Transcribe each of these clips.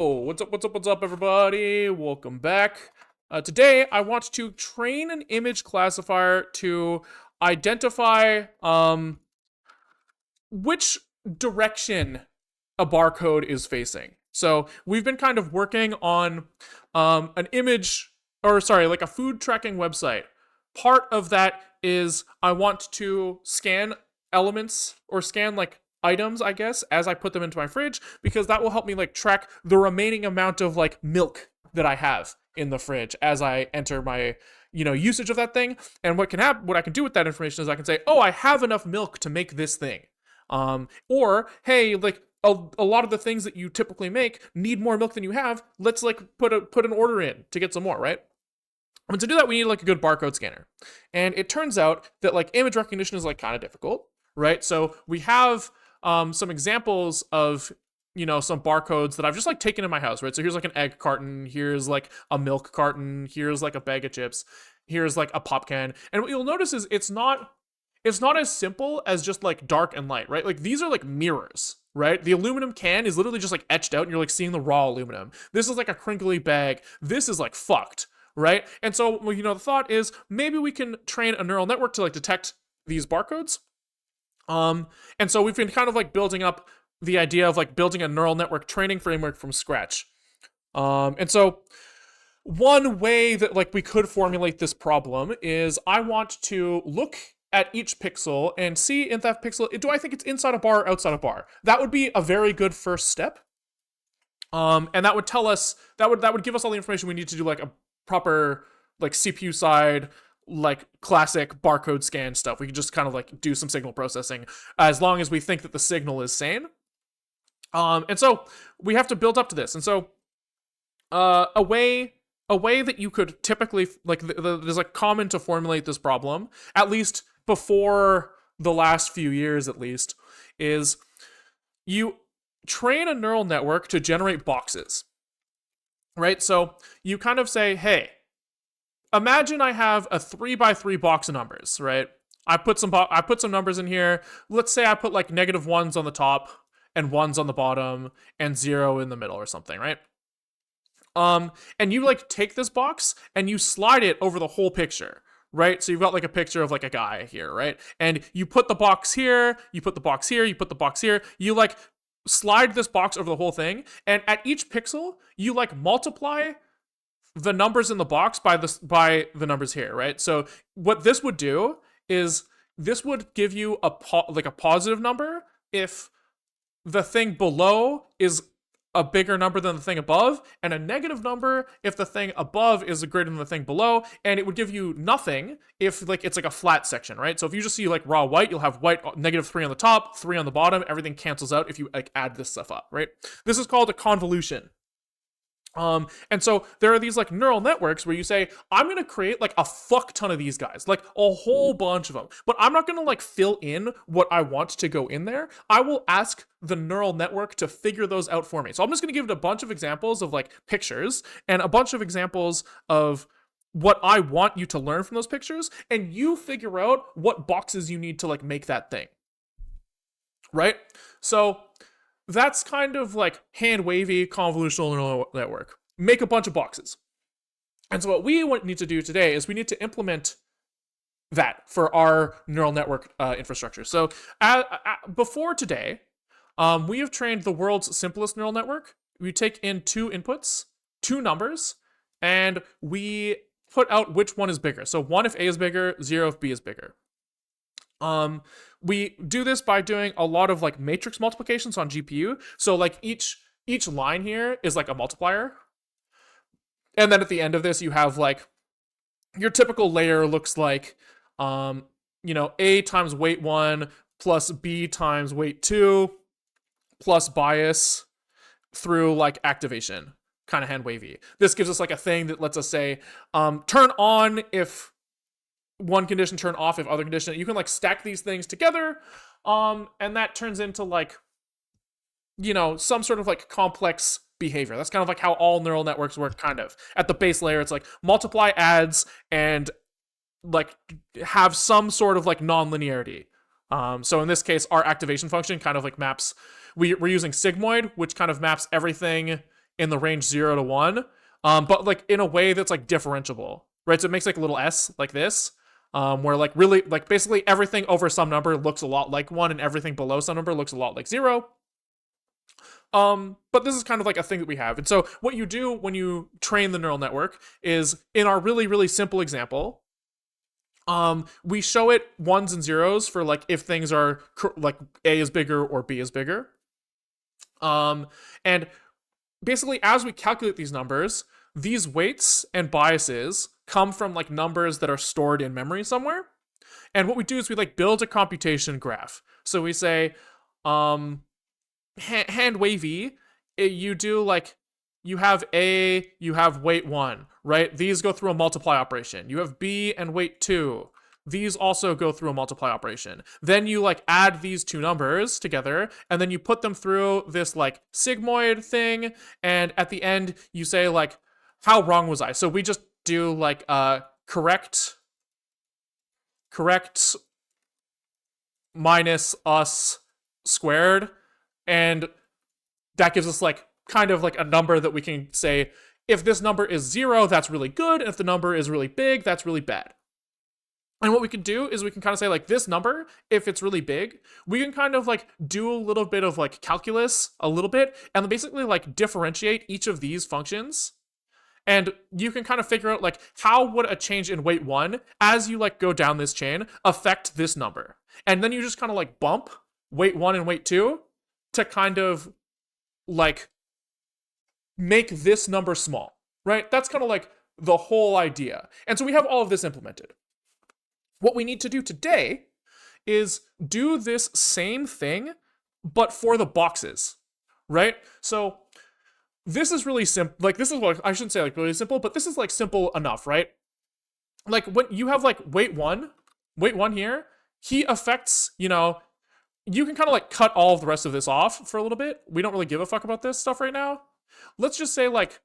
Oh, what's up, everybody? Welcome back. Today, I want to train an image classifier to identify which direction a barcode is facing. So we've been kind of working on an image, or sorry, like a food tracking website. Part of that is I want to scan elements or scan like items, I guess, as I put them into my fridge, because that will help me like track the remaining amount of like milk that I have in the fridge as I enter my usage of that thing. And what I can do with that information is I can say, oh, I have enough milk to make this thing. Or hey, like a lot of the things that you typically make need more milk than you have. Let's like put an order in to get some more, right? And to do that, we need like a good barcode scanner. And it turns out that like image recognition is like kind of difficult, right? So we have some examples of some barcodes that I've just like taken in my house, right? So here's like an egg carton, here's like a milk carton, here's like a bag of chips, here's like a pop can. And what you'll notice is it's not as simple as just like dark and light, right? Like these are like mirrors, right? The aluminum can is literally just like etched out and you're like seeing the raw aluminum. This is like a crinkly bag. This is like fucked, right? And so, the thought is maybe we can train a neural network to like detect these barcodes. And so we've been kind of like building up the idea of like building a neural network training framework from scratch. And so one way that like we could formulate this problem is I want to look at each pixel and see in that pixel, do I think it's inside a bar or outside a bar? That would be a very good first step. And that would tell us, that would give us all the information we need to do like a proper like CPU side, like classic barcode scan stuff. We can just kind of like do some signal processing as long as we think that the signal is sane. And so we have to build up to this. And so a way that you could typically like there's like common to formulate this problem, at least before the last few years at least, is you train a neural network to generate boxes, right? So you kind of say, hey, imagine I have a 3x3 box of numbers, right? I put some numbers in here. Let's say I put like negative ones on the top and ones on the bottom and 0 in the middle or something, right? And you like take this box and you slide it over the whole picture, right? So you've got like a picture of like a guy here, right? And you put the box here, you put the box here, you put the box here, you like slide this box over the whole thing, and at each pixel, you like multiply the numbers in the box by the numbers here, right? So what this would do is this would give you a positive number if the thing below is a bigger number than the thing above, and a negative number if the thing above is greater than the thing below, and it would give you nothing if like it's like a flat section, right? So if you just see like raw white, you'll have white -3 on the top, 3 on the bottom, everything cancels out if you like add this stuff up, right? This is called a convolution. And so there are these like neural networks where you say, I'm going to create like a fuck ton of these guys, like a whole bunch of them, but I'm not going to like fill in what I want to go in there. I will ask the neural network to figure those out for me. So I'm just going to give it a bunch of examples of like pictures and a bunch of examples of what I want you to learn from those pictures. And you figure out what boxes you need to like make that thing. Right? So that's kind of like hand wavy convolutional neural network. Make a bunch of boxes. And so what we need to do today is we need to implement that for our neural network infrastructure. So before today, we have trained the world's simplest neural network. We take in 2 inputs, 2 numbers, and we put out which one is bigger. So 1 if A is bigger, 0 if B is bigger. We do this by doing a lot of like matrix multiplications on GPU. So like each line here is like a multiplier. And then at the end of this, you have like your typical layer looks like, A times weight 1 plus B times weight 2 plus bias through like activation, kind of hand wavy. This gives us like a thing that lets us say, turn on if one condition, turn off if other condition. You can like stack these things together, and that turns into like, some sort of like complex behavior. That's kind of like how all neural networks work, kind of. At the base layer, it's like multiply, adds, and like have some sort of like non-linearity. So in this case, our activation function kind of like maps. We're using sigmoid, which kind of maps everything in the range 0 to 1, but like in a way that's like differentiable, right? So it makes like a little s like this, where like really like basically everything over some number looks a lot like 1 and everything below some number looks a lot like 0. But this is kind of like a thing that we have. And so what you do when you train the neural network is, in our really, really simple example, we show it ones and zeros for like if things are like A is bigger or B is bigger. And basically as we calculate these numbers, these weights and biases come from like numbers that are stored in memory somewhere. And what we do is we like build a computation graph. So we say, hand wavy, you do like, you have A, you have weight 1, right? These go through a multiply operation. You have B and weight 2. These also go through a multiply operation. Then you like add these two numbers together, and then you put them through this like sigmoid thing, and at the end you say like, how wrong was I? So we just do like correct minus us squared, and that gives us like kind of like a number that we can say, if this number is 0, that's really good, and if the number is really big, that's really bad. And what we can do is we can kind of say like, this number, if it's really big, we can kind of like do a little bit of like calculus a little bit, and basically like differentiate each of these functions. And you can kind of figure out like, how would a change in weight 1 as you like go down this chain affect this number? And then you just kind of like bump weight 1 and weight 2 to kind of like make this number small, right? That's kind of like the whole idea. And so we have all of this implemented. What we need to do today is do this same thing, but for the boxes, right? So this is really simple. Like, this is what I shouldn't say like really simple, but this is like simple enough, right? Like when you have like weight one here, he affects, you know, you can kind of like cut all of the rest of this off for a little bit. We don't really give a fuck about this stuff right now. Let's just say like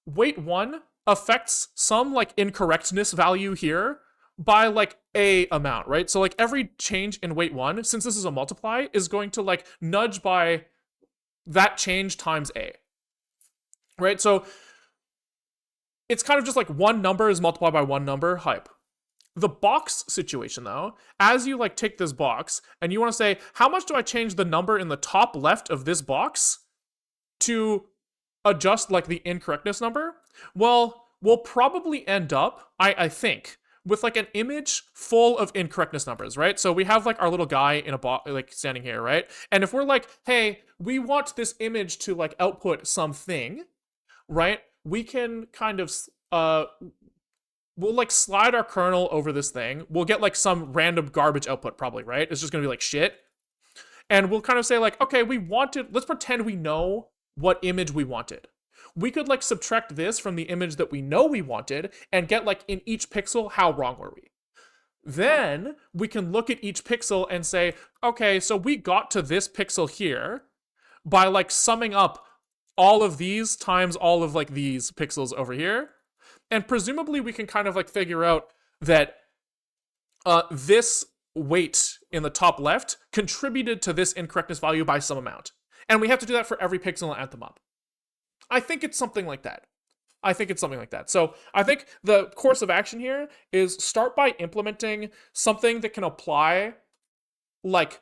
weight 1 affects some like incorrectness value here by like a amount, right? So like every change in weight 1, since this is a multiply, is going to like nudge by that change times a, right? So it's kind of just like one number is multiplied by one number hype. The box situation though, as you like take this box and you want to say, how much do I change the number in the top left of this box to adjust like the incorrectness number? Well, we'll probably end up, I think, with like an image full of incorrectness numbers, right? So we have like our little guy in a box, like standing here, right? And if we're like, hey, we want this image to like output something, right? We can kind of, we'll like slide our kernel over this thing. We'll get like some random garbage output probably, right? It's just gonna be like shit. And we'll kind of say like, okay, we wanted, let's pretend we know what image we wanted. We could like subtract this from the image that we know we wanted and get like in each pixel, how wrong were we? Then we can look at each pixel and say, okay, so we got to this pixel here by like summing up all of these times all of like these pixels over here. And presumably we can kind of like figure out that this weight in the top left contributed to this incorrectness value by some amount. And we have to do that for every pixel and add them up. I think it's something like that. So I think the course of action here is start by implementing something that can apply like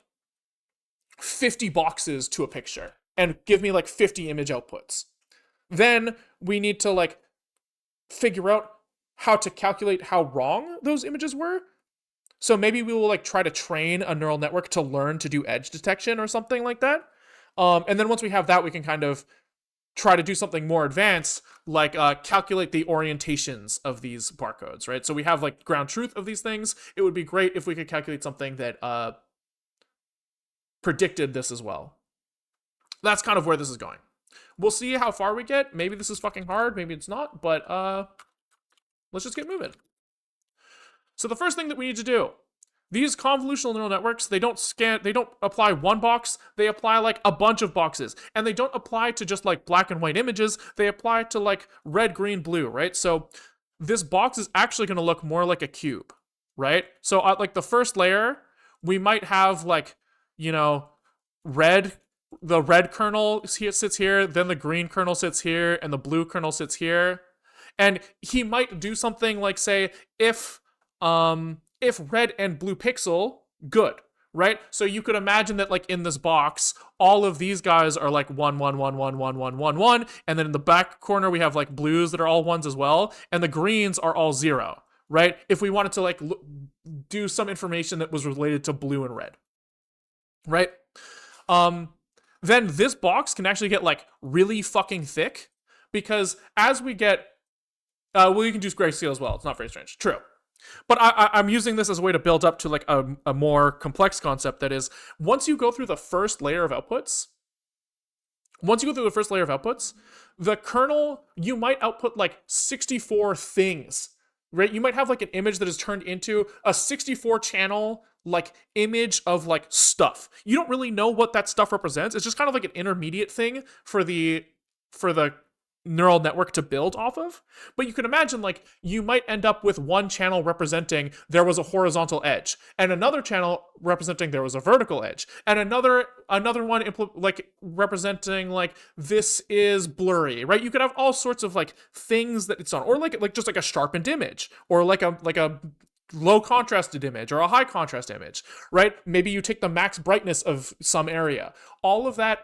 50 boxes to a picture and give me like 50 image outputs. Then we need to like figure out how to calculate how wrong those images were. So maybe we will like try to train a neural network to learn to do edge detection or something like that. And then once we have that, we can kind of try to do something more advanced, like calculate the orientations of these barcodes, right? So we have like ground truth of these things. It would be great if we could calculate something that predicted this as well. That's kind of where this is going. We'll see how far we get. Maybe this is fucking hard, maybe it's not, but let's just get moving. So the first thing that we need to do, these convolutional neural networks, they don't apply one box, they apply like a bunch of boxes. And they don't apply to just like black and white images, they apply to like red, green, blue, right? So this box is actually gonna look more like a cube, right? So like the first layer, we might have like, you know, red red kernel sits here, then the green kernel sits here, and the blue kernel sits here. And he might do something like say if red and blue pixel, good, right? So you could imagine that like in this box, all of these guys are like 1 1 1 1 1 1 1 1, and then in the back corner we have like blues that are all ones as well, and the greens are all 0, right? If we wanted to like do some information that was related to blue and red, right? Then this box can actually get like really fucking thick, because as we get well, you can do grayscale as well. It's not very strange. True. But I'm using this as a way to build up to like a more complex concept that is, once you go through the first layer of outputs, the kernel, you might output like 64 things, right? You might have like an image that is turned into a 64 channel like image of like stuff. You don't really know what that stuff represents. It's just kind of like an intermediate thing for the neural network to build off of. But you can imagine like you might end up with one channel representing there was a horizontal edge, and another channel representing there was a vertical edge, and another one like representing like this is blurry, right? You could have all sorts of like things that it's on, or like just like a sharpened image, or like a low contrasted image or a high contrast image, right? Maybe you take the max brightness of some area. All of that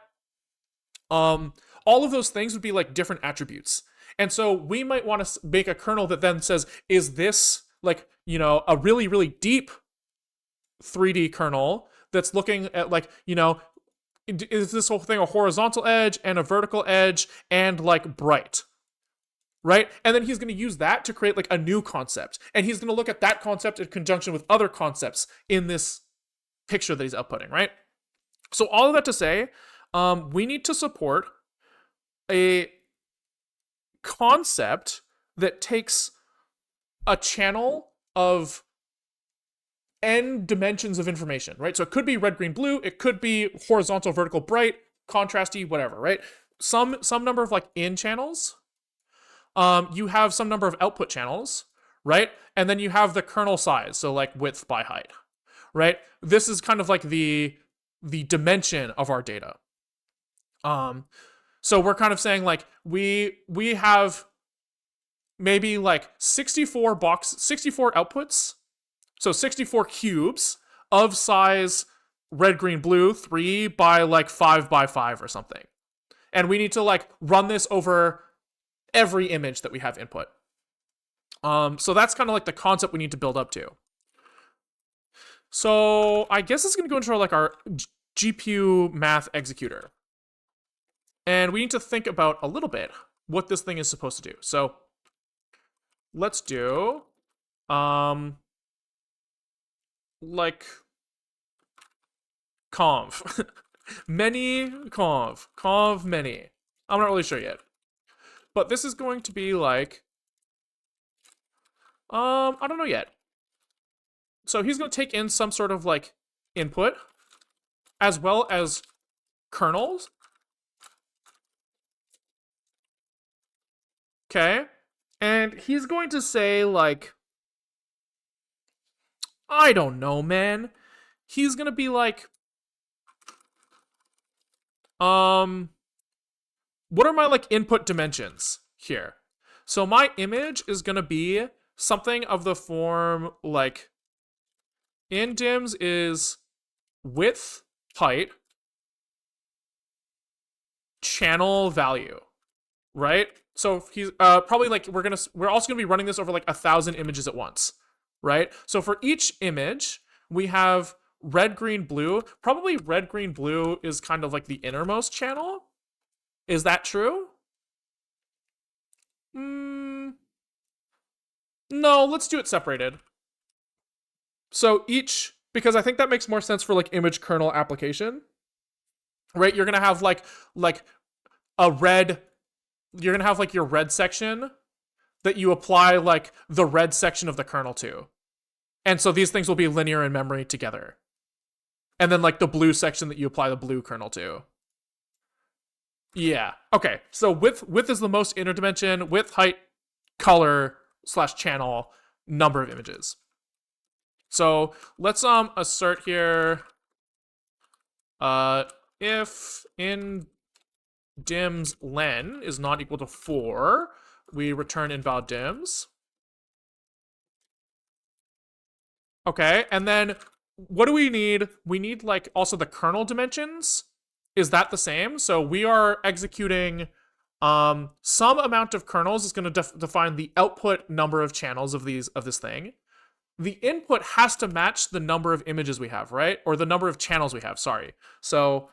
all of those things would be like different attributes. And so we might want to make a kernel that then says, is this like, you know, a really, really deep 3D kernel that's looking at like, you know, is this whole thing a horizontal edge and a vertical edge and like bright, right? And then he's going to use that to create like a new concept. And he's going to look at that concept in conjunction with other concepts in this picture that he's outputting, right? So all of that to say, we need to support a concept that takes a channel of n dimensions of information, right? So it could be red, green, blue. It could be horizontal, vertical, bright, contrasty, whatever, right? Some number of like in channels. You have some number of output channels, right? And then you have the kernel size, so like width by height, right? This is kind of like the dimension of our data. So we're kind of saying like we have maybe like 64 outputs, so 64 cubes of size red, green, blue, 3 by like 5 by 5 or something. And we need to like run this over every image that we have input. So that's kind of like the concept we need to build up to. So I guess it's going to go into our GPU math executor. And we need to think about a little bit what this thing is supposed to do. So let's do like conv. Many conv many. I'm not really sure yet. But this is going to be like I don't know yet. So he's going to take in some sort of like input as well as kernels. Okay. And he's going to say like, I don't know, man. He's going to be like, what are my like input dimensions here? So my image is going to be something of the form like indims is width, height, channel value, right? So he's probably like we're also gonna be running this over like 1,000 images at once, right? So for each image we have red, green, blue. Probably red, green, blue is kind of like the innermost channel. Is that true? No, let's do it separated. So because I think that makes more sense for like image kernel application, right? You're gonna have like a red. You're gonna have like your red section that you apply like the red section of the kernel to. And so these things will be linear in memory together. And then like the blue section that you apply the blue kernel to. Yeah. Okay. So width is the most inner dimension, width, height, color / channel, number of images. So let's assert here if in dims len is not equal to 4, we return invalid dims. Okay, and then what do we need? We need like also the kernel dimensions. Is that the same? So we are executing some amount of kernels is going to define the output number of channels of this thing. The input has to match the number of images we have, right? Or the number of channels we have, sorry. So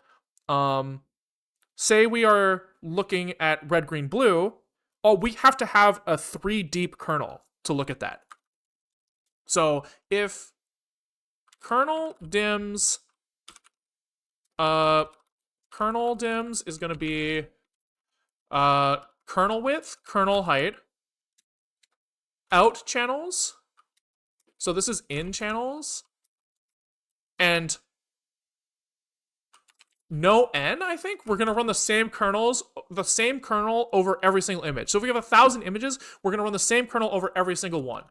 say we are looking at red, green, blue. Oh, we have to have a 3 deep kernel to look at that. So if kernel dims is going to be kernel width, kernel height, out channels. So this is in channels. And no n, I think we're going to run the same kernel over every single image. So if we have 1,000 images, we're going to run the same kernel over every single one.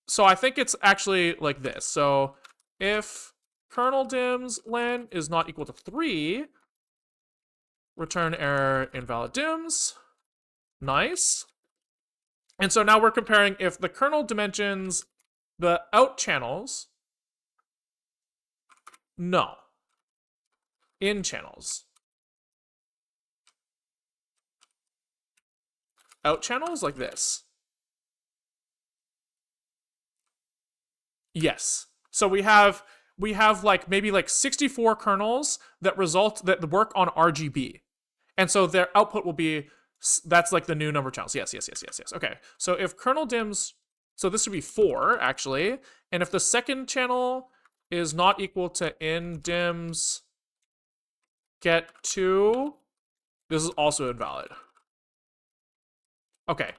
So I think it's actually like this. So if kernel dims len is not equal to 3, return error invalid dims. Nice. And so now we're comparing if the kernel dimensions the out channels. No. In channels. Out channels like this. Yes. So we have like maybe like 64 kernels that work on RGB. And so their output will be, that's like the new number of channels. Yes. Okay. So if kernel dims, so this would be 4 actually. And if the second channel is not equal to in dims get 2, this is also invalid. Okay.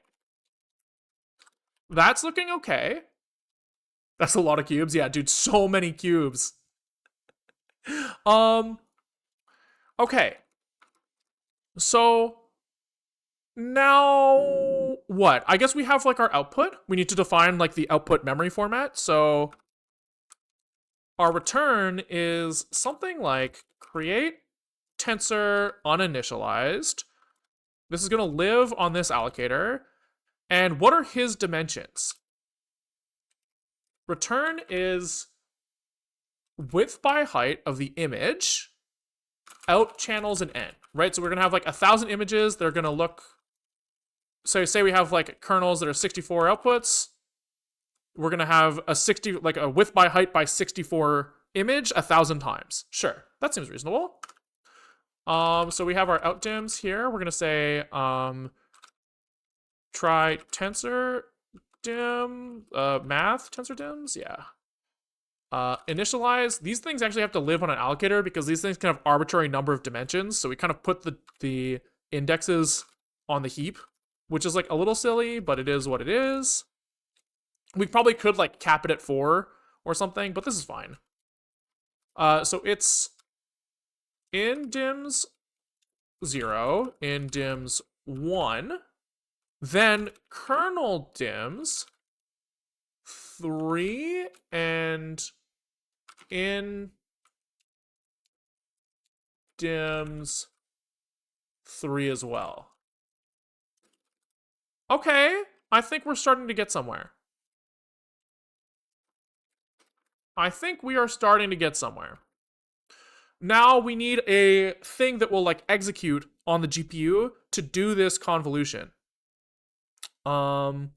That's looking okay. That's a lot of cubes. Yeah, dude, so many cubes. Okay. So now what? I guess we have like our output. We need to define like the output memory format. So our return is something like create tensor uninitialized. This is going to live on this allocator. And what are his dimensions? Return is width by height of the image, out channels and n, right? So we're going to have like 1,000 images. They're going to look, so say we have like kernels that are 64 outputs. We're going to have like a width by height by 64 image 1,000 times. Sure, that seems reasonable. So we have our out dims here. We're going to say try tensor dim, math tensor dims, yeah. Initialize, these things actually have to live on an allocator because these things can have arbitrary number of dimensions, so we kind of put the indexes on the heap, which is like a little silly, but it is what it is. We probably could like cap it at 4 or something, but this is fine. So it's in dims 0, in dims 1, then kernel dims 3, and in dims 3 as well. Okay, I think we're starting to get somewhere. I think we are starting to get somewhere. Now we need a thing that will like execute on the GPU to do this convolution. Okay.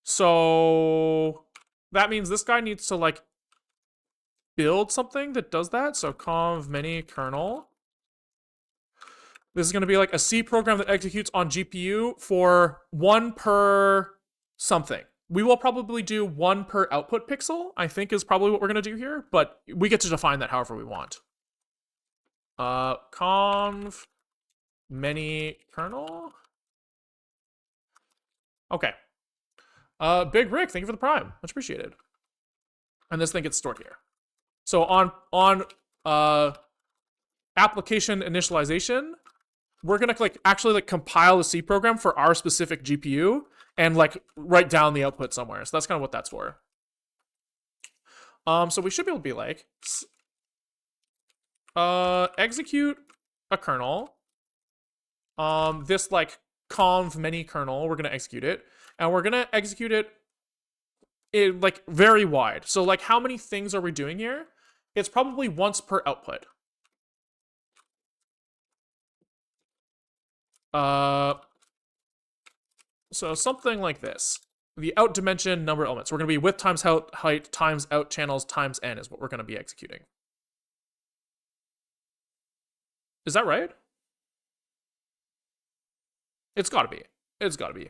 So that means this guy needs to like build something that does that. So conv many kernel. This is going to be like a C program that executes on GPU for 1 per something. We will probably do 1 per output pixel, I think is probably what we're going to do here, but we get to define that however we want. Conv many kernel. Okay. Big Rick, thank you for the prime. Much appreciated. And this thing gets stored here. So on application initialization, we're gonna like actually like compile the C program for our specific GPU and like write down the output somewhere. So that's kind of what that's for. So we should be able to be like, execute a kernel. This like conv many kernel, we're gonna execute it, and we're gonna execute it like very wide. So like, how many things are we doing here? It's probably once per output. So something like this. The out dimension number of elements. We're going to be width times height times out channels times n is what we're going to be executing. Is that right? It's got to be. It's got to be.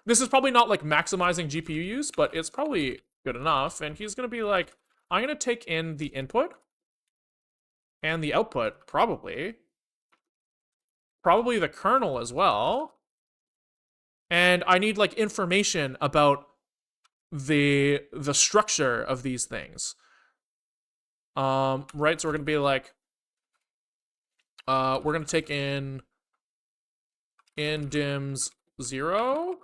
This is probably not like maximizing GPU use, but it's probably good enough. And he's going to be like, I'm going to take in the input and the output, probably. Probably the kernel as well. And I need like information about the structure of these things. Right, so we're gonna be like, we're gonna take in dims 0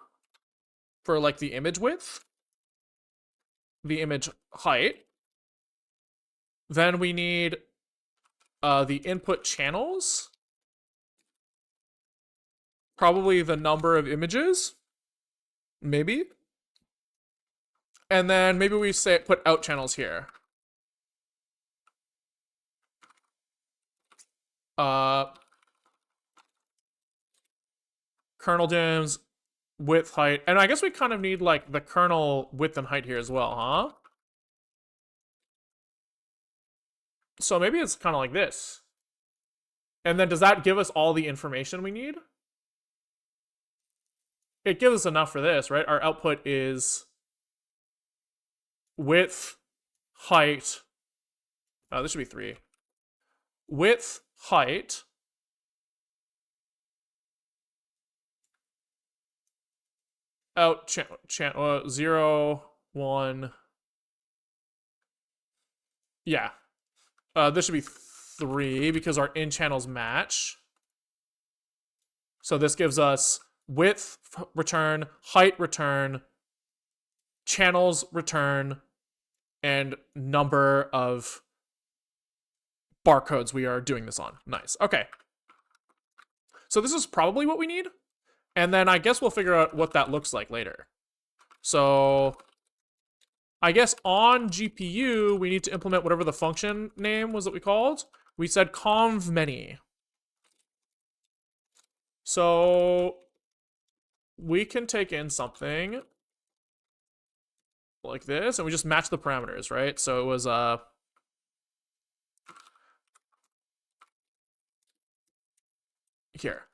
for like the image width, the image height. Then we need the input channels, probably the number of images, maybe. And then maybe we say put out channels here. Kernel dims, width, height. And I guess we kind of need like the kernel width and height here as well, huh? So maybe it's kind of like this. And then does that give us all the information we need? It gives us enough for this, right? Our output is width, height. Oh, this should be 3. Width, height. Out 0, 1. Yeah. This should be 3 because our in channels match. So this gives us width return, height return, channels return, and number of barcodes we are doing this on. Nice. Okay. So this is probably what we need. And then I guess we'll figure out what that looks like later. So I guess on GPU, we need to implement whatever the function name was that we called. We said conv many. So we can take in something like this, and we just match the parameters, right? So it was here.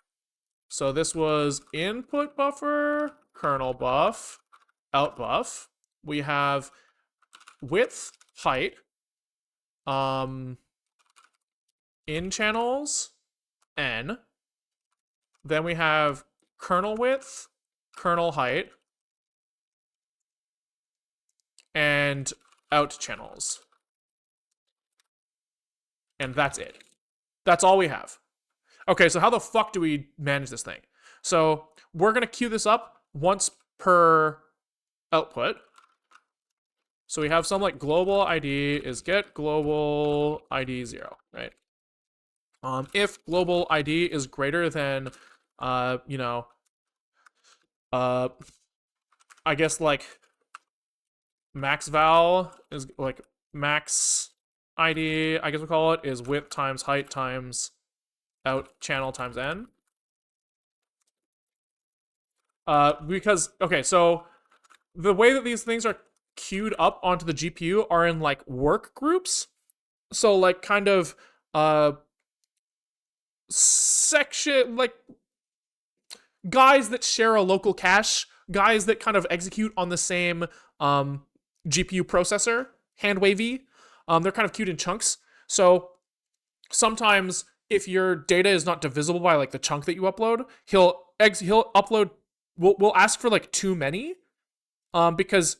So this was input buffer, kernel buff, out buff. We have width, height, in channels, n. Then we have kernel width, kernel height, and out channels. And that's it. That's all we have. Okay, so how the fuck do we manage this thing? So we're going to queue this up once per output. So we have some like global ID is get global ID 0, right? If global ID is greater than, I guess like max val is like max ID, I guess we call it, is width times height times out channel times n. Because, okay, so the way that these things are queued up onto the GPU are in like work groups. So like kind of section, like guys that share a local cache, guys that kind of execute on the same GPU processor, hand wavy. They're kind of queued in chunks. So sometimes if your data is not divisible by like the chunk that you upload, he'll upload. We'll ask for like too many, because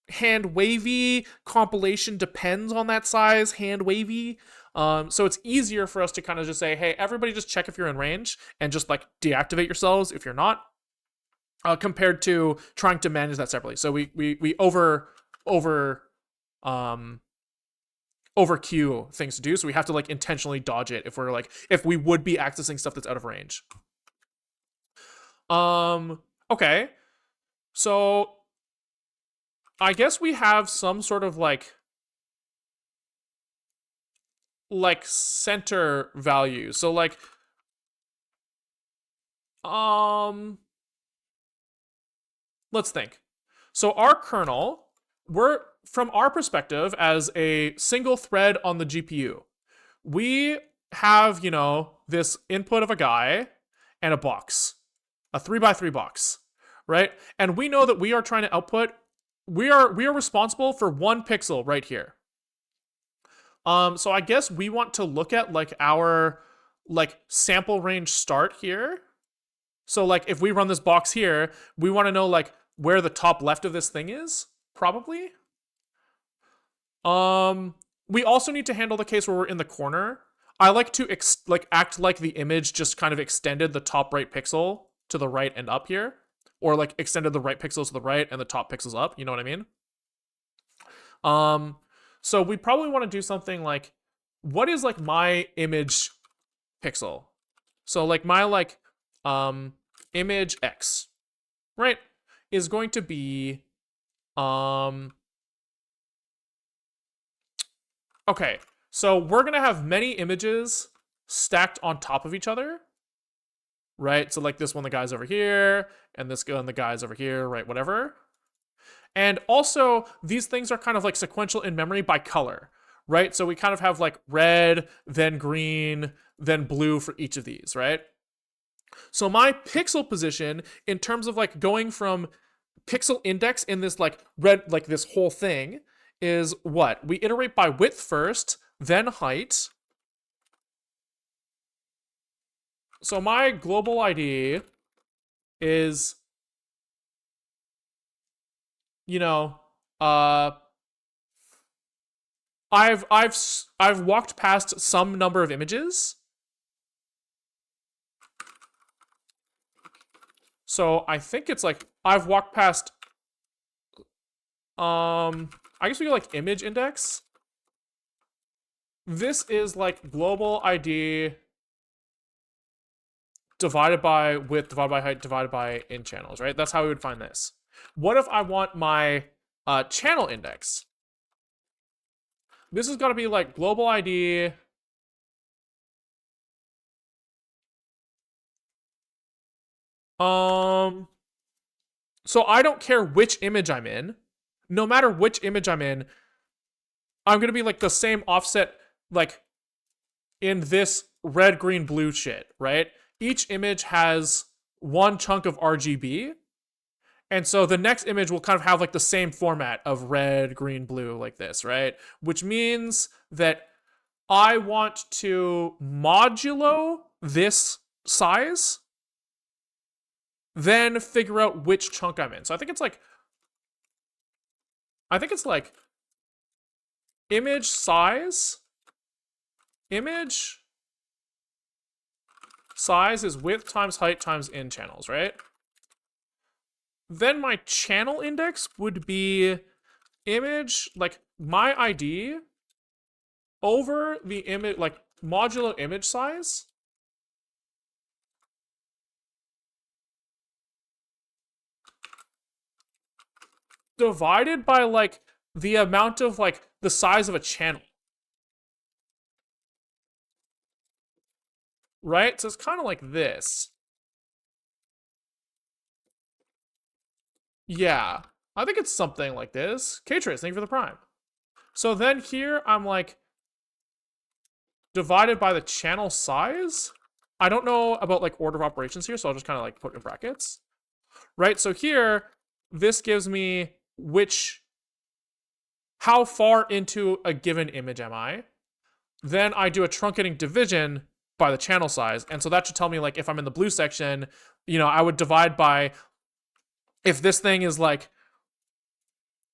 hand wavy compilation depends on that size. Hand wavy. So it's easier for us to kind of just say, hey, everybody just check if you're in range and just like deactivate yourselves if you're not, compared to trying to manage that separately. So we over over queue things to do, so we have to like intentionally dodge it if we would be accessing stuff that's out of range. Okay. So I guess we have some sort of like center value. So like let's think. So our kernel, we're from our perspective as a single thread on the GPU, we have, this input of a guy and a box, a 3x3 box, right? And we know that we are trying to output, we are responsible for 1 pixel right here. So I guess we want to look at like our like sample range start here. So like if we run this box here, we want to know like where the top left of this thing is, probably. We also need to handle the case where we're in the corner. I like to act like the image just kind of extended the top right pixel to the right and up here, or like extended the right pixels to the right and the top pixels up. You know what I mean? So we probably want to do something like, what is like my image pixel? So like my image X, right, is going to be okay, so we're gonna have many images stacked on top of each other, right? So like this one, the guy's over here, and this one, the guy's over here, right? Whatever. And also, these things are kind of like sequential in memory by color, right? So we kind of have like red, then green, then blue for each of these, right? So my pixel position in terms of like going from pixel index in this like red, like this whole thing, is what? We iterate by width first, then height. So my global ID is, I've walked past some number of images. So I think it's like I've walked past I guess we go like image index. This is like global ID divided by width divided by height divided by in channels, right? That's how we would find this. What if I want my channel index? This has got to be like global ID so I don't care which image I'm in. No matter which image I'm in, I'm going to be like the same offset like in this red, green, blue shit, right? Each image has one chunk of RGB. And so the next image will kind of have like the same format of red, green, blue, like this, right? Which means that I want to modulo this size, then figure out which chunk I'm in. So I think it's like image size. Image size is width times height times in channels, right? Then my channel index would be image, like my ID over the image, like modulo image size. Divided by like the amount of like the size of a channel. Right? So it's kind of like this. Yeah. I think it's something like this. K-Trace, thank you for the prime. So then here I'm like divided by the channel size. I don't know about like order of operations here, so I'll just kind of like put in brackets. Right? So here, this gives me how far into a given image am I? Then I do a truncating division by the channel size. And so that should tell me like if I'm in the blue section, I would divide by, if this thing is like,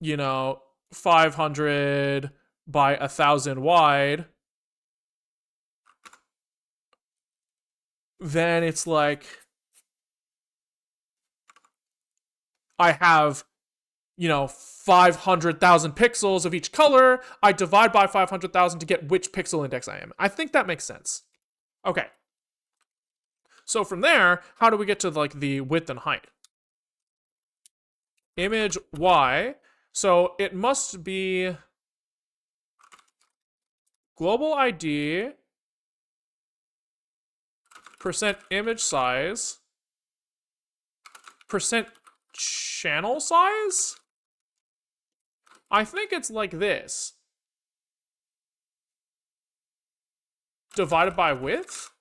500 by 1,000 wide, then it's like I have 500,000 pixels of each color. I divide by 500,000 to get which pixel index I am. I think that makes sense. Okay. So from there, how do we get to like the width and height? Image y. So it must be global ID percent image size percent channel size? I think it's like this. Divided by width?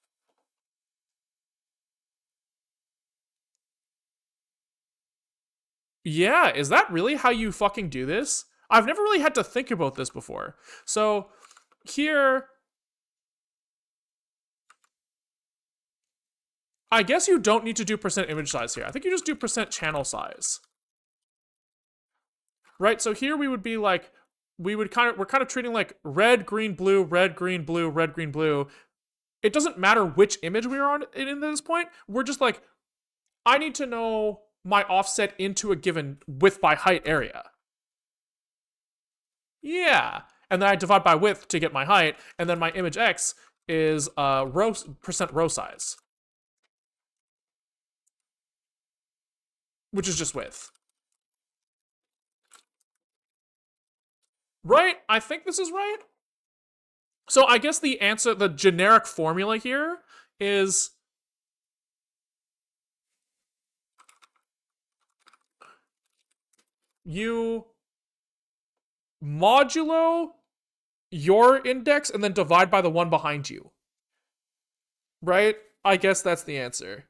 Yeah, is that really how you fucking do this? I've never really had to think about this before. So here, I guess you don't need to do percent image size here. I think you just do percent channel size. Right, so here we would be like, we're kind of treating like red, green, blue, red, green, blue, red, green, blue. It doesn't matter which image we're on in this point. We're just like, I need to know my offset into a given width by height area. Yeah. And then I divide by width to get my height, and then my image x is percent row size, which is just width. Right? I think this is right. So I guess the answer, the generic formula here is you modulo your index and then divide by the one behind you. Right? I guess that's the answer.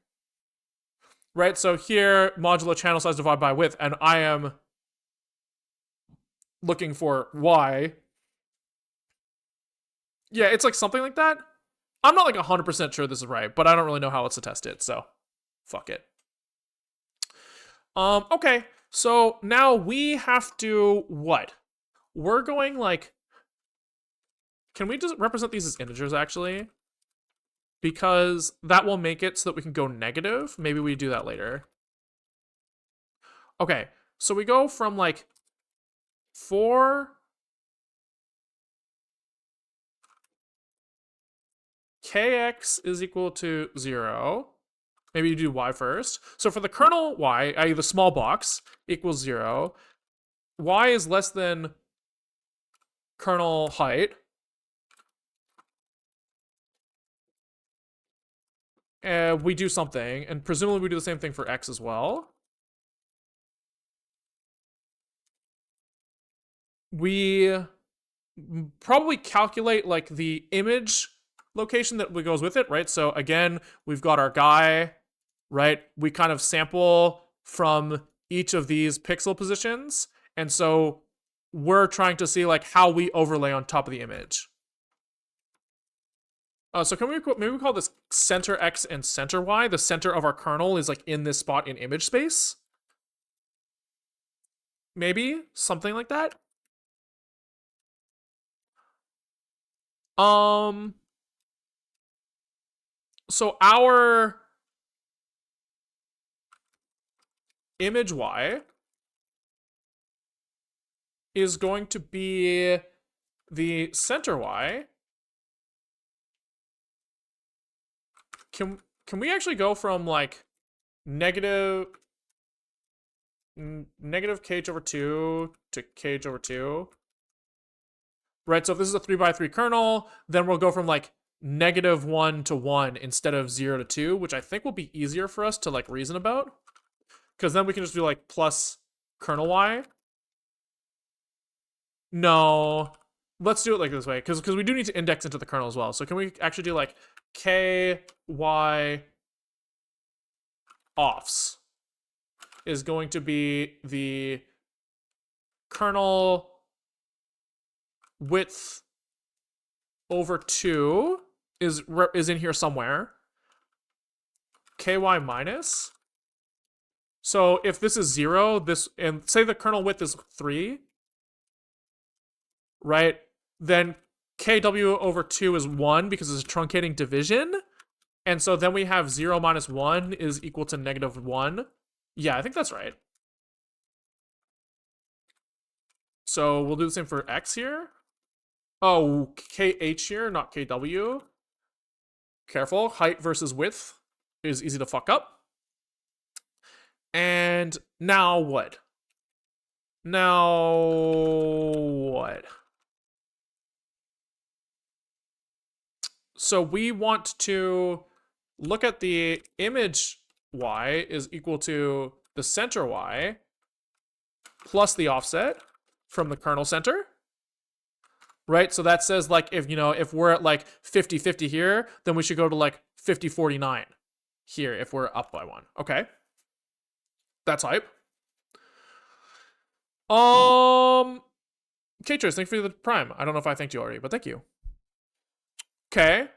Right? So here, modulo channel size divided by width, and I am looking for y. Yeah, it's like something like that. I'm not like 100% sure this is right, but I don't really know how else to test it, so fuck it. Okay, so now we have to what? We're going like, can we just represent these as integers actually? Because that will make it so that we can go negative. Maybe we do that later. Okay, so we go from like 4 kx is equal to 0. Maybe you do y first. So for the kernel y, i.e. the small box, equals 0, y is less than kernel height. We do something, and presumably we do the same thing for x as well. We probably calculate like the image location that goes with it, right? So again, we've got our guy, right? We kind of sample from each of these pixel positions, and so we're trying to see like how we overlay on top of the image. So can we maybe call this center x and center y? The center of our kernel is like in this spot in image space. Maybe something like that. So our image y is going to be the center y. Can we actually go from like negative kh over 2 to kh over 2? Right, so if this is a 3x3 kernel, then we'll go from like -1 to 1 instead of 0 to 2, which I think will be easier for us to like reason about. Because then we can just do like plus kernel y. No, let's do it like this way, because we do need to index into the kernel as well. So can we actually do like ky offs is going to be the kernel width over 2 is in here somewhere. Ky minus. So if this is 0, this, and say the kernel width is 3, right? Then kw over 2 is 1 because it's a truncating division. And so then we have 0 minus 1 is equal to -1. Yeah, I think that's right. So we'll do the same for x here. Oh, kh here, not kw. Careful, height versus width is easy to fuck up. And now what? Now what? So we want to look at the image y is equal to the center y plus the offset from the kernel center. Right? So that says like if we're at like 50-50 here, then we should go to like 50-49 here if we're up by 1. Okay. That's hype. Katris, thank you for the prime. I don't know if I thanked you already, but thank you. Okay.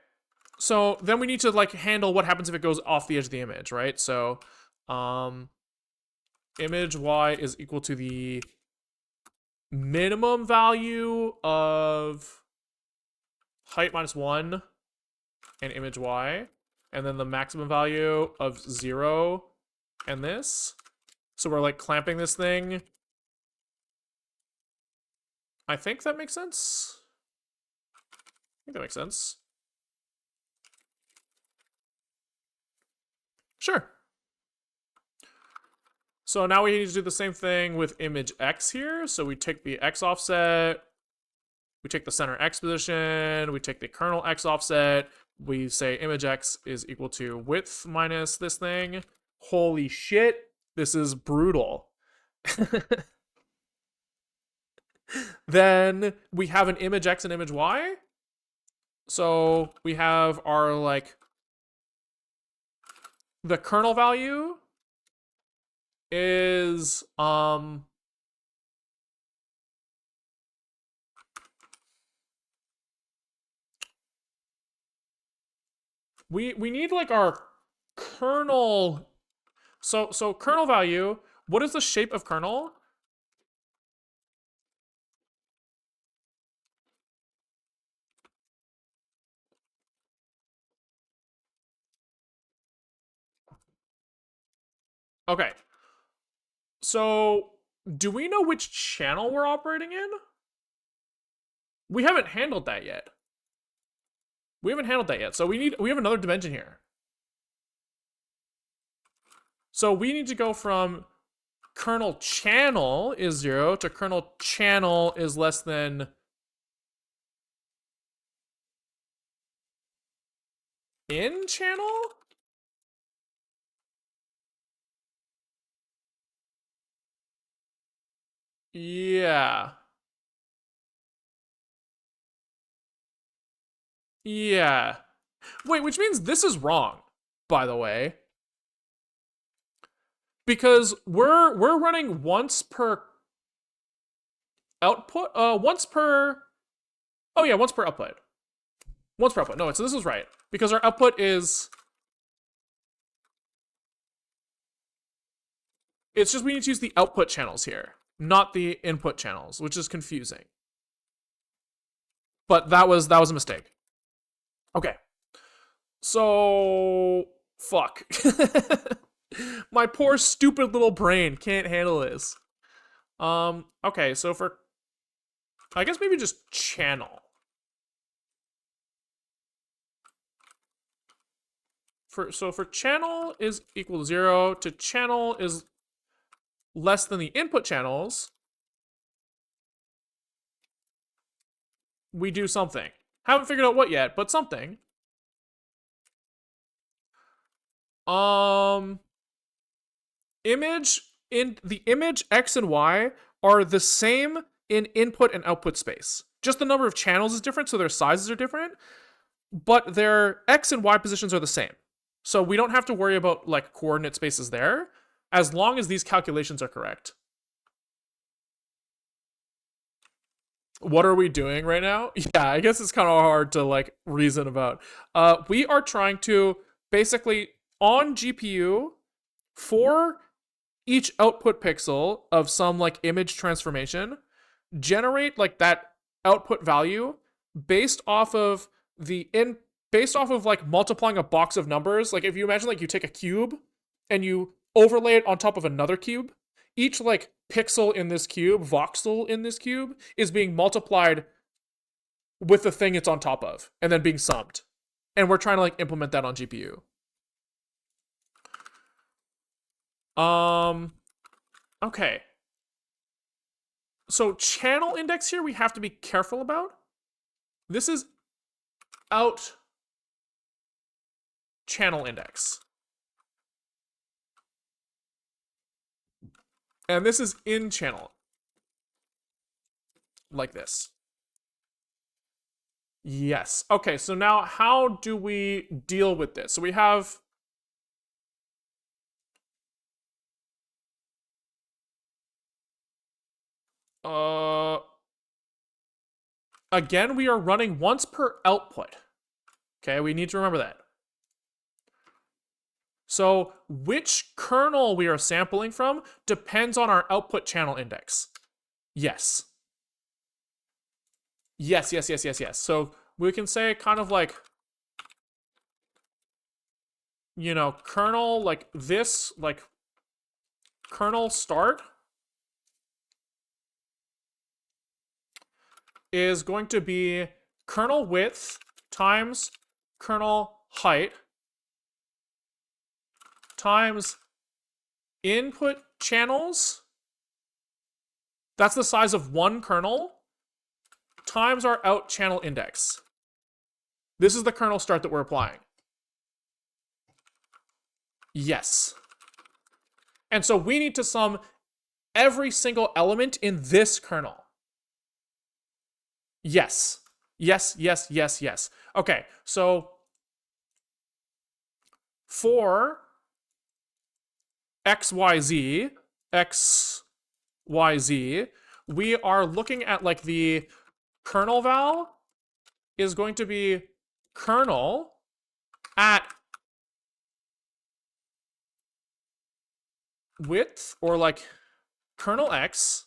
So then we need to like handle what happens if it goes off the edge of the image, right? So image y is equal to the minimum value of height minus 1 and image y, and then the maximum value of 0 and this. So we're like clamping this thing. I think that makes sense. I think that makes sense. Sure. So now we need to do the same thing with image x here. So we take the x offset, we take the center x position, we take the kernel x offset, we say image x is equal to width minus this thing. Holy shit, this is brutal. Then we have an image x and image y. So we have our like the kernel value is we need like our kernel. So kernel value, what is the shape of kernel? Okay. So do we know which channel we're operating in? We haven't handled that yet. So we have another dimension here. So we need to go from kernel channel is 0 to kernel channel is less than in channel? Yeah. Yeah. Wait, which means this is wrong, by the way. Because we're running once per output, once per output. Once per output. No, so this is right. Because our output is, it's just we need to use the output channels here, not the input channels, which is confusing. But that was a mistake. Okay. So fuck. My poor stupid little brain can't handle this. Okay, so for I guess maybe just channel. For channel is equal to 0 to channel is less than the input channels, we do something. Haven't figured out what yet, but something. Image in the image x and y are the same in input and output space. Just the number of channels is different, so their sizes are different, but their x and y positions are the same. So we don't have to worry about like coordinate spaces there, as long as these calculations are correct. What are we doing right now? Yeah, I guess it's kind of hard to like reason about. We are trying to basically on GPU for each output pixel of some like image transformation, generate like that output value based off of like multiplying a box of numbers. Like if you imagine like you take a cube and you overlay it on top of another cube, each like pixel in this cube, voxel in this cube, is being multiplied with the thing it's on top of, and then being summed. And we're trying to like implement that on GPU. Okay. So channel index here we have to be careful about. This is out channel index. And this is in channel. Like this. Yes. Okay, so now how do we deal with this? So we have again, we are running once per output. Okay, we need to remember that. So which kernel we are sampling from depends on our output channel index. Yes. Yes, yes, yes, yes, yes. So we can say kind of like, you know, kernel like this, like kernel start is going to be kernel width times kernel height times input channels. That's the size of one kernel times our out channel index. This is the kernel start that we're applying. Yes. And so we need to sum every single element in this kernel. Yes. Yes, yes, yes, yes. Okay, so for XYZ, XYZ, we are looking at like the kernel val is going to be kernel at width, or like kernel X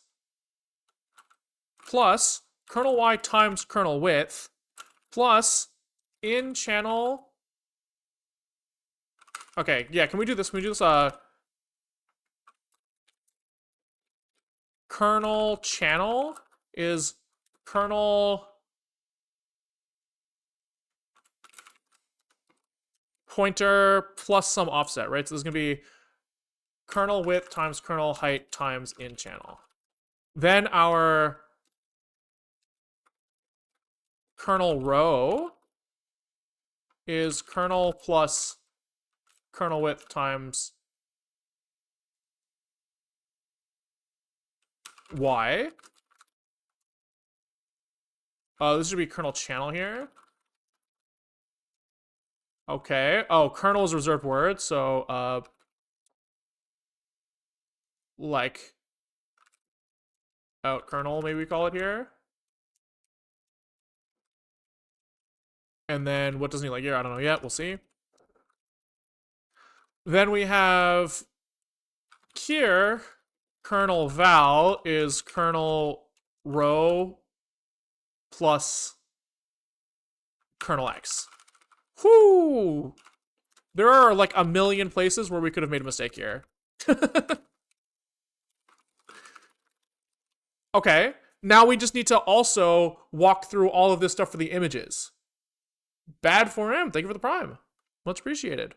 plus kernel Y times kernel width plus in channel. Okay, yeah, can we do this? Can we do this? Kernel channel is kernel pointer plus some offset, right? So this is going to be kernel width times kernel height times in channel. Then our kernel row is kernel plus kernel width times Y. This should be kernel channel here. Okay. Oh, kernel is a reserved word, so like out kernel, maybe we call it here. And then what does it need like here? I don't know yet. We'll see. Then we have here kernel val is kernel row plus kernel X. Whoo! There are like a million places where we could have made a mistake here. Okay, now we just need to also walk through all of this stuff for the images. Bad for him. Thank you for the prime. Much appreciated.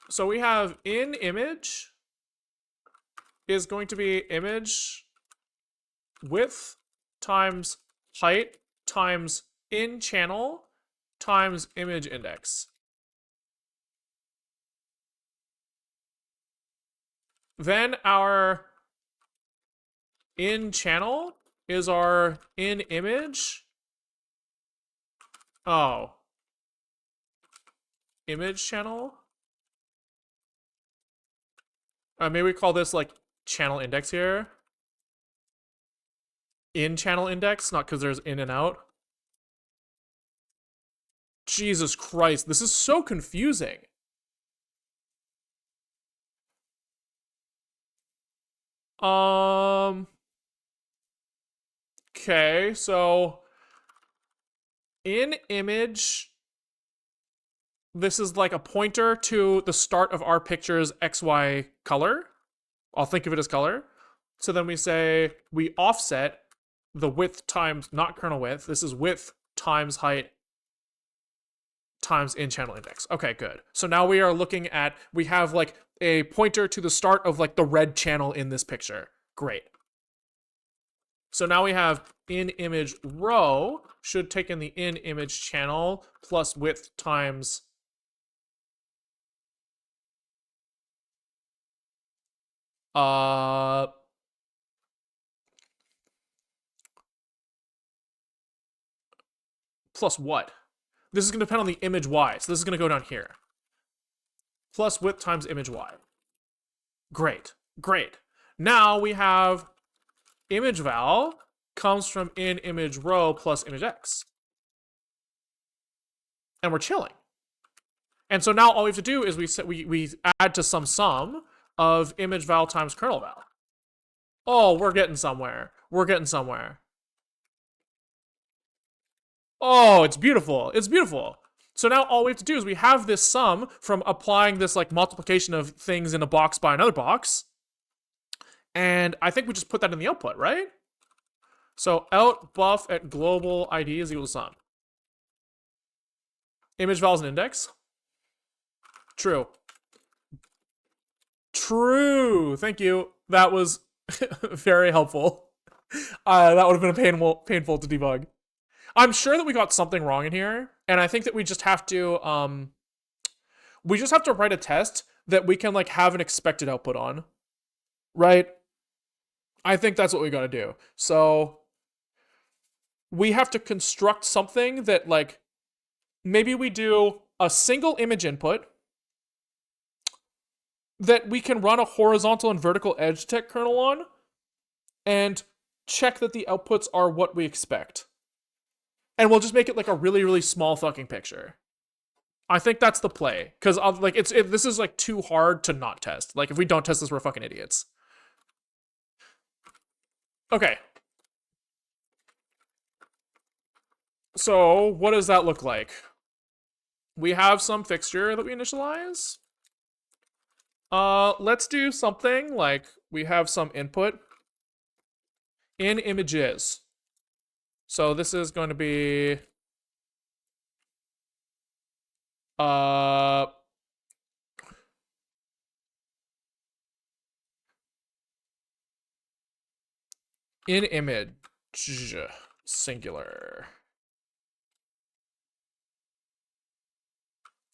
So we have in image is going to be image width times height times in channel times image index. Then our in channel is our in image. Oh. Image channel. Maybe we call this like channel index here. In channel index, not because there's in and out. Jesus Christ, this is so confusing. Okay, so in image this is like a pointer to the start of our picture's XY color. I'll think of it as color. So then we say we offset the width times, not kernel width. This is width times height times in channel index. Okay, good. So now we are looking at, we have like a pointer to the start of like the red channel in this picture. Great. So now we have in image row should take in the in image channel plus width times plus what? This is going to depend on the image y. So this is going to go down here. Plus width times image y. Great. Great. Now we have image val comes from in image row plus image x. And we're chilling. And so now all we have to do is we add to some sum of image val times kernel val. Oh, we're getting somewhere. We're getting somewhere. Oh, it's beautiful. It's beautiful. So now all we have to do is we have this sum from applying this like multiplication of things in a box by another box. And I think we just put that in the output, right? So out buff at global ID is equal to sum. Image val is an index. True. True. Thank you. That was very helpful. That would have been painful to debug. I'm sure that we got something wrong in here, and I think that we just have to write a test that we can like have an expected output on, right? I think that's what we got to do. So we have to construct something that like maybe we do a single image input that we can run a horizontal and vertical edge detect kernel on and check that the outputs are what we expect. And we'll just make it like a really, really small fucking picture. I think that's the play. Because like this is like too hard to not test. Like if we don't test this, we're fucking idiots. Okay. So what does that look like? We have some fixture that we initialize. Let's do something like we have some input in images. So this is going to be in image singular.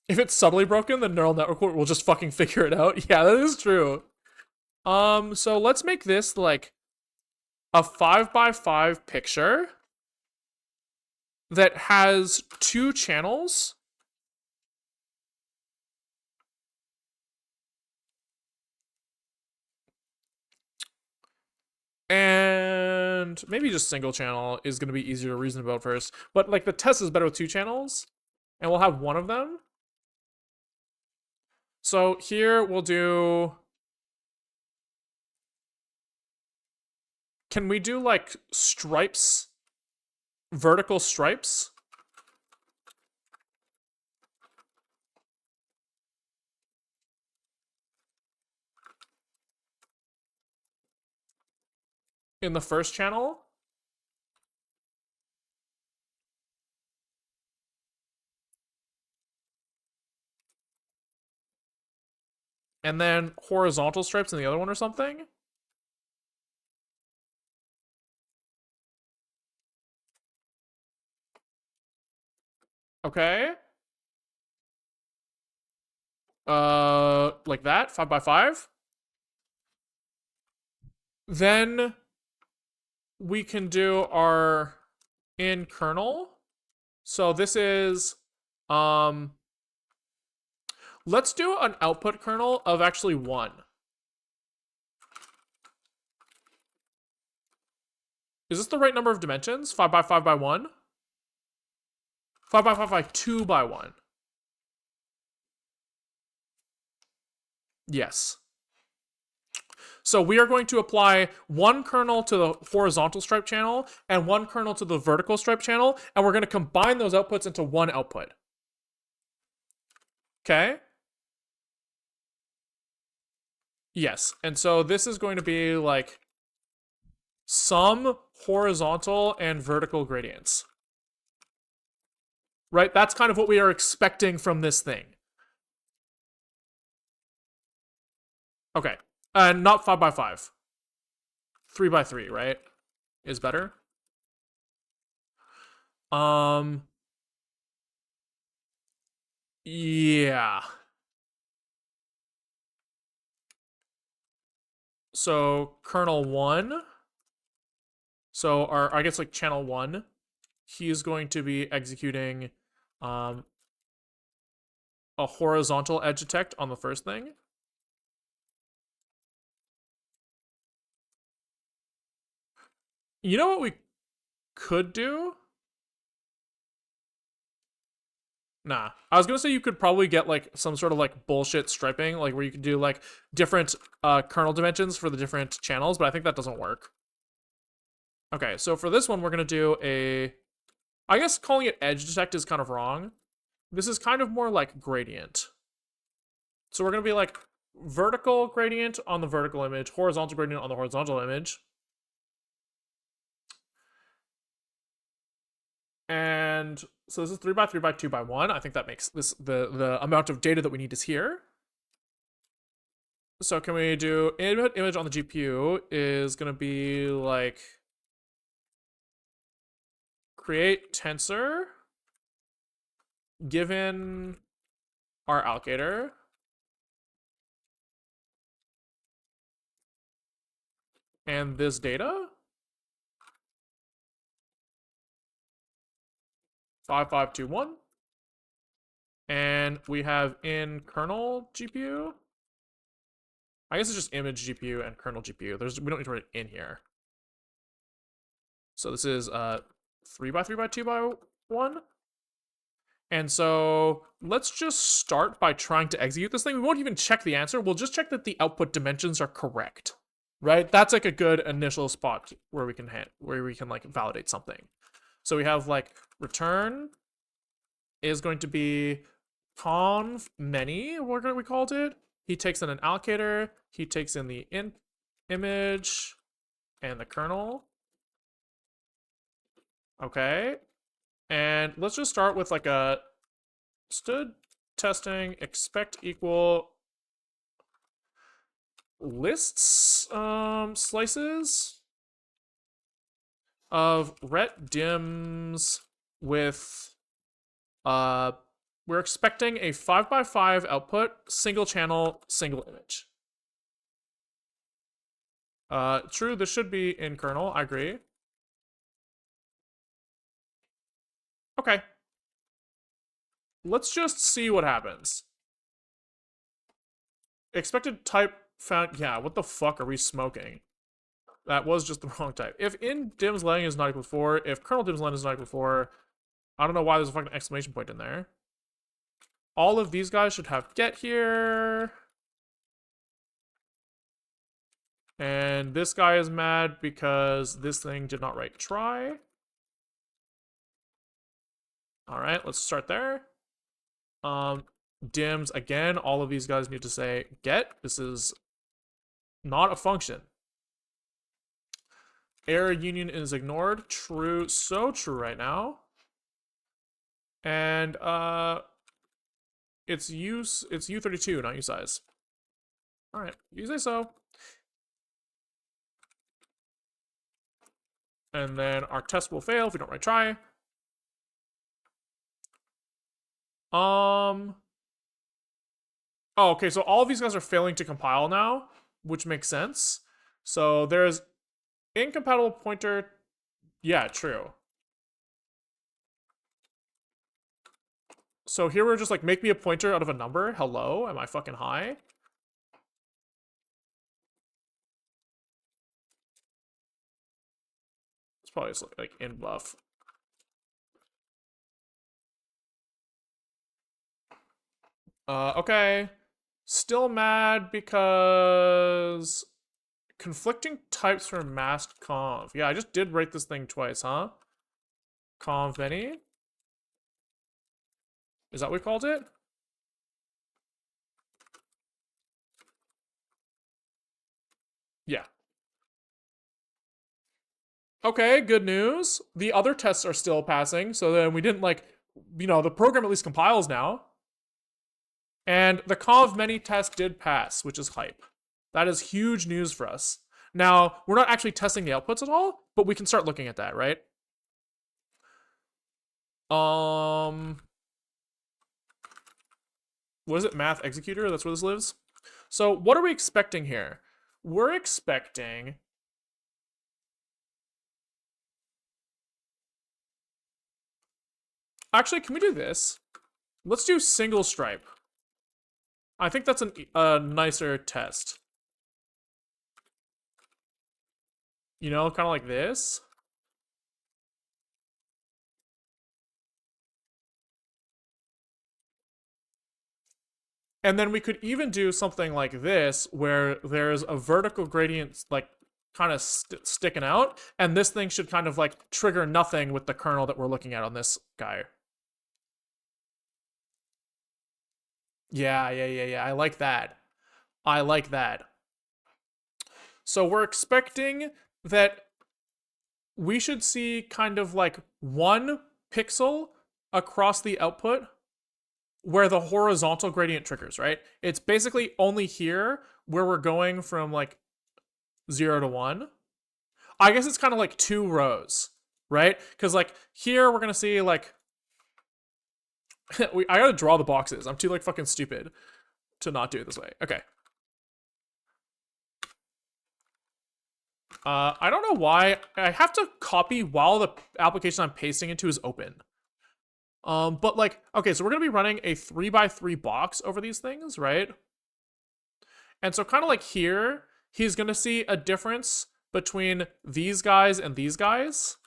If it's subtly broken, the neural network will just fucking figure it out. Yeah, that is true. So let's make this like a 5x5 picture that has 2 channels. And maybe just single channel is going to be easier to reason about first. But like the test is better with 2 channels. And we'll have one of them. So here we'll do... Can we do like stripes? Vertical stripes? In the first channel? And then horizontal stripes in the other one or something? Okay. Like that, 5x5. Then we can do our in kernel. So this is, let's do an output kernel of actually 1. Is this the right number of dimensions? 5x5 by 1? 5x5 by 2 by 1. Yes. So we are going to apply 1 kernel to the horizontal stripe channel and 1 kernel to the vertical stripe channel, and we're going to combine those outputs into 1 output. Okay. Yes. And so this is going to be like some horizontal and vertical gradients. Right? That's kind of what we are expecting from this thing. Okay. And not 5 by 5. 3 by 3, right? Is better. Um yeah. So kernel 1. So our I guess like channel 1, he's going to be executing um a horizontal edge detect on the first thing. You know what we could do? Nah. I was gonna say you could probably get like some sort of like bullshit striping, like where you could do like different kernel dimensions for the different channels, but I think that doesn't work. Okay, so for this one, we're gonna do a. I guess calling it edge detect is kind of wrong. This is kind of more like gradient. So we're gonna be like vertical gradient on the vertical image, horizontal gradient on the horizontal image. And so this is 3 by 3 by 2 by 1. I think that makes this the amount of data that we need is here. So can we do input image on the GPU is going to be like create tensor given our allocator and this data 5521, and we have in kernel GPU. I guess it's just image GPU and kernel GPU. We don't need to write it in here. So this is 3 by 3 by 2 by 1. And so let's just start by trying to execute this thing. We won't even check the answer. We'll just check that the output dimensions are correct. Right? That's like a good initial spot where we can like validate something. So we have like return is going to be conv many, what we called it. He takes in an allocator, he takes in the image and the kernel. Okay. And let's just start with like a std testing expect equal lists slices of ret dims with we're expecting a 5 by 5 output, single channel, single image. True, this should be in kernel, I agree. Okay. Let's just see what happens. Expected type found, yeah, what the fuck are we smoking? That was just the wrong type. If in dims len is not equal to 4, if kernel dims len is not equal to 4, I don't know why there's a fucking exclamation point in there. All of these guys should have get here. And this guy is mad because this thing did not write try. All right, let's start there. Dims, again, all of these guys need to say get. This is not a function. Error union is ignored. True, so true right now. And it's U32, not usize. All right, you say so. And then our test will fail if we don't write try. Oh, okay, so all of these guys are failing to compile now, which makes sense. So there's incompatible pointer. Yeah, true. So here we're just like, make me a pointer out of a number. Hello, am I fucking high? It's probably just like in buff. Okay. Still mad because conflicting types for masked conv. Yeah, I just did write this thing twice, huh? Conv many? Is that what we called it? Okay, good news. The other tests are still passing, so then we didn't like, the program at least compiles now. And the conv many test did pass, which is hype. That is huge news for us. Now, we're not actually testing the outputs at all, but we can start looking at that, right? What is it? Math executor? That's where this lives? So what are we expecting here? We're expecting... Actually, can we do this? Let's do single stripe. I think that's a nicer test. Kind of like this. And then we could even do something like this, where there's a vertical gradient, like, kind of sticking out, and this thing should kind of, like, trigger nothing with the kernel that we're looking at on this guy. Yeah. I like that. I like that. So we're expecting that we should see kind of like 1 pixel across the output where the horizontal gradient triggers, right? It's basically only here where we're going from like 0 to 1. I guess it's kind of like 2 rows, right? Because like here we're gonna see like I gotta draw the boxes. I'm too like fucking stupid to not do it this way. Okay. I don't know why I have to copy while the application I'm pasting into is open. But like, okay, so we're gonna be running a 3x3 box over these things, right? And so kind of like here, he's gonna see a difference between these guys and these guys.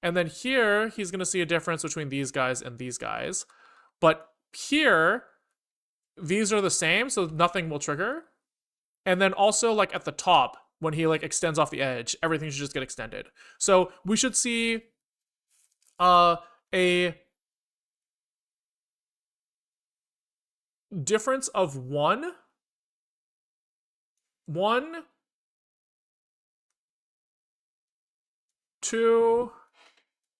And then here, he's gonna see a difference between these guys and these guys. But here, these are the same, so nothing will trigger. And then also like at the top, when he like extends off the edge, everything should just get extended. So we should see a difference of 1, 2,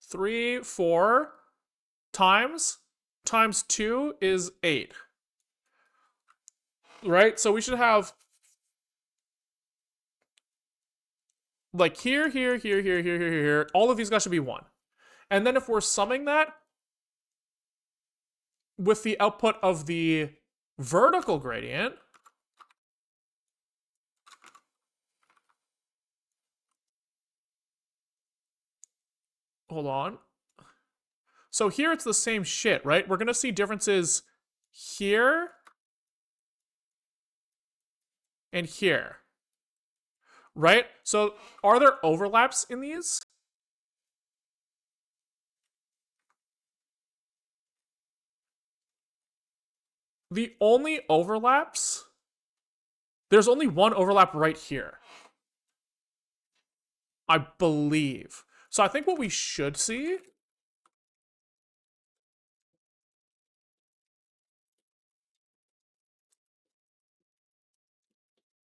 3, 4 times 2 is 8. Right? So we should have like here. All of these guys should be 1. And then if we're summing that with the output of the vertical gradient, hold on. So here it's the same shit, right? We're gonna see differences here and here, right? So are there overlaps in these? The only overlaps, there's only 1 overlap right here, I believe. So I think what we should see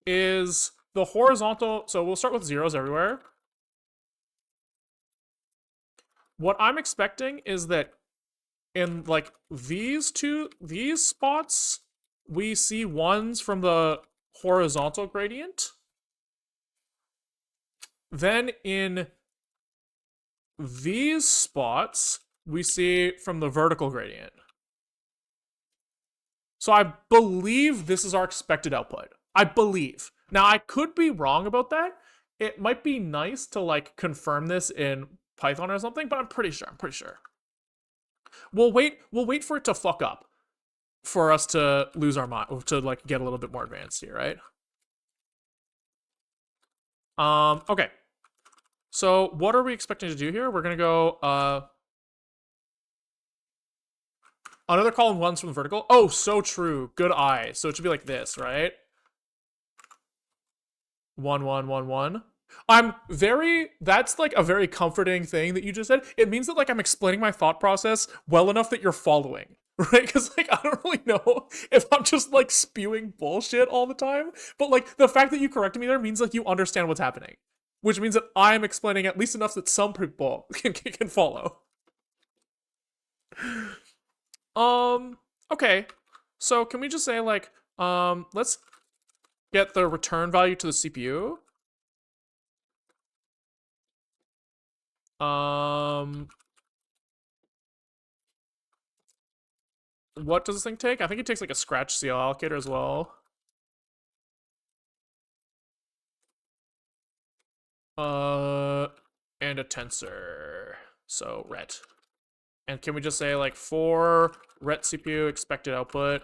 is the horizontal, so we'll start with zeros everywhere. What I'm expecting is that in like these spots, we see 1s from the horizontal gradient. Then in these spots, we see from the vertical gradient. So I believe this is our expected output. I believe. Now I could be wrong about that. It might be nice to like confirm this in Python or something, but I'm pretty sure. We'll wait for it to fuck up for us to lose our mind, to like get a little bit more advanced here, right? Okay. So what are we expecting to do here? We're gonna go another column 1's from the vertical. Oh, so true. Good eye. So it should be like this, right? 1, 1, 1, 1. That's like a very comforting thing that you just said. It means that like I'm explaining my thought process well enough that you're following, right? Because like I don't really know if I'm just like spewing bullshit all the time, but like the fact that you corrected me there means like you understand what's happening. which means that I'm explaining at least enough that some people can follow. Okay. So can we just say like, let's get the return value to the CPU. What does this thing take? I think it takes like a scratch CL allocator as well. And a tensor. So ret. And can we just say like for ret CPU expected output,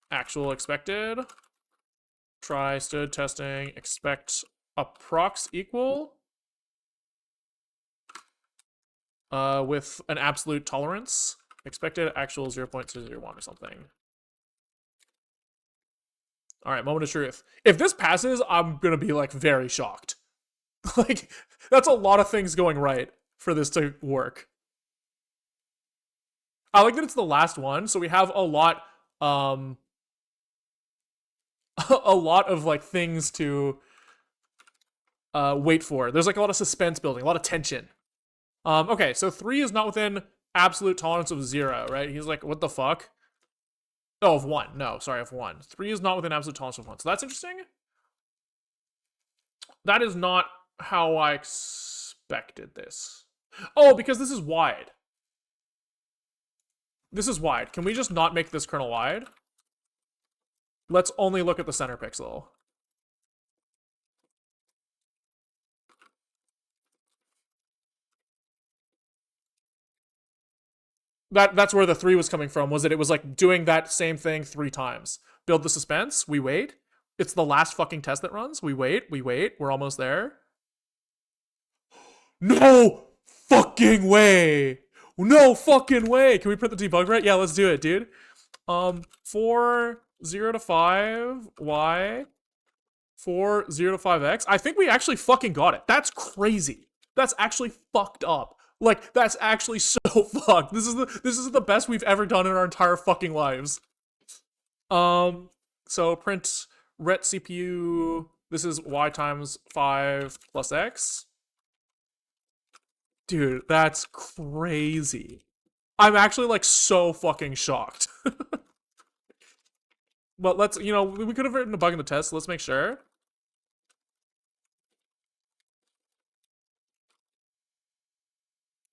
actual expected, try stood testing, expect approx equal, with an absolute tolerance, expected actual 0.201 or something. All right, moment of truth. If this passes, I'm gonna be like very shocked. Like, that's a lot of things going right for this to work. I like that it's the last one, so we have a lot, a lot of like things to wait for. There's like a lot of suspense building, a lot of tension. Okay, so 3 is not within absolute tolerance of 0, right? He's like, what the fuck? Oh, of 1. No, sorry, of 1. 3 is not within absolute tolerance of 1. So that's interesting. That is not how I expected this. Oh, because this is wide. This is wide. Can we just not make this kernel wide? Let's only look at the center pixel. That's where the 3 was coming from, was that it was like doing that same thing 3 times. Build the suspense, we wait. It's the last fucking test that runs. We wait, we're almost there. No fucking way! No fucking way! Can we print the debug right? Yeah, let's do it, dude. For 0 to 5, y. For 0 to 5x. I think we actually fucking got it. That's crazy. That's actually fucked up. Like, that's actually so fucked. This is the best we've ever done in our entire fucking lives. So print ret CPU. This is y times 5 plus x. Dude, that's crazy. I'm actually like so fucking shocked. But let's, you know, we could have written a bug in the test, so let's make sure.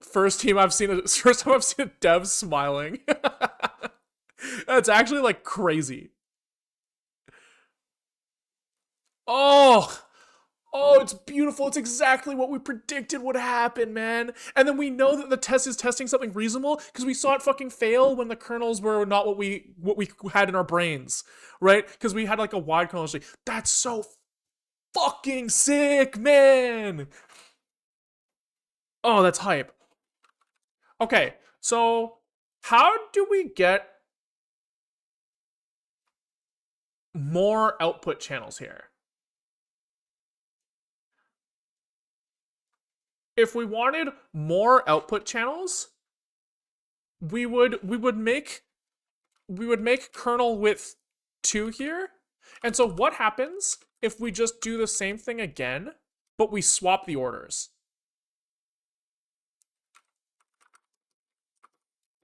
First time I've seen a dev smiling. That's actually like crazy. Oh, it's beautiful. It's exactly what we predicted would happen, man. And then we know that the test is testing something reasonable because we saw it fucking fail when the kernels were not what we had in our brains, right? Because we had like a wide kernel. That's so fucking sick, man. Oh, that's hype. Okay, so how do we get more output channels here? If we wanted more output channels, we would make kernel width 2 here. And so what happens if we just do the same thing again, but we swap the orders?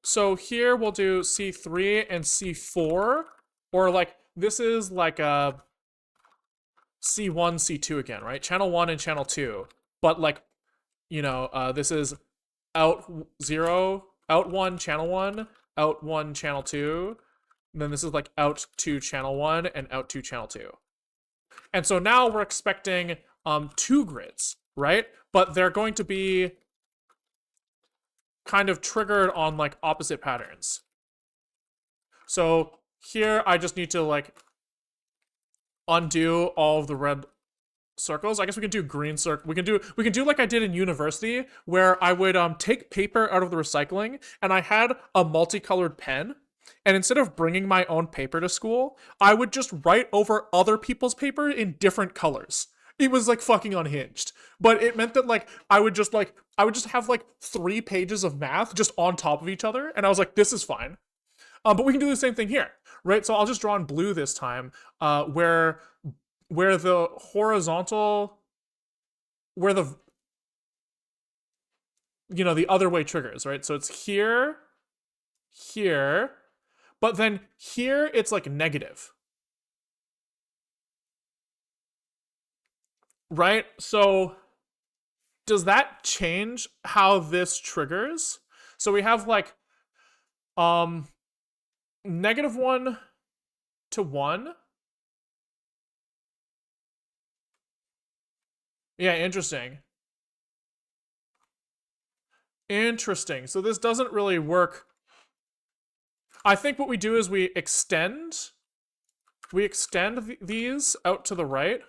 So here we'll do C3 and C4, or like, this is like a C1, C2 again, right? Channel 1 and channel 2. But like, you know, this is out 0, out 1, channel 1, out 1, channel 2. And then this is like out 2, channel 1, and out 2, channel 2. And so now we're expecting 2 grids, right? But they're going to be kind of triggered on like opposite patterns. So here I just need to like undo all of the red circles. I guess we can do green circle. We can do like I did in university, where I would take paper out of the recycling, and I had a multicolored pen, and instead of bringing my own paper to school, I would just write over other people's paper in different colors. It was like fucking unhinged, but it meant that like I would just have like 3 pages of math just on top of each other, and I was like, this is fine. But we can do the same thing here, right? So I'll just draw in blue this time, where the horizontal, where the, the other way triggers, right? So it's here, here, but then here it's like negative, right? So does that change how this triggers? So we have like -1 to 1. Yeah, interesting. Interesting. So this doesn't really work. I think what we do is we extend these out to the right.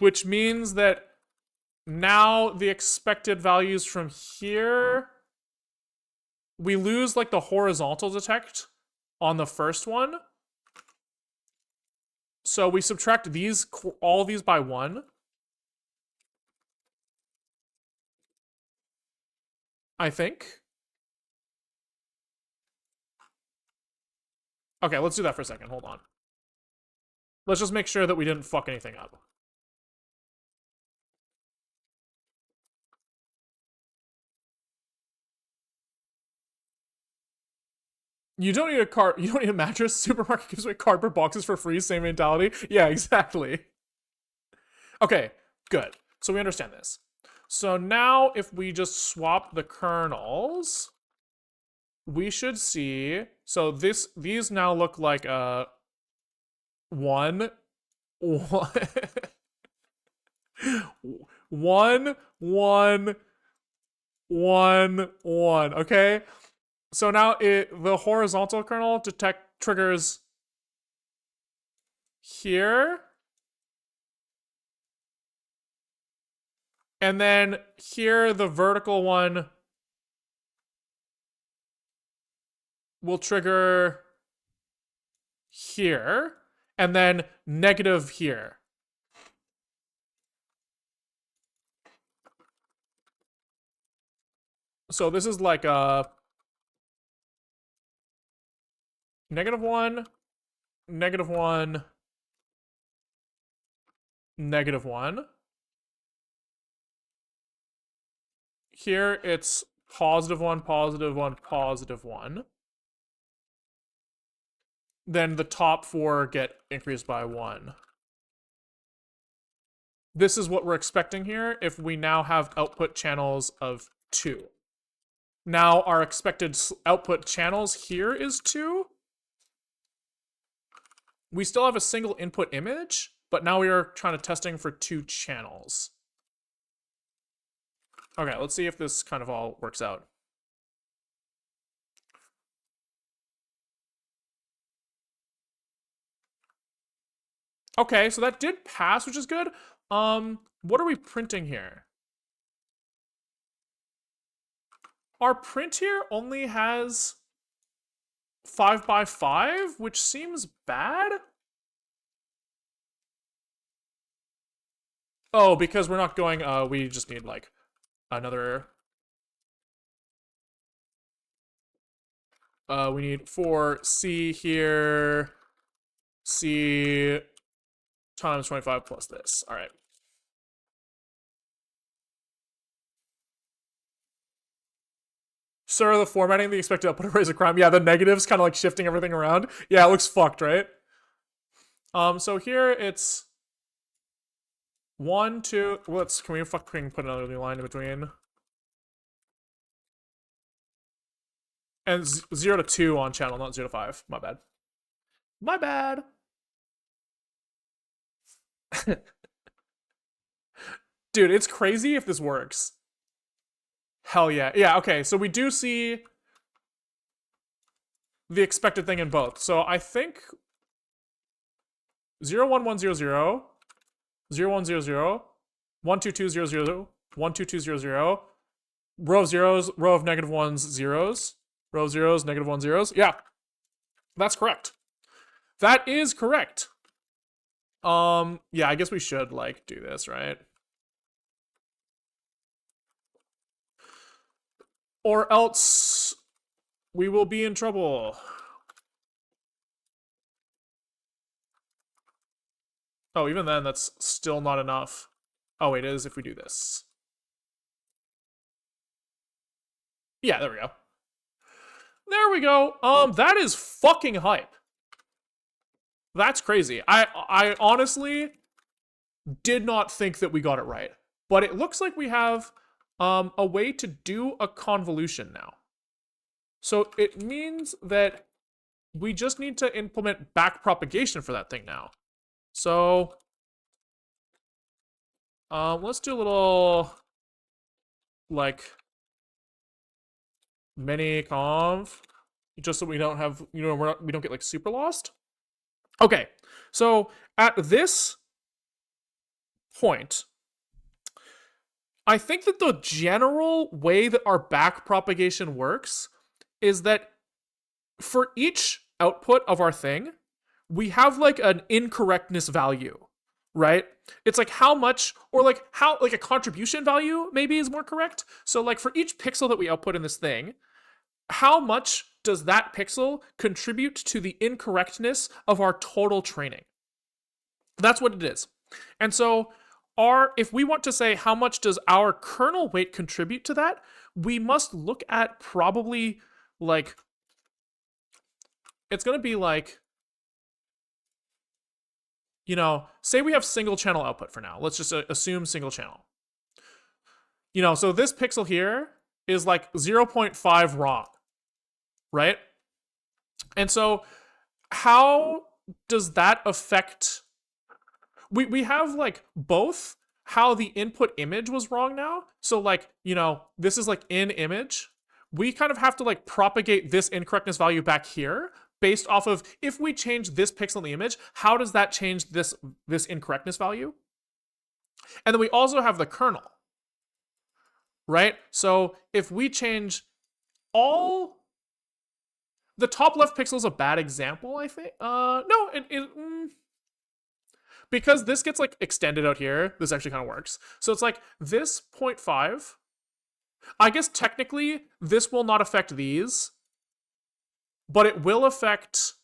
Which means that now the expected values from here, we lose like the horizontal detect on the first one. So we subtract these, all these by 1. I think. Okay, let's do that for a second. Hold on. Let's just make sure that we didn't fuck anything up. You don't need you don't need a mattress. Supermarket gives away cardboard boxes for free, same mentality. Yeah, exactly. Okay, good. So we understand this. So now if we just swap the kernels, we should see, so these now look like one, one, one, one, one, one. Okay, so now the horizontal kernel triggers here, and then here the vertical one will trigger here, and then negative here. So this is like a -1, -1, -1. Here it's +1, +1, +1. Then the top 4 get increased by 1. This is what we're expecting here if we now have output channels of 2. Now our expected output channels here is 2. We still have a single input image, but now we are trying to testing for 2 channels. Okay, let's see if this kind of all works out. Okay, so that did pass, which is good. What are we printing here? Our print here only has 5 by 5, which seems bad. Oh, because we're not going, we just need like another, we need for C here, C times 25 plus this. All right. Sir, the formatting, the expected output array is a crime. Yeah, the negatives kind of like shifting everything around. Yeah, it looks fucked, right? So here it's 1, 2. Can we fucking put another new line in between? And 0 to 2 on channel, not 0 to 5. My bad. My bad. Dude, it's crazy if this works. Hell yeah. Yeah, okay, so we do see the expected thing in both. So I think 0, 1, 1, 0, 0, 0, 1, 0, 0, 1, 2, 2, 0, 0, 1, 2, 2, 0, 0, row of zeros, row of -1s, zeros, row of zeros, -1 zeros. Yeah, that's correct. That is correct. Yeah, I guess we should like do this, right? or else we will be in trouble. Oh, even then, that's still not enough. Oh, it is if we do this. Yeah, there we go. There we go. That is fucking hype. That's crazy. I honestly did not think that we got it right. But it looks like we have a way to do a convolution now. So it means that we just need to implement backpropagation for that thing now. So let's do a little like mini conv, just so we don't have, we don't get like super lost. Okay, so at this point, I think that the general way that our backpropagation works is that for each output of our thing, we have like an incorrectness value, right? It's like how much, or like how, like a contribution value maybe is more correct. So like for each pixel that we output in this thing, how much does that pixel contribute to the incorrectness of our total training? That's what it is. And so if we want to say how much does our kernel weight contribute to that, we must look at probably like, it's going to be like, say we have single channel output for now. Let's just assume single channel. So this pixel here is like 0.5 wrong, right? And so how does that affect, we have like both how the input image was wrong now. So like, this is like in image. We kind of have to like propagate this incorrectness value back here based off of if we change this pixel in the image, how does that change this incorrectness value? And then we also have the kernel, right? So if we change all, the top left pixel is a bad example, I think. No, because this gets like extended out here, this actually kind of works. So it's like this 0.5. I guess technically this will not affect these, but it will affect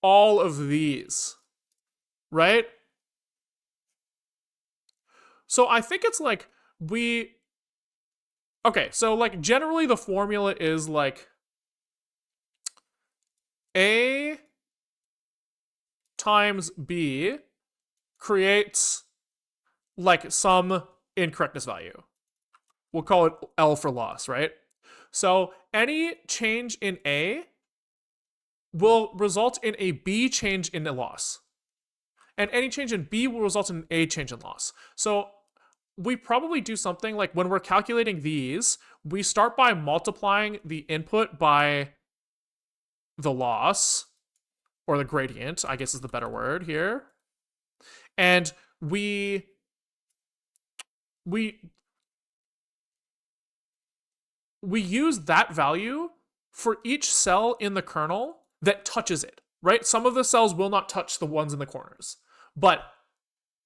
all of these, right? So I think it's like okay, so like generally the formula is like A times B creates like some incorrectness value. We'll call it L for loss, right? So any change in A will result in a B change in a loss. And any change in B will result in an A change in loss. So we probably do something like when we're calculating these, we start by multiplying the input by the loss, or the gradient, I guess is the better word here. And we use that value for each cell in the kernel that touches it, right? Some of the cells will not touch the ones in the corners, but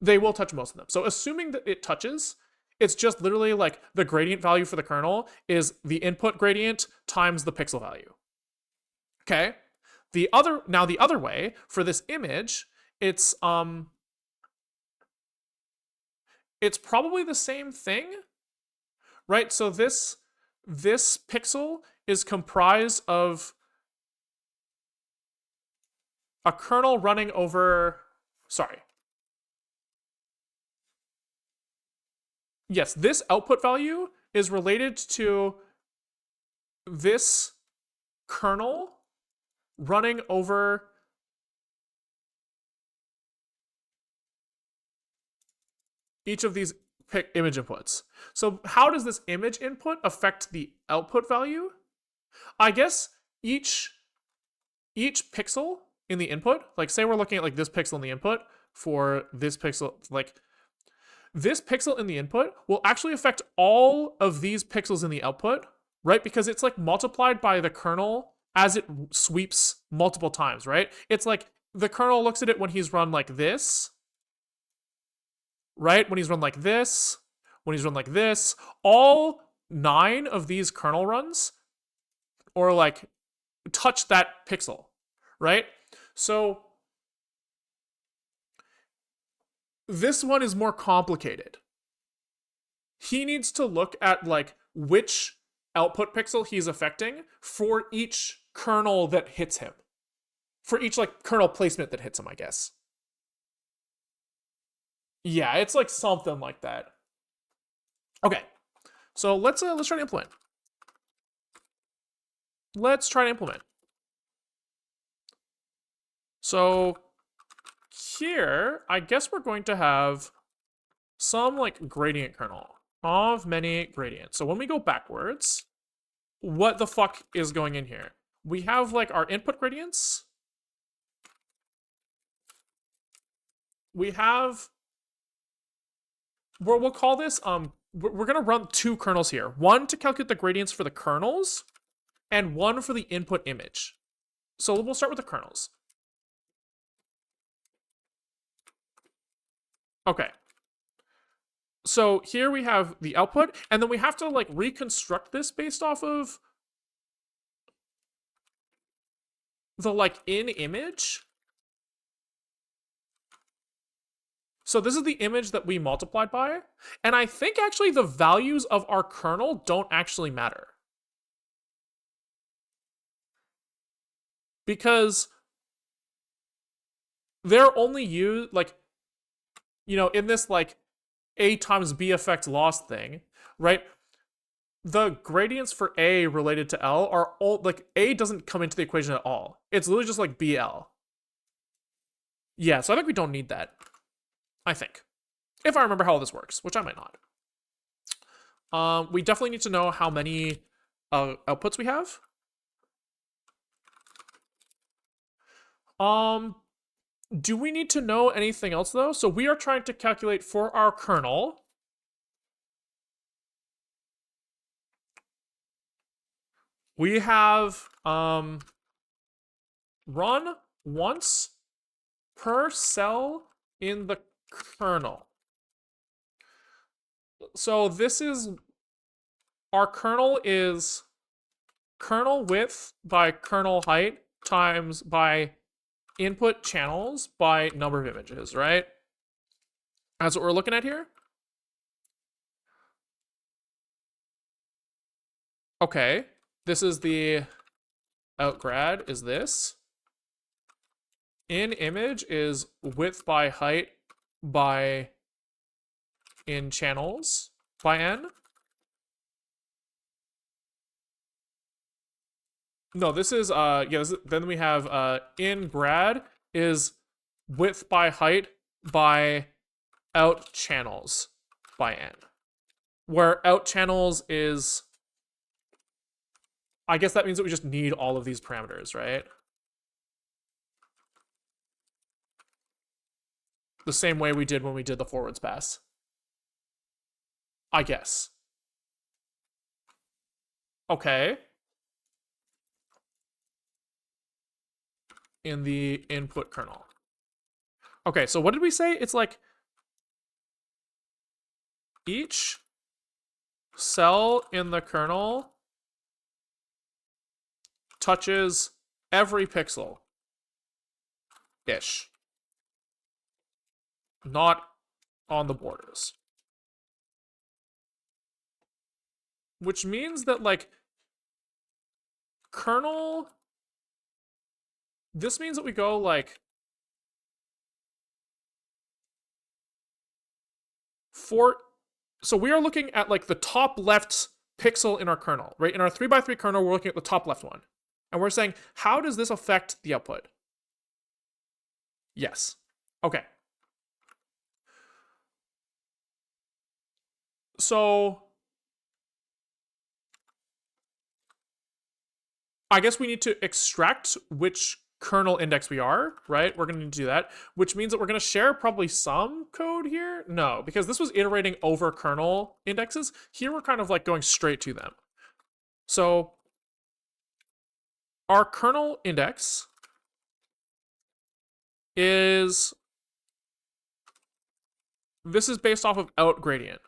they will touch most of them. So assuming that it touches, it's just literally like the gradient value for the kernel is the input gradient times the pixel value. Okay? The other way for this image, it's probably the same thing, right? So this pixel is comprised of a kernel running over, yes, this output value is related to this kernel running over each of these image inputs. So how does this image input affect the output value? I guess each pixel in the input, like say we're looking at like this pixel in the input for this pixel, like this pixel in the input will actually affect all of these pixels in the output, right? Because it's like multiplied by the kernel as it sweeps multiple times, right? It's like the kernel looks at it when he's run like this, right? When he's run like this, when he's run like this, all 9 of these kernel runs, or like touch that pixel, right? So this one is more complicated. He needs to look at like which output pixel he's affecting for each kernel that hits him. For each like kernel placement that hits him, I guess. Yeah, it's like something like that. Okay. So let's try to implement. Let's try to implement. So here, I guess we're going to have some like gradient kernel of many gradients. So when we go backwards, what the fuck is going in here? We have like our input gradients. We have, we'll call this, we're gonna run 2 kernels here. One to calculate the gradients for the kernels, and one for the input image. So we'll start with the kernels. Okay. So here we have the output, and then we have to like reconstruct this based off of the like in image. So this is the image that we multiplied by, and I think actually the values of our kernel don't actually matter. Because they're only used, like, you know, in this like A times B effect loss thing, right? The gradients for A related to L are all, like, A doesn't come into the equation at all. It's literally just like BL. Yeah, so I think we don't need that. I think. If I remember how this works, which I might not. We definitely need to know how many outputs we have. Do we need to know anything else though? So we are trying to calculate for our kernel. We have run once per cell in the kernel. So this is, our kernel is kernel width by kernel height times by input channels by number of images, right? That's what we're looking at here. Okay, this is the outgrad, is this. In image is width by height by in channels by n. No, this is then we have in grad is width by height by out channels by n. Where out channels is, I guess that means that we just need all of these parameters, right? The same way we did when we did the forwards pass. I guess. Okay. In the input kernel. Okay, so what did we say? It's like each cell in the kernel touches every pixel ish, not on the borders. Which means that like kernel, this means that we go like so we are looking at like the top left pixel in our kernel, right? In our 3x3 kernel, we're looking at the top left one. And we're saying, how does this affect the output? Yes. Okay. So I guess we need to extract which kernel index we are, right? We're going to need to do that, which means that we're going to share probably some code here. No, because this was iterating over kernel indexes. Here we're kind of like going straight to them. So our kernel index is This is based off of out gradient.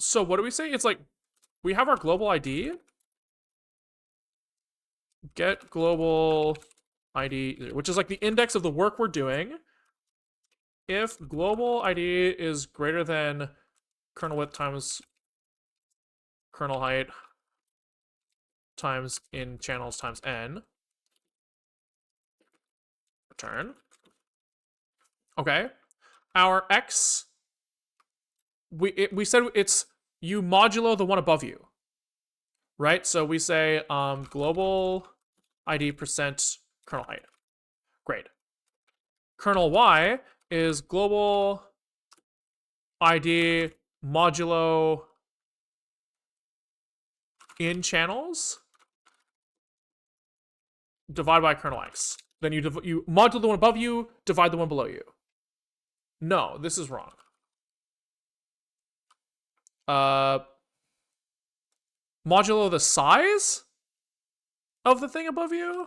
So what do we say? It's like we have our global ID. Get global ID, which is like the index of the work we're doing. If global ID is greater than kernel width times kernel height times in channels times n, return. Okay. Our x, we said it's you modulo the one above you, right? So we say global ID percent kernel height. Great. Kernel y is global ID modulo in channels divide by kernel x. Then you module the one above you, divide the one below you. No, this is wrong. Modulo the size of the thing above you?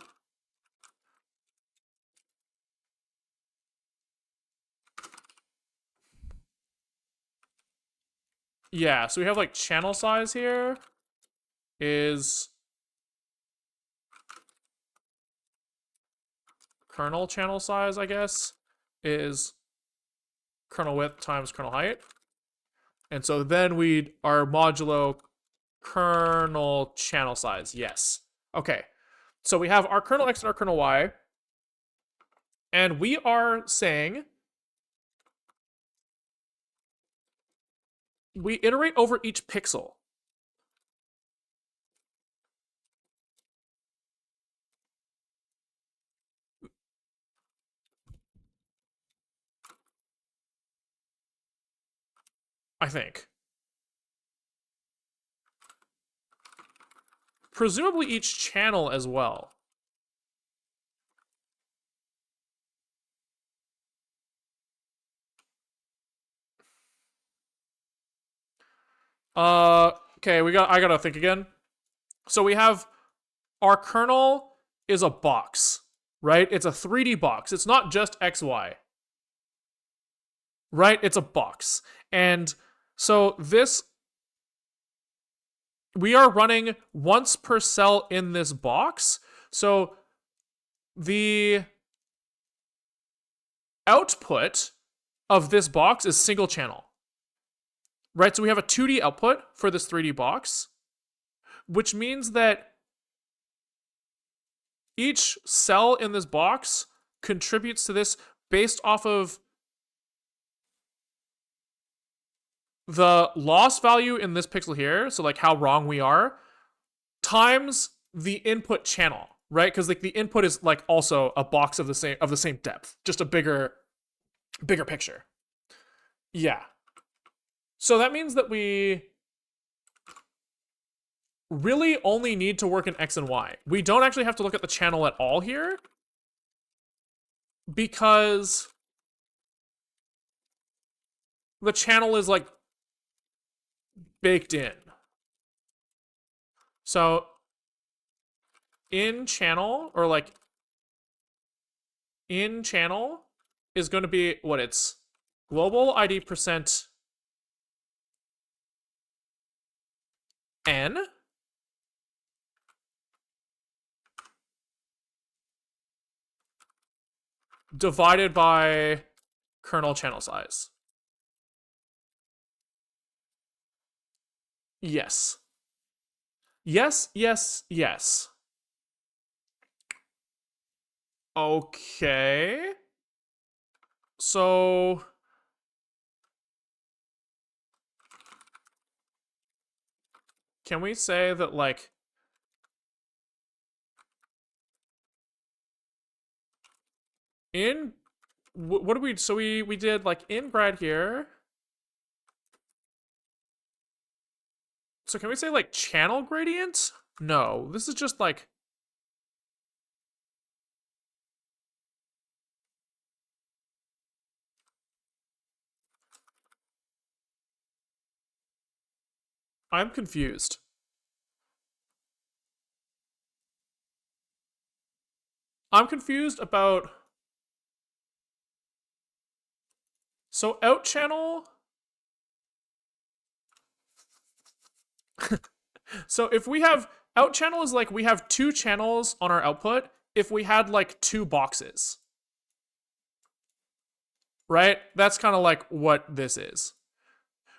Yeah, so we have like channel size here is kernel channel size, I guess, is kernel width times kernel height. And so then we are modulo kernel channel size. Yes. Okay. So we have our kernel x and our kernel y. And we are saying we iterate over each pixel. I think. Presumably each channel as well. Okay, I gotta think again. So we have our kernel is a box, right? It's a 3D box. It's not just XY. Right? It's a box. And so this we are running once per cell in this box. So the output of this box is single channel. Right? So we have a 2D output for this 3D box, which means that each cell in this box contributes to this based off of the loss value in this pixel here, so like how wrong we are, times the input channel, right? Because like the input is like also a box of the same depth, just a bigger picture. Yeah. So that means that we really only need to work in X and Y. We don't actually have to look at the channel at all here, because the channel is like baked in. So in channel, or like in channel is going to be what it's global ID percent n divided by kernel channel size. Yes. Yes, yes, yes. Okay. So can we say that like in what did we so we did like in grad here. So can we say like channel gradient? No, this is just like I'm confused. I'm confused about So out channel. So if we have out channel is like we have 2 channels on our output if we had like 2 boxes. Right? That's kind of like what this is.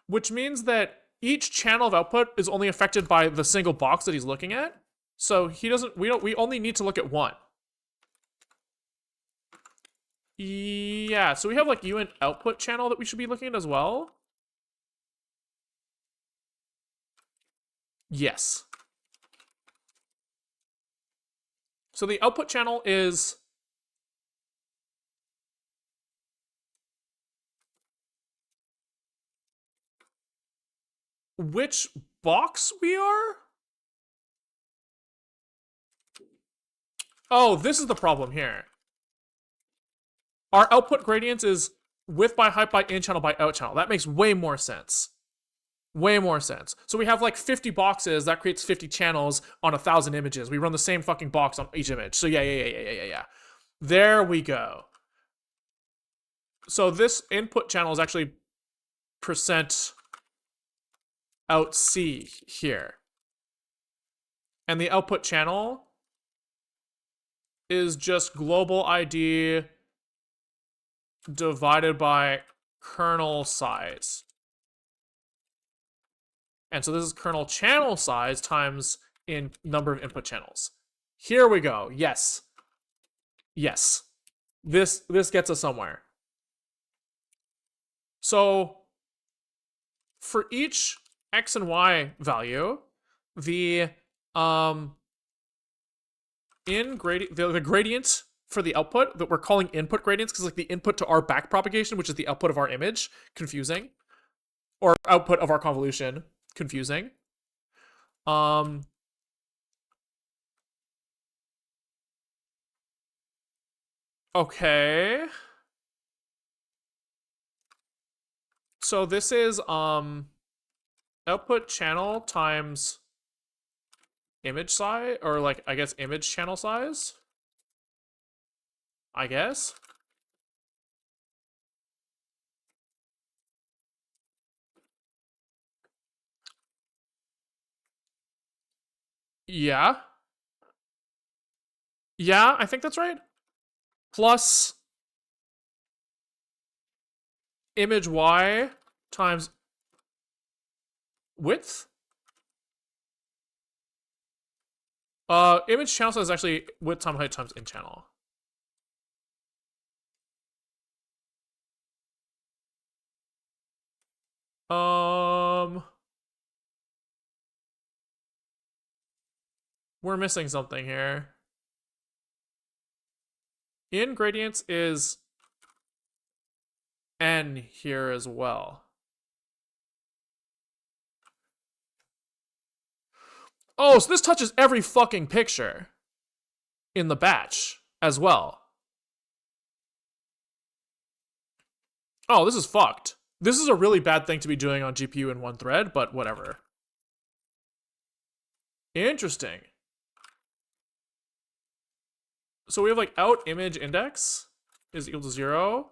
Which means that each channel of output is only affected by the single box that he's looking at. So we only need to look at one. Yeah, so we have like uint output channel that we should be looking at as well. Yes. So the output channel is which box we are? Oh, this is the problem here. Our output gradients is width by height by in channel by out channel. That makes way more sense. Way more sense. So we have like 50 boxes, that creates 50 channels on 1,000 images. We run the same fucking box on each image. So yeah. There we go. So this input channel is actually percent out C here. And the output channel is just global ID divided by kernel size. And so this is kernel channel size times in number of input channels. Here we go. Yes. Yes. This gets us somewhere. So for each x and y value, the the gradient for the output that we're calling input gradients because like the input to our back propagation, which is the output of our image, confusing, or output of our convolution, confusing. Okay. So this is output channel times image size, or like I guess image channel size. I guess. Yeah. Yeah, I think that's right. Plus image y times width. Image channel size is actually width times height times in channel. We're missing something here. In gradients is n here as well. Oh, so this touches every fucking picture in the batch as well. Oh, this is fucked. This is a really bad thing to be doing on GPU in one thread, but whatever. Interesting. So we have like out image index is equal to 0.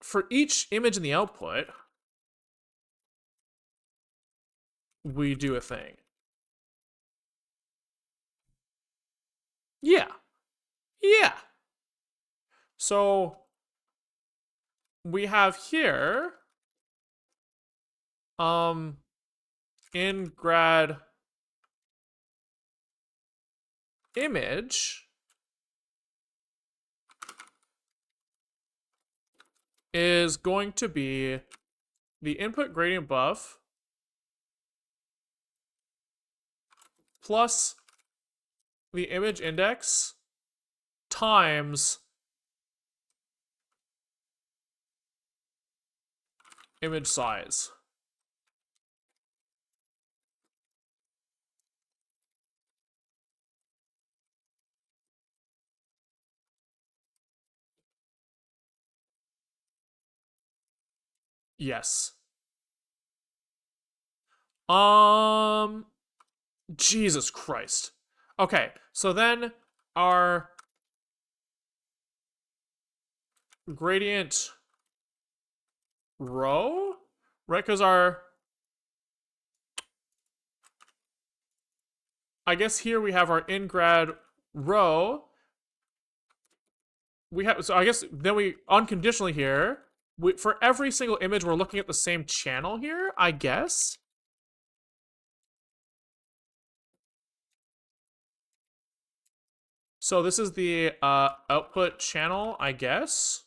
For each image in the output, we do a thing. Yeah. Yeah. So we have here in grad image is going to be the input gradient buff plus the image index times image size. Yes. Jesus Christ. Okay, so then our gradient row, right? Because I guess here we have our ingrad row. So I guess then we unconditionally here, for every single image, we're looking at the same channel here, I guess. So this is the output channel, I guess.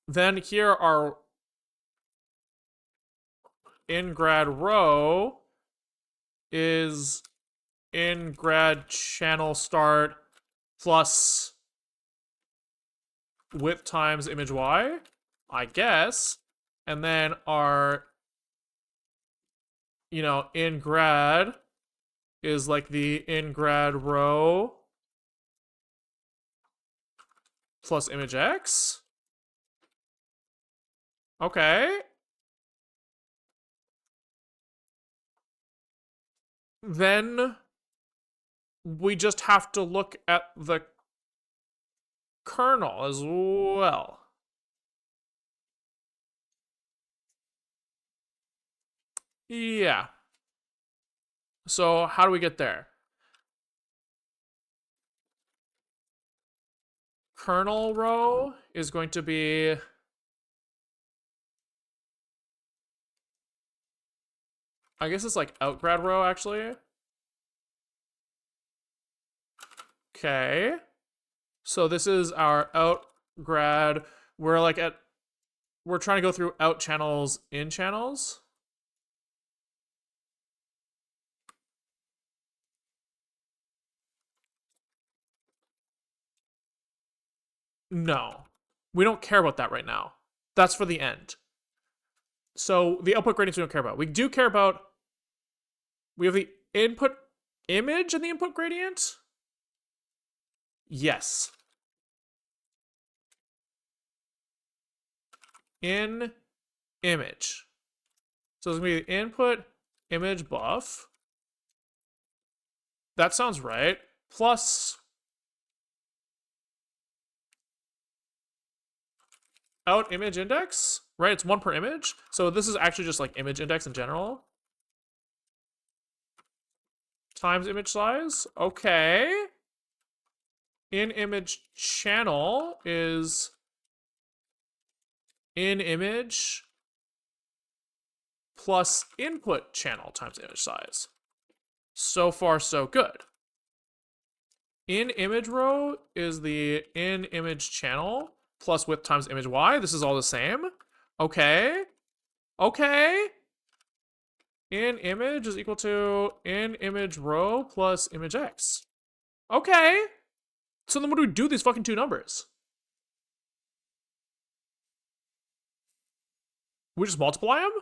Then here are ingrad row is ingrad channel start plus width times image y, I guess. And then our, ingrad is like the ingrad row plus image x. Okay. Then we just have to look at the kernel as well. Yeah. So how do we get there? Kernel row is going to be I guess it's like outgrad row actually. Okay. So this is our outgrad. We're trying to go through out channels, in channels. No. We don't care about that right now. That's for the end. So the output gradients we don't care about. We do care about, we have the input image and the input gradient. Yes. In image. So it's going to be the input image buff. That sounds right. Plus out image index, right? It's one per image. So this is actually just like image index in general. Times image size. Okay. In image channel is in image plus input channel times image size. So far, so good. In image row is the in image channel plus width times image y. This is all the same. Okay. Okay. In image is equal to in image row plus image x. Okay. So then what do we do with these fucking two numbers? We just multiply them?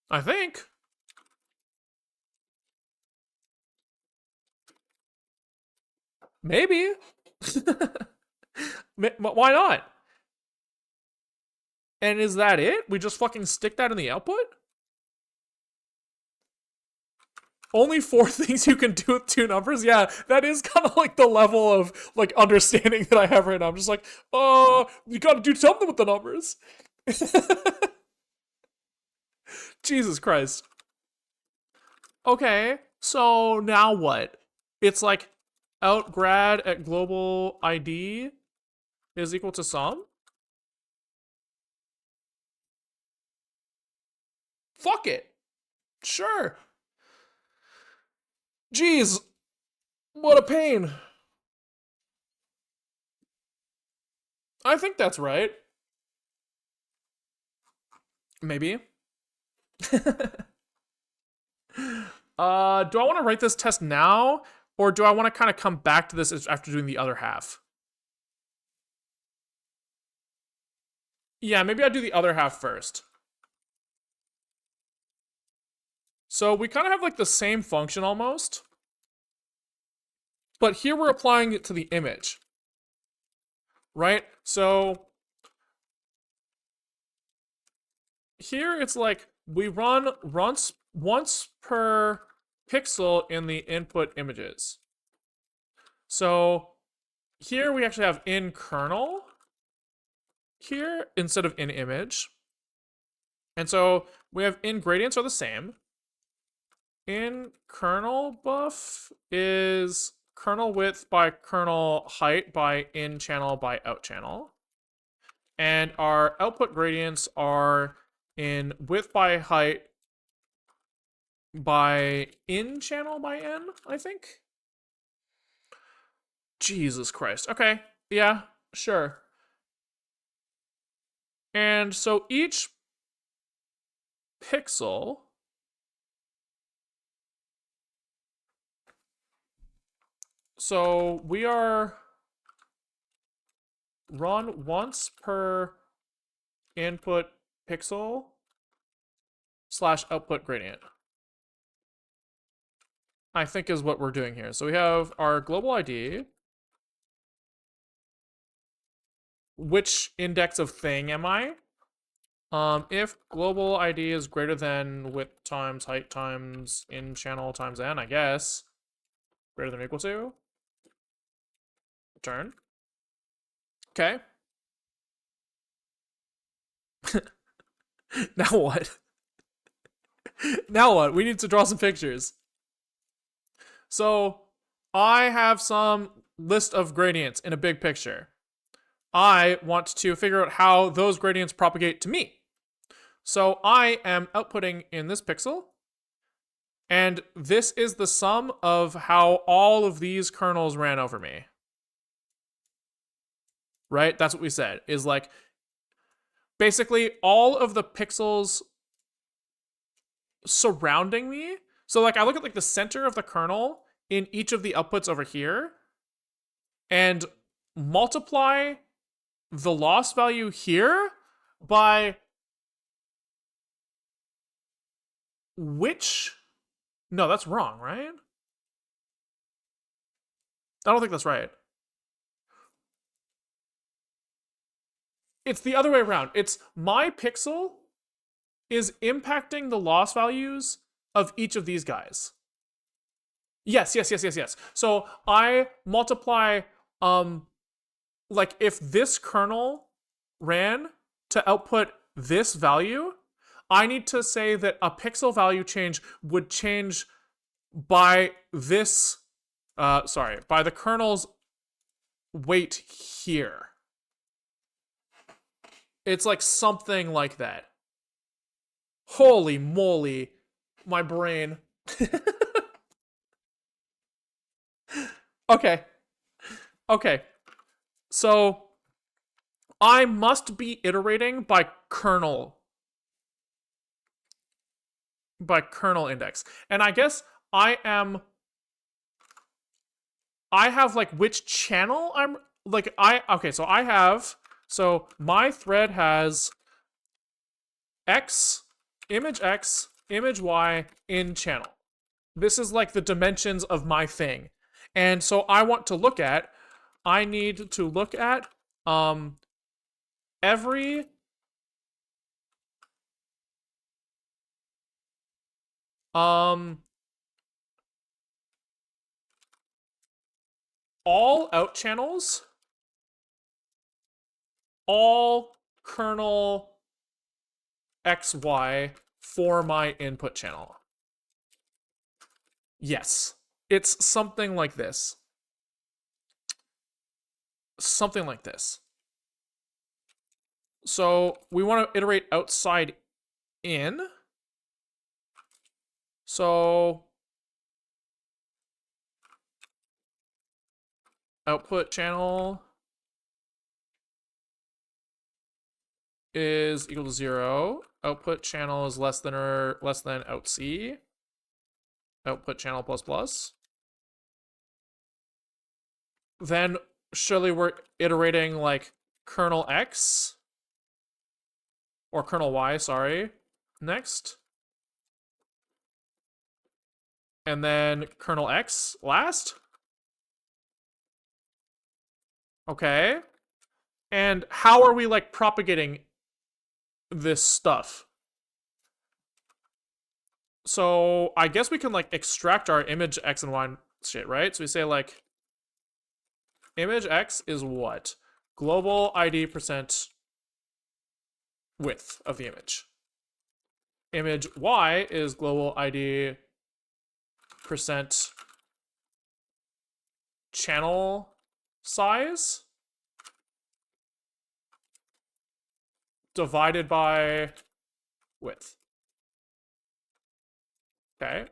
I think. Maybe. Why not? And is that it? We just fucking stick that in the output? Only 4 things you can do with 2 numbers? Yeah, that is kind of like the level of like understanding that I have right now. I'm just like, oh, you gotta do something with the numbers. Jesus Christ. Okay, so now what? It's like outgrad at global ID is equal to sum? Fuck it. Sure. Jeez. What a pain. I think that's right. Maybe. Do I want to write this test now? Or do I want to kind of come back to this after doing the other half? Yeah, maybe I'll do the other half first. So we kind of have like the same function almost. But here we're applying it to the image. Right? So here it's like we run once per pixel in the input images. So here we actually have in kernel here instead of in image. And so we have in gradients are the same. In kernel buff is kernel width by kernel height by in channel by out channel. And our output gradients are in width by height by in channel by n, I think. Jesus Christ. Okay. Yeah, sure. And so each pixel so we are run once per input pixel / output gradient, I think is what we're doing here. So we have our global ID. Which index of thing am I? If global ID is greater than width times height times in channel times n, I guess. Greater than or equal to. Return. Okay. Now what? Now what? We need to draw some pictures. So I have some list of gradients in a big picture. I want to figure out how those gradients propagate to me. So I am outputting in this pixel, and this is the sum of how all of these kernels ran over me. Right? That's what we said, is like basically all of the pixels surrounding me. So like I look at like the center of the kernel in each of the outputs over here and multiply the loss value here by which? No, that's wrong, right? I don't think that's right. It's the other way around. It's my pixel is impacting the loss values of each of these guys. Yes. So I multiply, like if this kernel ran to output this value, I need to say that a pixel value change would change by this, by the kernel's weight here. It's like something like that. Holy moly, my brain. Okay. So I must be iterating by kernel index. And I guess I have like which channel I'm like so my thread has X, image Y in channel. This is like the dimensions of my thing. And so I need to look at every all out channels, all kernel XY for my input channel. Yes. It's something like this. Something like this. So we want to iterate outside in. So output channel is equal to 0. Output channel is less than out C. Output channel plus. Then surely we're iterating like kernel X or kernel Y, sorry, next. And then kernel X last. Okay. And how are we like propagating this stuff? So I guess we can like extract our image x and y shit, right? So we say like image x is what? Global ID percent width of the image. Image y is global ID percent channel size divided by width. Okay.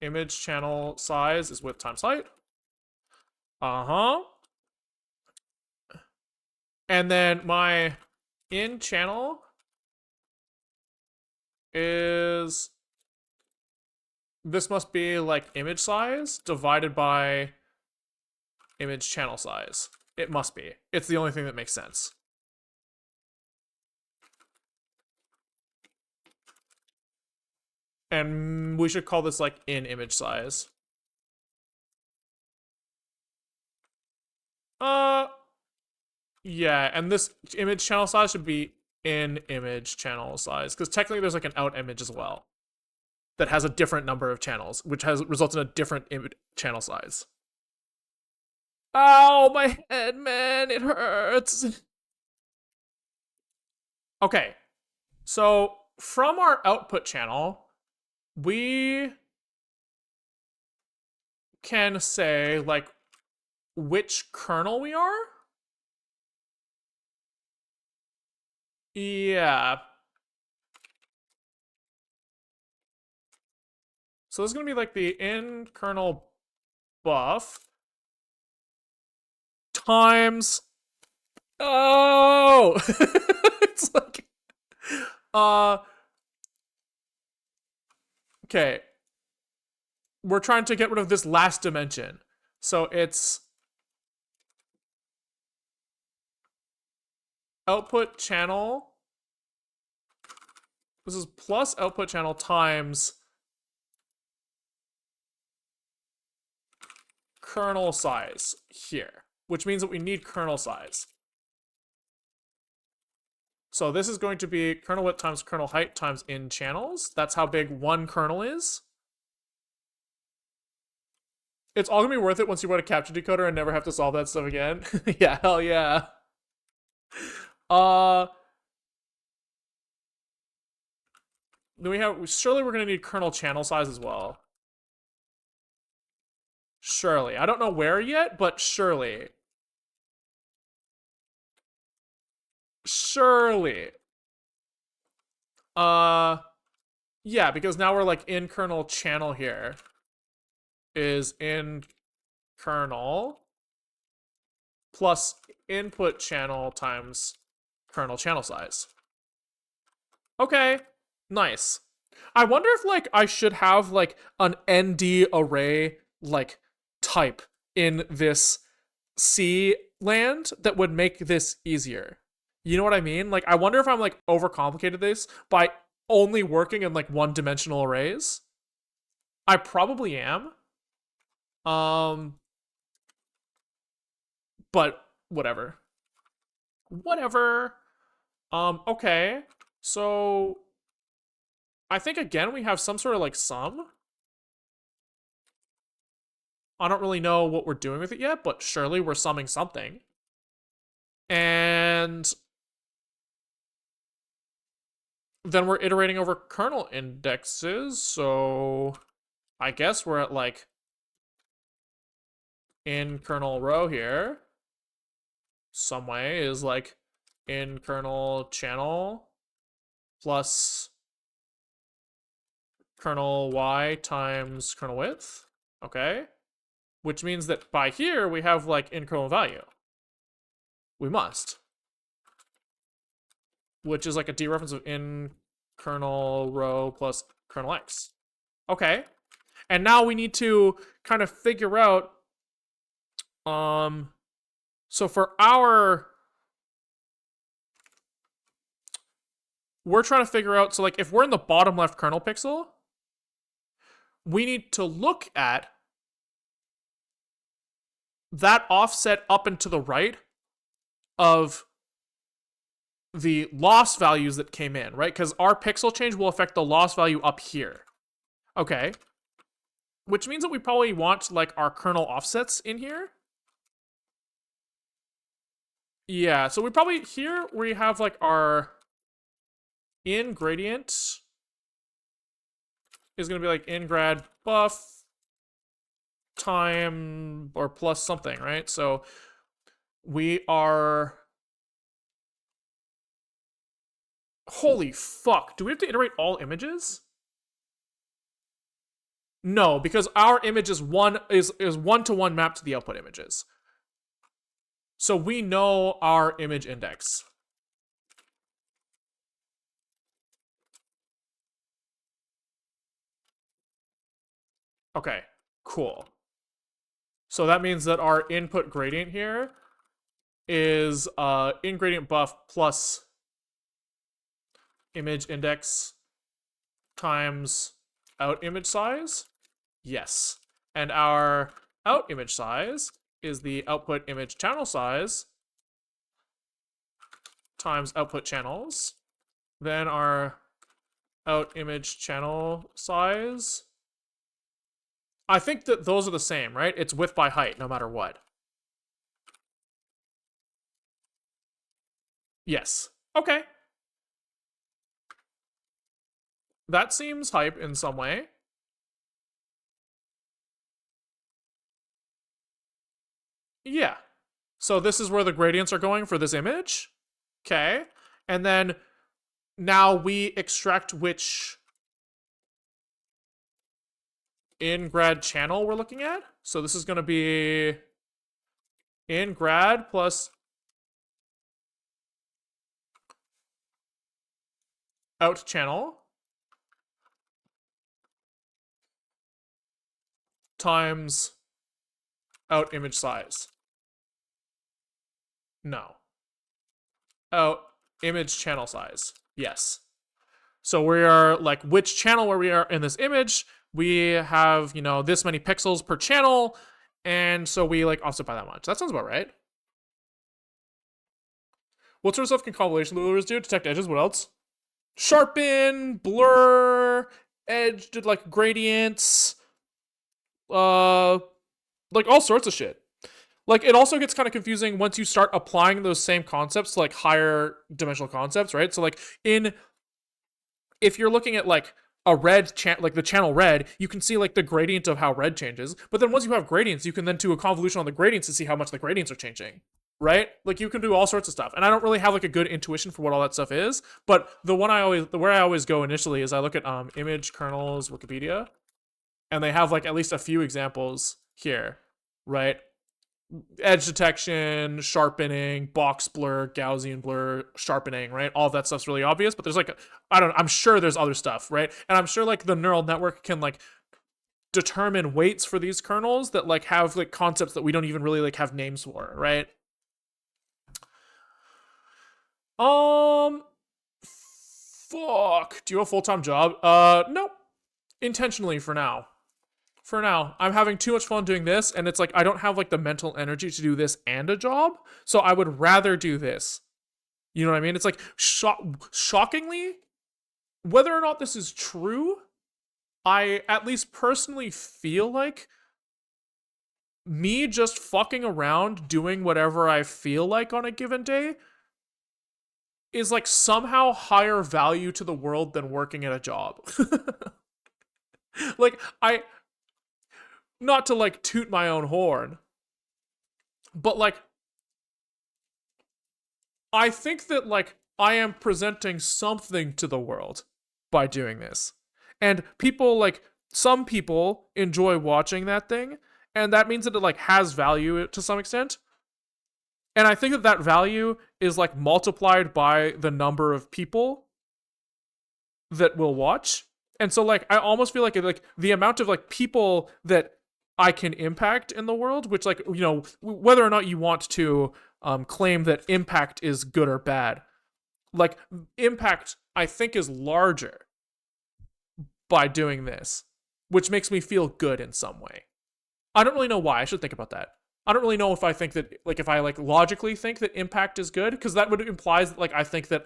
Image channel size is width times height. Uh-huh. And then my in channel is, this must be like image size divided by image channel size. It must be. It's the only thing that makes sense. And we should call this like in image size. Yeah, and this image channel size should be in image channel size, because technically there's like an out image as well that has a different number of channels, which has results in a different image channel size. Ow, my head, man, it hurts. Okay, so from our output channel, we can say like which kernel we are. Yeah. So this is going to be like the in kernel buff times. Oh! It's like. Okay. We're trying to get rid of this last dimension. So it's output channel. This is plus output channel times kernel size here, which means that we need kernel size. So this is going to be kernel width times kernel height times in channels. That's how big one kernel is. It's all gonna be worth it once you write a capture decoder and never have to solve that stuff again. Yeah, hell yeah. Then we have, surely we're gonna need kernel channel size as well. Surely. I don't know where yet, but surely. Surely. Yeah, because now we're like in kernel channel here. Is in kernel plus input channel times kernel channel size. Okay, nice. I wonder if like I should have like an ND array like type in this C land that would make this easier. You know what I mean? Like I wonder if I'm like overcomplicated this by only working in like one-dimensional arrays. I probably am. But whatever. Whatever. Okay. So I think again we have some sort of like sum. I don't really know what we're doing with it yet, but surely we're summing something. And then we're iterating over kernel indexes, so I guess we're at like in kernel row here. Some way is like in kernel channel plus kernel y times kernel width. Okay. Which means that by here we have like in kernel value. We must. Which is like a dereference of in kernel row plus kernel x. Okay. And now we need to kind of figure out, so for our, we're trying to figure out, so like if we're in the bottom left kernel pixel, we need to look at that offset up and to the right of the loss values that came in, right? Because our pixel change will affect the loss value up here. Okay. Which means that we probably want like our kernel offsets in here. Yeah, so we probably here we have like our in gradient is gonna be like in grad buff time or plus something, right? So we are, holy fuck, do we have to iterate all images? No, because our image is one-to-one mapped to the output images. So we know our image index. Okay, cool. So that means that our input gradient here is in gradient buff plus image index times out image size. Yes. And our out image size is the output image channel size times output channels. Then our out image channel size, I think that those are the same, right? It's width by height, no matter what. Yes. Okay. That seems hype in some way. Yeah. So this is where the gradients are going for this image. Okay. And then now we extract which in grad channel we're looking at. So this is going to be in grad plus out channel times out image size. No. Out image channel size. Yes. So we are like which channel where we are in this image. We have, you know, this many pixels per channel. And so we like offset by that much. That sounds about right. What sort of stuff can convolution rulers do? Detect edges. What else? Sharpen, blur, edge, like gradients, like all sorts of shit. Like it also gets kind of confusing once you start applying those same concepts to like higher dimensional concepts, right? So like if you're looking at like a red like the channel red, you can see like the gradient of how red changes. But then once you have gradients, you can then do a convolution on the gradients to see how much the gradients are changing. Right? Like you can do all sorts of stuff. And I don't really have like a good intuition for what all that stuff is, but where I always go initially is I look at image kernels Wikipedia, and they have like at least a few examples here, right? Edge detection, sharpening, box blur, Gaussian blur, sharpening, right? All of that stuff's really obvious, but there's like I'm sure there's other stuff, right? And I'm sure like the neural network can like determine weights for these kernels that like have like concepts that we don't even really like have names for, right? Fuck. Do you have a full-time job? Nope. Intentionally for now. For now, I'm having too much fun doing this, and it's like I don't have like the mental energy to do this and a job, so I would rather do this. You know what I mean? It's like shockingly, whether or not this is true, I at least personally feel like me just fucking around doing whatever I feel like on a given day is like somehow higher value to the world than working at a job. Like not to like toot my own horn, but like I think that like I am presenting something to the world by doing this. And people like some people enjoy watching that thing, and that means that it like has value to some extent. And I think that that value is like multiplied by the number of people that will watch. And so like I almost feel like the amount of like people that I can impact in the world, which like, you know, whether or not you want to claim that impact is good or bad, like impact I think is larger by doing this, which makes me feel good in some way. I don't really know why. I should think about that. I don't really know if I think that like if I like logically think that impact is good, because that would implies that, like I think that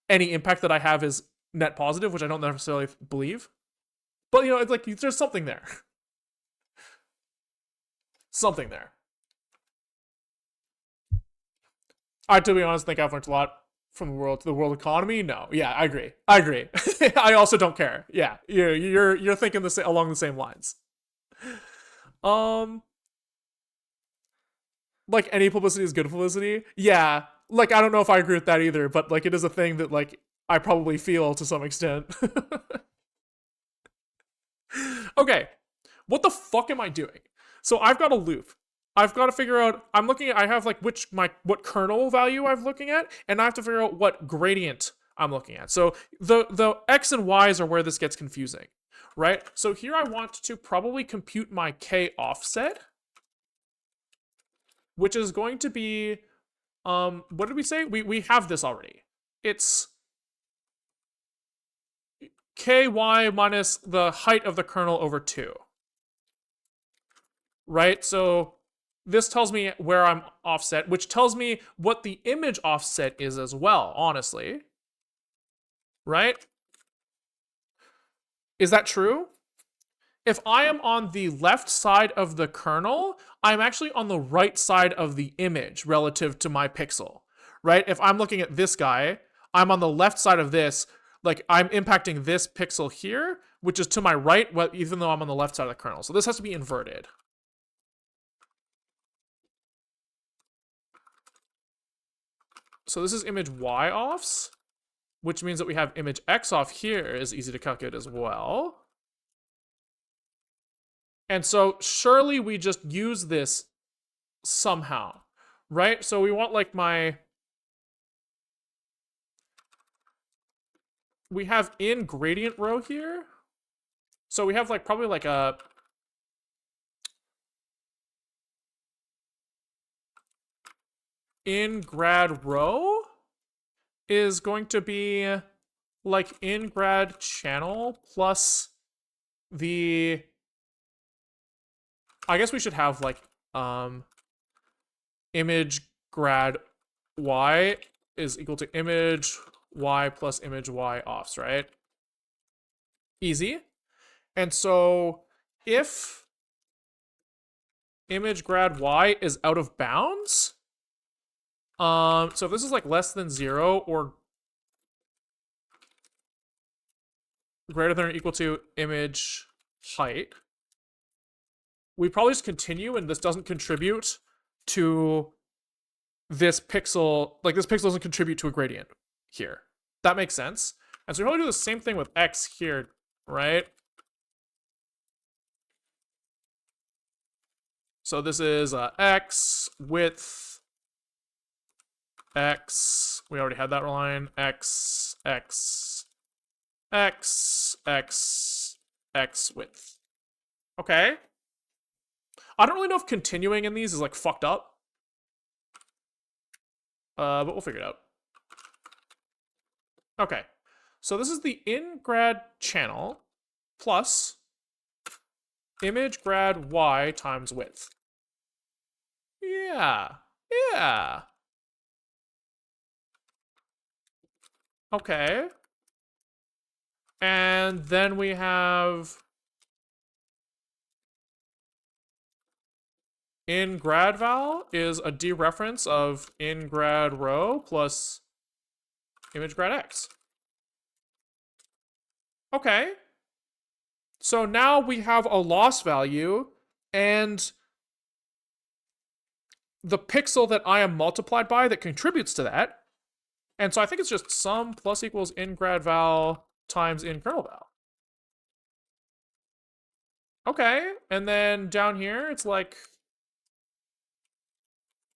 any impact that I have is net positive, which I don't necessarily believe. But it's like there's something there. Something there. I, to be honest, think I've learned a lot from the world economy. No, yeah, I agree. I also don't care. Yeah, you're thinking along the same lines. Um, like any publicity is good publicity. Yeah, like I don't know if I agree with that either, but like it is a thing that like I probably feel to some extent. Okay, what the fuck am I doing? So I've got a loop. I've got to figure out. I have like what kernel value I'm looking at, and I have to figure out what gradient I'm looking at. So the x and y's are where this gets confusing, right? So here I want to probably compute my k offset, which is going to be what did we say? We have this already. It's ky minus the height of the kernel over 2. Right? So this tells me where I'm offset, which tells me what the image offset is as well, honestly. Right? Is that true? If I am on the left side of the kernel, I'm actually on the right side of the image relative to my pixel. Right? If I'm looking at this guy, I'm on the left side of this, like I'm impacting this pixel here, which is to my right, even though I'm on the left side of the kernel. So this has to be inverted. So this is image y offs, which means that we have image x off here is easy to calculate as well. And so surely we just use this somehow, right? So we want like we have in gradient row here. So we have like probably like a in grad row is going to be like in grad channel plus the, I guess we should have like image grad y is equal to image y plus image y offs, right? Easy. And so if image grad y is out of bounds, so if this is like less than 0 or greater than or equal to image height, we probably just continue and this doesn't contribute to this pixel, like this pixel doesn't contribute to a gradient here. That makes sense. And so we probably do the same thing with x here, right? So this is x width x. We already had that line. X width. Okay. I don't really know if continuing in these is like fucked up. But we'll figure it out. Okay. So this is the in grad channel plus image grad y times width. Yeah. Yeah. Okay. And then we have in grad val is a dereference of in grad row plus image grad x. Okay. So now we have a loss value and the pixel that I am multiplied by that contributes to that. And so I think it's just sum plus equals in grad val times in kernel val. Okay. And then down here, it's like,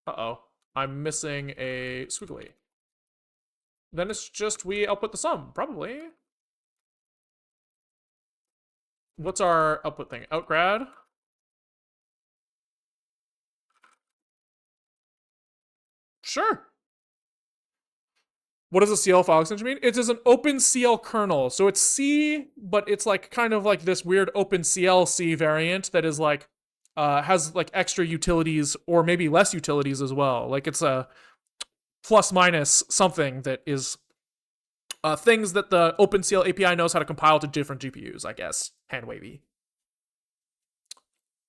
uh-oh, I'm missing a squiggly. Then it's just we output the sum, probably. What's our output thing? Outgrad? Sure. What does a CL file extension mean? It is an OpenCL kernel. So it's C, but it's like kind of like this weird OpenCL C variant that is like, has like extra utilities or maybe less utilities as well. Like it's a plus minus something that is things that the OpenCL API knows how to compile to different GPUs, I guess. Hand wavy.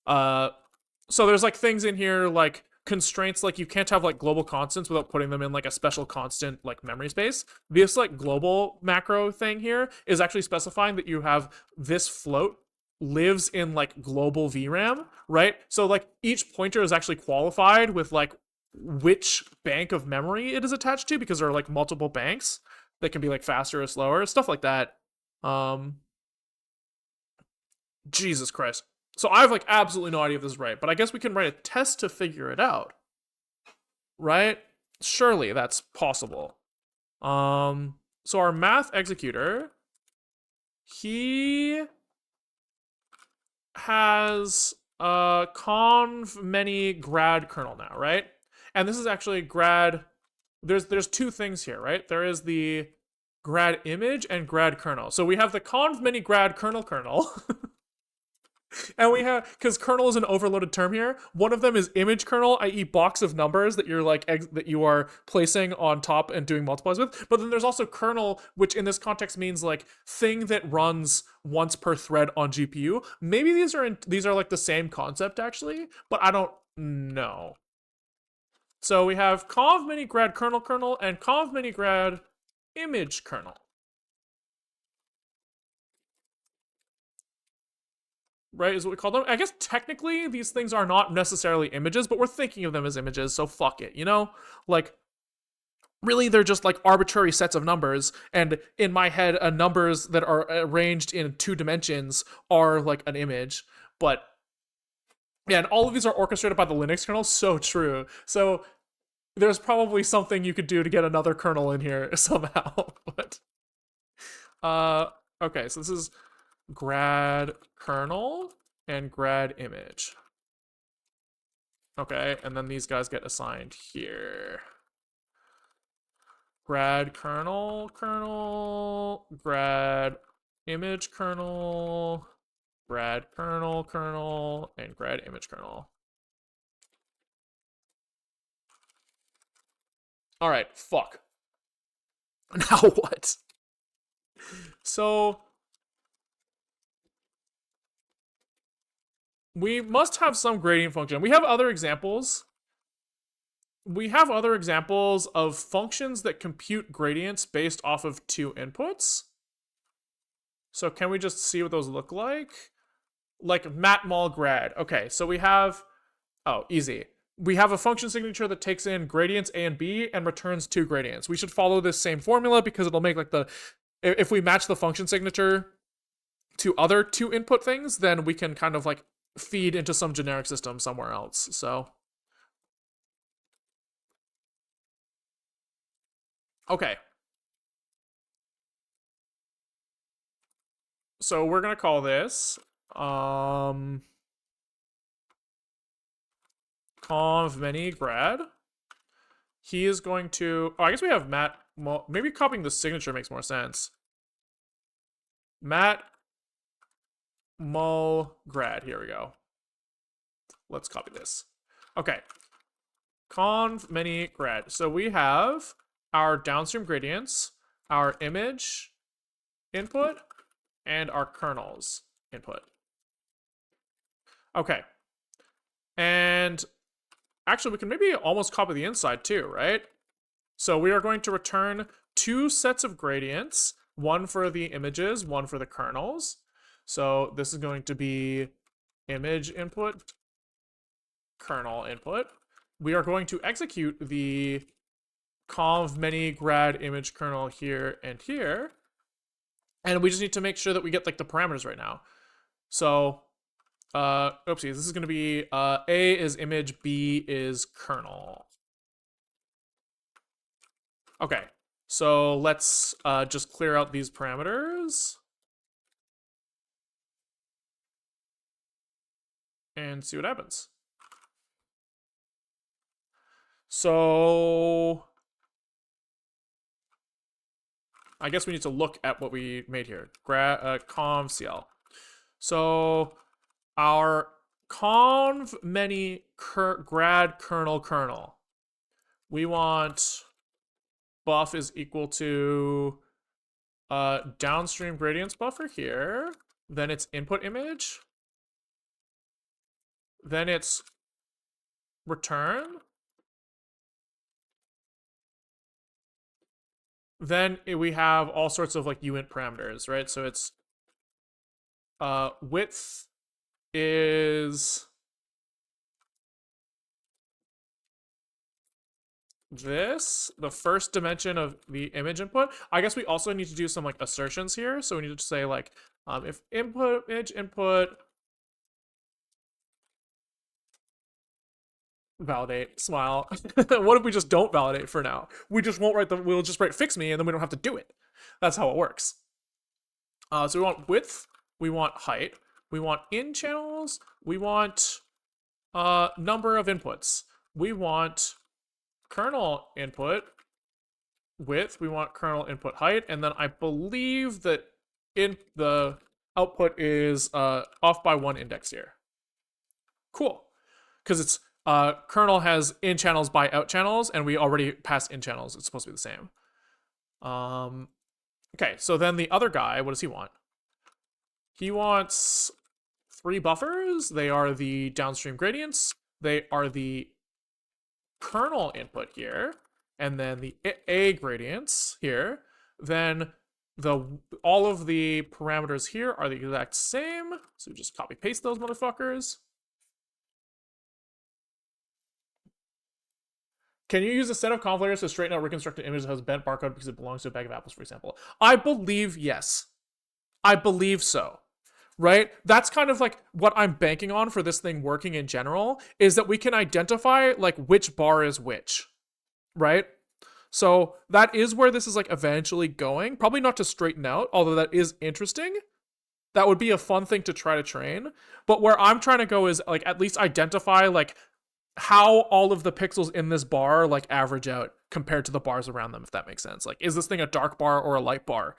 So there's like things in here like constraints, like you can't have like global constants without putting them in like a special constant like memory space. This like global macro thing here is actually specifying that you have this float lives in like global VRAM, right? So like each pointer is actually qualified with like which bank of memory it is attached to, because there are like multiple banks that can be like faster or slower, stuff like that. Um Jesus Christ. So I have like absolutely no idea if this is right, but I guess we can write a test to figure it out, right? Surely that's possible. So our math executor, he has conv many grad kernel now, right? And this is actually grad. There's two things here, right? There is the grad image and grad kernel. So we have the conv many grad kernel. And we have, because kernel is an overloaded term here. One of them is image kernel, i.e., box of numbers that you're like that you are placing on top and doing multiplies with. But then there's also kernel, which in this context means like thing that runs once per thread on GPU. Maybe these are like the same concept actually, but I don't know. So we have conv many grad kernel and conv many grad image kernel. Right, is what we call them. I guess technically these things are not necessarily images, but we're thinking of them as images, so fuck it, you know? Like, really, they're just like arbitrary sets of numbers, and in my head, numbers that are arranged in 2 dimensions are like an image. But yeah, and all of these are orchestrated by the Linux kernel, so true. So there's probably something you could do to get another kernel in here somehow. But okay, so this is grad kernel and grad image. Okay, and then these guys get assigned here. Grad kernel, grad image kernel, grad kernel, and grad image kernel. All right, fuck. Now what? So we must have some gradient function. We have other examples. We have other examples of functions that compute gradients based off of 2 inputs. So can we just see what those look like? Like matmul grad. Okay, so we have, oh, easy. We have a function signature that takes in gradients A and B and returns 2 gradients. We should follow this same formula because it'll make like the, if we match the function signature to other 2 input things, then we can kind of like feed into some generic system somewhere else. So okay. So we're gonna call this conv many grad. He is going to, oh, I guess we have Matt, well, maybe copying the signature makes more sense. Matt mul grad, here we go. Let's copy this. Okay. Conv many grad. So we have our downstream gradients, our image input, and our kernels input. Okay. And actually, we can maybe almost copy the inside too, right? So we are going to return 2 sets of gradients, one for the images, one for the kernels. So this is going to be image input, kernel input. We are going to execute the conv many grad image kernel here and here. And we just need to make sure that we get like the parameters right now. So, oopsies, this is going to be A is image, B is kernel. Okay, so let's just clear out these parameters. And see what happens. So I guess we need to look at what we made here. Conv cl. So our conv many grad kernel. We want buff is equal to downstream gradients buffer here, then it's input image, then it's return, then we have all sorts of like uint parameters, right? So it's width is this, the first dimension of the image input. I guess we also need to do some like assertions here. So we need to say like, if input image input validate smile. What if we just don't validate for now? We just won't write we'll just write fix me and then we don't have to do it. That's how it works. So we want width, we want height, we want in channels, we want number of inputs, we want kernel input width, we want kernel input height, and then I believe that in the output is off by 1 index here. Cool, because it's kernel has in channels by out channels, and we already passed in channels. It's supposed to be the same. Okay, so then the other guy, what does he want? He wants 3 buffers. They are the downstream gradients. They are the kernel input here, and then the A gradients here. Then all of the parameters here are the exact same. So just copy paste those motherfuckers. Can you use a set of convolutions to straighten out reconstructed images that has bent barcode because it belongs to a bag of apples, for example? I believe yes. I believe so. Right? That's kind of like what I'm banking on for this thing working in general, is that we can identify like which bar is which. Right? So that is where this is like eventually going. Probably not to straighten out, although that is interesting. That would be a fun thing to try to train. But where I'm trying to go is like at least identify like how all of the pixels in this bar like average out compared to the bars around them, if that makes sense. Like, is this thing a dark bar or a light bar?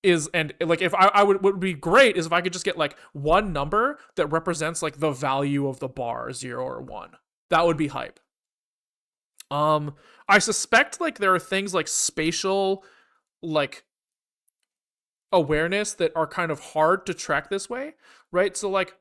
And like if I would be great is if I could just get like one number that represents like the value of the bar, 0 or 1. That would be hype. I suspect like there are things like spatial like awareness that are kind of hard to track this way, right? So like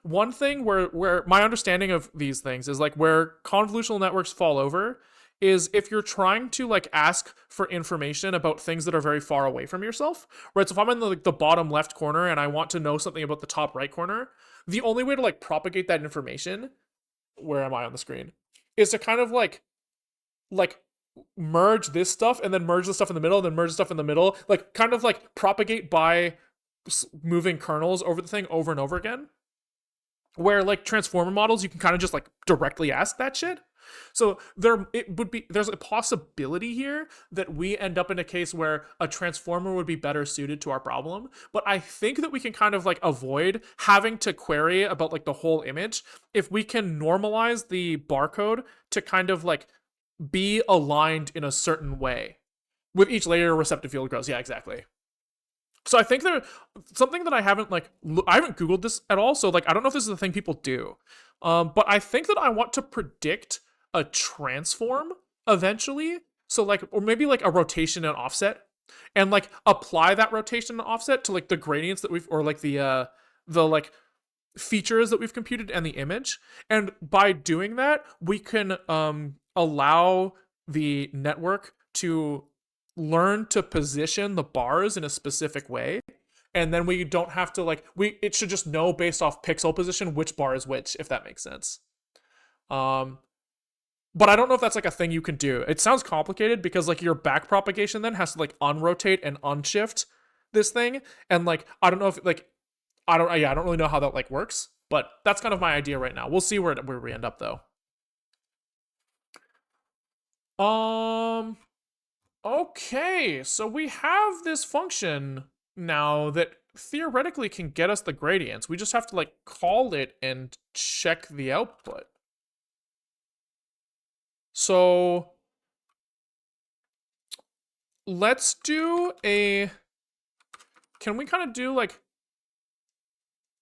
one thing where my understanding of these things is like where convolutional networks fall over is if you're trying to like ask for information about things that are very far away from yourself, right? So if I'm in the bottom left corner and I want to know something about the top right corner, the only way to like propagate that information, where am I on the screen, is to kind of like merge this stuff and then merge the stuff in the middle and then merge the stuff in the middle, like kind of like propagate by moving kernels over the thing over and over again. Where like transformer models, you can kind of just like directly ask that shit. So there's a possibility here that we end up in a case where a transformer would be better suited to our problem. But I think that we can kind of like avoid having to query about like the whole image if we can normalize the barcode to kind of like be aligned in a certain way. With each layer, receptive field grows. Yeah, exactly. So I think there something that I haven't Googled this at all. So like I don't know if this is the thing people do, but I think that I want to predict a transform eventually. So like, or maybe like a rotation and offset, and like apply that rotation and offset to like the gradients that we've, or like the like features that we've computed and the image. And by doing that, we can allow the network to learn to position the bars in a specific way, and then we don't have to like it should just know based off pixel position which bar is which, if that makes sense. But I don't know if that's like a thing you can do. It sounds complicated because like your back propagation then has to like unrotate and unshift this thing, and like I don't know if like I don't really know how that like works, but that's kind of my idea right now. We'll see where we end up though. Okay, so we have this function now that theoretically can get us the gradients. We just have to like call it and check the output. So let's do can we kind of do like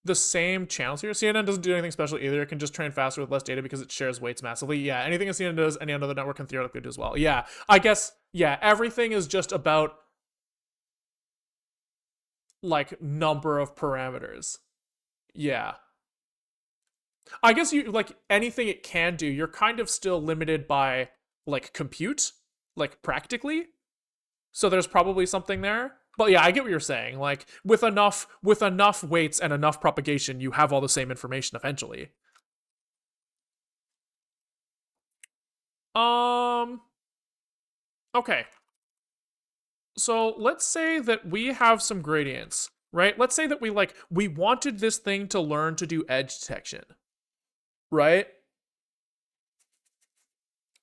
the same channels here? CNN doesn't do anything special either. It can just train faster with less data because it shares weights massively. Yeah, anything a CNN does, any other network can theoretically do as well. Yeah, I guess, yeah, everything is just about like number of parameters. Yeah. I guess you like anything it can do, you're kind of still limited by like compute, like practically. So there's probably something there. But yeah, I get what you're saying. Like with enough weights and enough propagation, you have all the same information eventually. Um okay. So let's say that we have some gradients, right? Let's say that we wanted this thing to learn to do edge detection, right?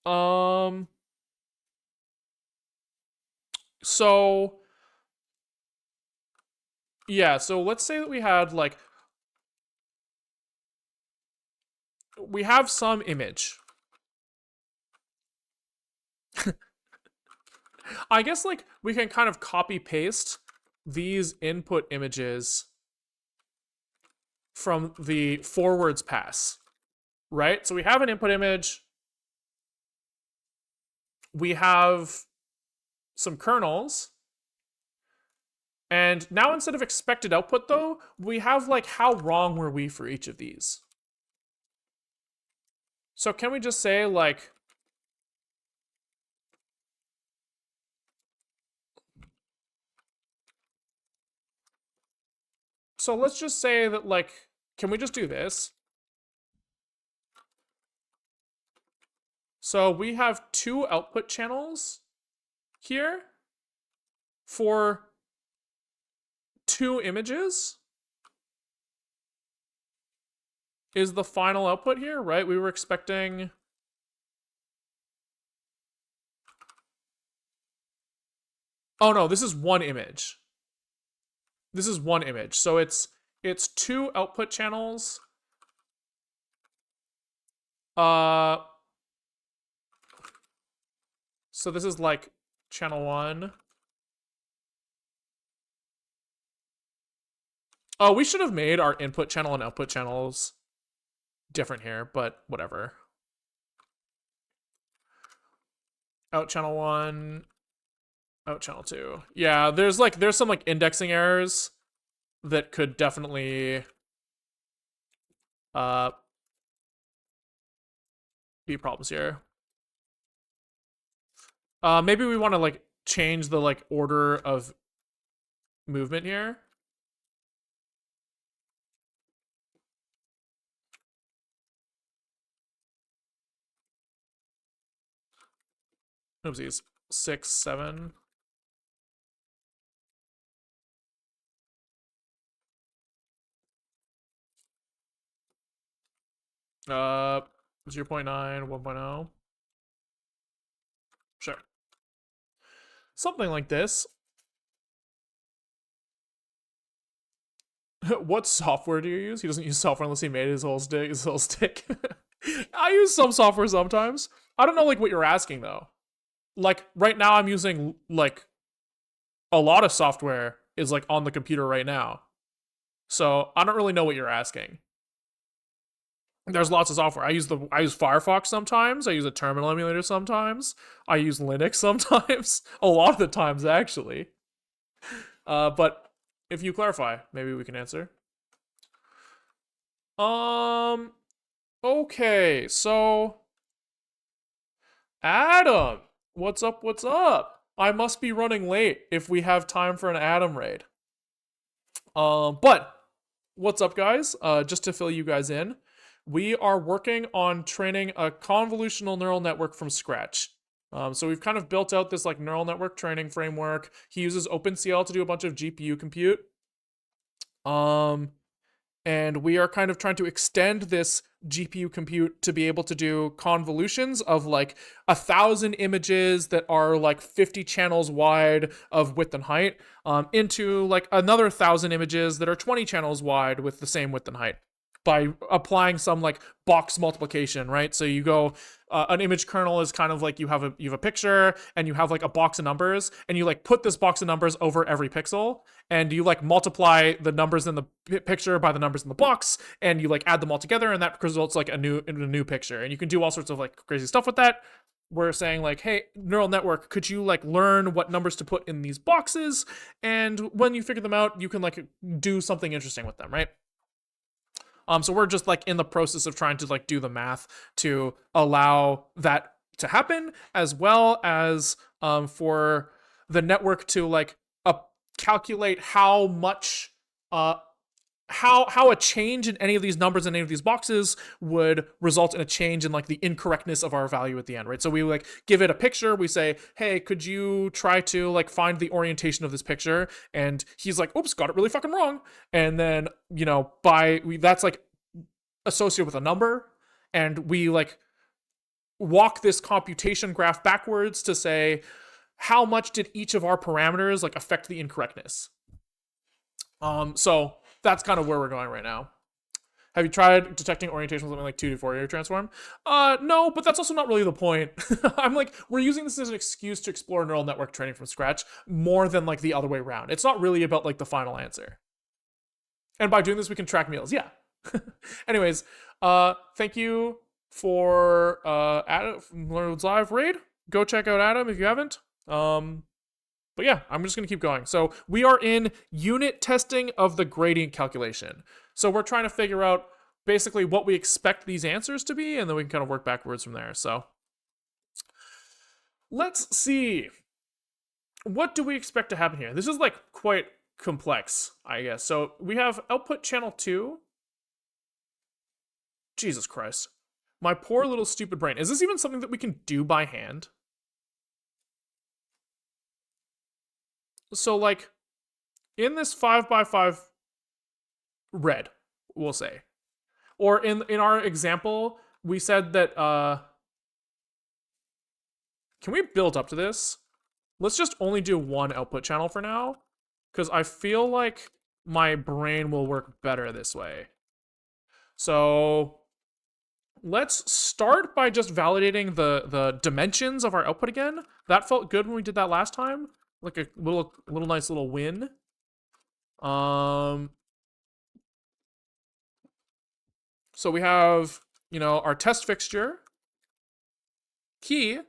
Um so yeah, so let's say that we have some image. I guess like we can kind of copy paste these input images from the forwards pass, right? So we have an input image, we have some kernels, and now instead of expected output though, we have like how wrong were we for each of these. So can we just say like, so let's just say that like, can we just do this? So we have two output channels here for two images is the final output here, right? We were expecting... Oh no, this is one image. This is one image. So it's two output channels. So this is like channel 1. Oh, we should have made our input channel and output channels different here, but whatever. Out channel 1, out channel 2. Yeah, there's some like indexing errors that could definitely be problems here. Maybe we want to like change the like order of movement here. Oopsies. 6, 7. Uh, 0.9, 1.0. Sure. Something like this. What software do you use? He doesn't use software unless he made his whole stick. I use some software sometimes. I don't know like what you're asking though. Like right now I'm using like a lot of software is like on the computer right now. So I don't really know what you're asking. There's lots of software. I use Firefox sometimes. I use a terminal emulator sometimes. I use Linux sometimes. A lot of the times actually. But if you clarify, maybe we can answer. Okay, so Adam, what's up? What's up? I must be running late if we have time for an Adam raid. But what's up, guys? Just to fill you guys in, we are working on training a convolutional neural network from scratch. So we've kind of built out this like neural network training framework. He uses OpenCL to do a bunch of GPU compute. And we are kind of trying to extend this GPU compute to be able to do convolutions of like 1,000 images that are like 50 channels wide of width and height into like another 1,000 images that are 20 channels wide with the same width and height by applying some like box multiplication, right? So you go, an image kernel is kind of like you have a picture and you have like a box of numbers and you like put this box of numbers over every pixel and you like multiply the numbers in the picture by the numbers in the box and you like add them all together and that results like a new picture, and you can do all sorts of like crazy stuff with that. we're saying like, hey, neural network, could you like learn what numbers to put in these boxes? And when you figure them out, you can like do something interesting with them, right? So we're just like in the process of trying to like do the math to allow that to happen, as well as for the network to like calculate how much how a change in any of these numbers in any of these boxes would result in a change in like the incorrectness of our value at the end, right? So we like give it a picture, we say, hey, could you try to like find the orientation of this picture? And he's like, oops, got it really fucking wrong. And then, that's like associated with a number, and we like walk this computation graph backwards to say how much did each of our parameters like affect the incorrectness. So that's kind of where we're going right now. Have you tried detecting orientation with something like 2D Fourier transform? No, but that's also not really the point. I'm like, we're using this as an excuse to explore neural network training from scratch more than like the other way around. It's not really about like the final answer. And by doing this, we can track meals. Yeah. Anyways, thank you for Adam from Learn Live raid. Go check out Adam if you haven't. But yeah, I'm just gonna keep going. So we are in unit testing of the gradient calculation. So we're trying to figure out basically what we expect these answers to be, and then we can kind of work backwards from there. So let's see. What do we expect to happen here? This is like quite complex, I guess. So we have output channel 2. Jesus Christ. My poor little stupid brain. Is this even something that we can do by hand? So like in this 5x5 red, we'll say, or in our example, we said that can we build up to this? Let's just only do one output channel for now, because I feel like my brain will work better this way. So let's start by just validating the dimensions of our output again. That felt good when we did that last time. Like a little nice little win. So we have, our test fixture. Key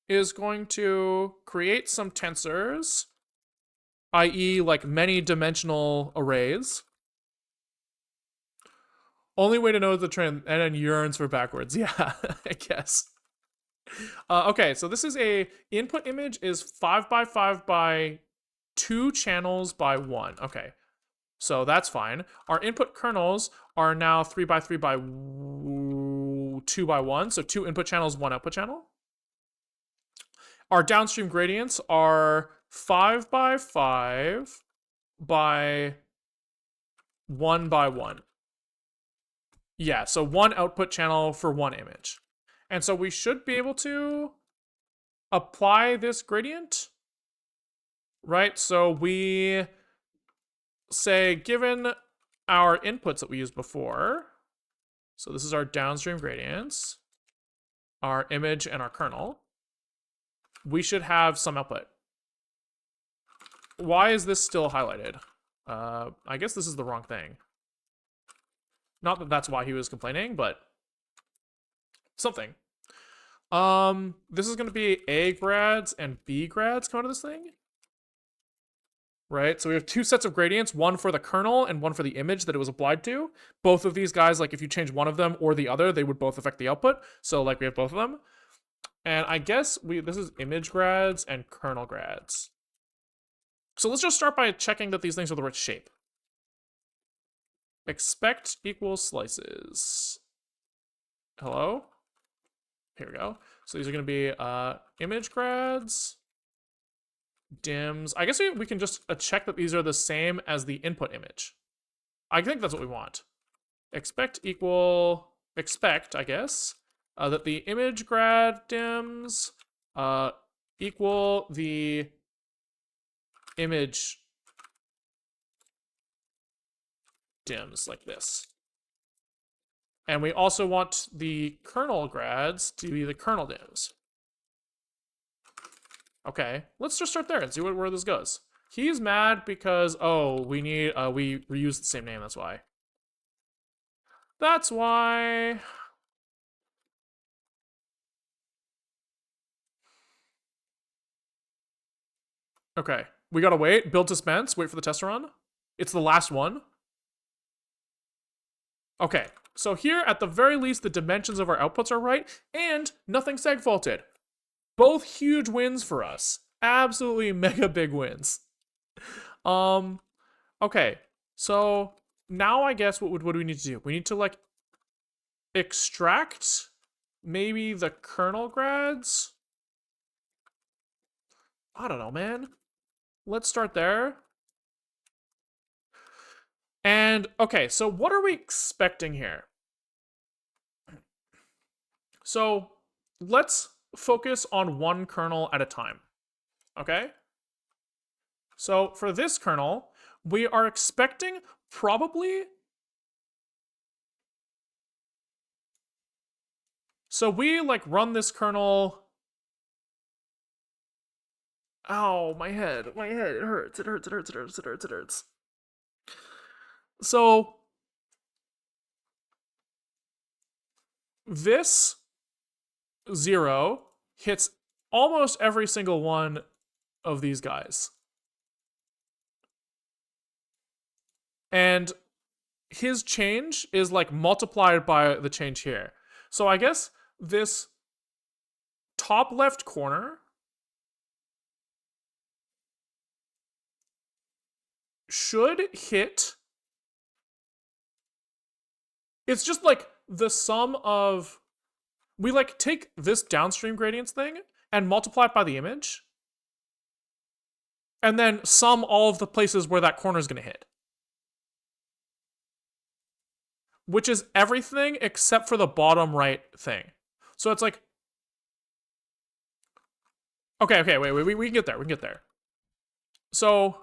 is going to create some tensors, i.e. like many dimensional arrays. Only way to know the trend, and then yearns for backwards. Yeah, I guess. Okay, so this is a input image is 5x5 by 2 channels by 1. Okay, so that's fine. Our input kernels are now 3x3 by 2 by 1, so 2 input channels, 1 output channel. Our downstream gradients are 5x5 by 1 by 1. Yeah, so 1 output channel for 1 image. And so we should be able to apply this gradient, right? So we say, given our inputs that we used before, so this is our downstream gradients, our image and our kernel, we should have some output. Why is this still highlighted? I guess this is the wrong thing. Not that that's why he was complaining, but something. This is going to be A grads and B grads come out of this thing. Right? So we have 2 sets of gradients, one for the kernel and one for the image that it was applied to. Both of these guys, like if you change one of them or the other, they would both affect the output. So like we have both of them. And I guess this is image grads and kernel grads. So let's just start by checking that these things are the right shape. Expect equals slices. Hello? Here we go. So these are going to be image grads, dims. I guess we can just check that these are the same as the input image. I think that's what we want. Expect, I guess, that the image grad dims equal the image dims, like this. And we also want the kernel grads to be the kernel dims. Okay, let's just start there and see where this goes. He's mad because, oh, we reused the same name, that's why. That's why. Okay. We gotta wait. Build suspense. Wait for the test to run. It's the last one. Okay. So here, at the very least, the dimensions of our outputs are right, and nothing seg faulted. Both huge wins for us. Absolutely mega big wins. Okay. So now I guess what do we need to do? We need to like extract maybe the kernel grads. I don't know, man. Let's start there. And okay, so what are we expecting here? So let's focus on one kernel at a time. Okay? So for this kernel, we are expecting probably. So we like run this kernel. Ow, my head. My head. It hurts. It hurts. It hurts. It hurts. It hurts. It hurts. So this 0 hits almost every single one of these guys. And his change is like multiplied by the change here. So I guess this top left corner should hit. It's just like the sum of. We like take this downstream gradients thing and multiply it by the image. And then sum all of the places where that corner is going to hit. Which is everything except for the bottom right thing. So it's like. Okay, wait, we can get there. We can get there. So.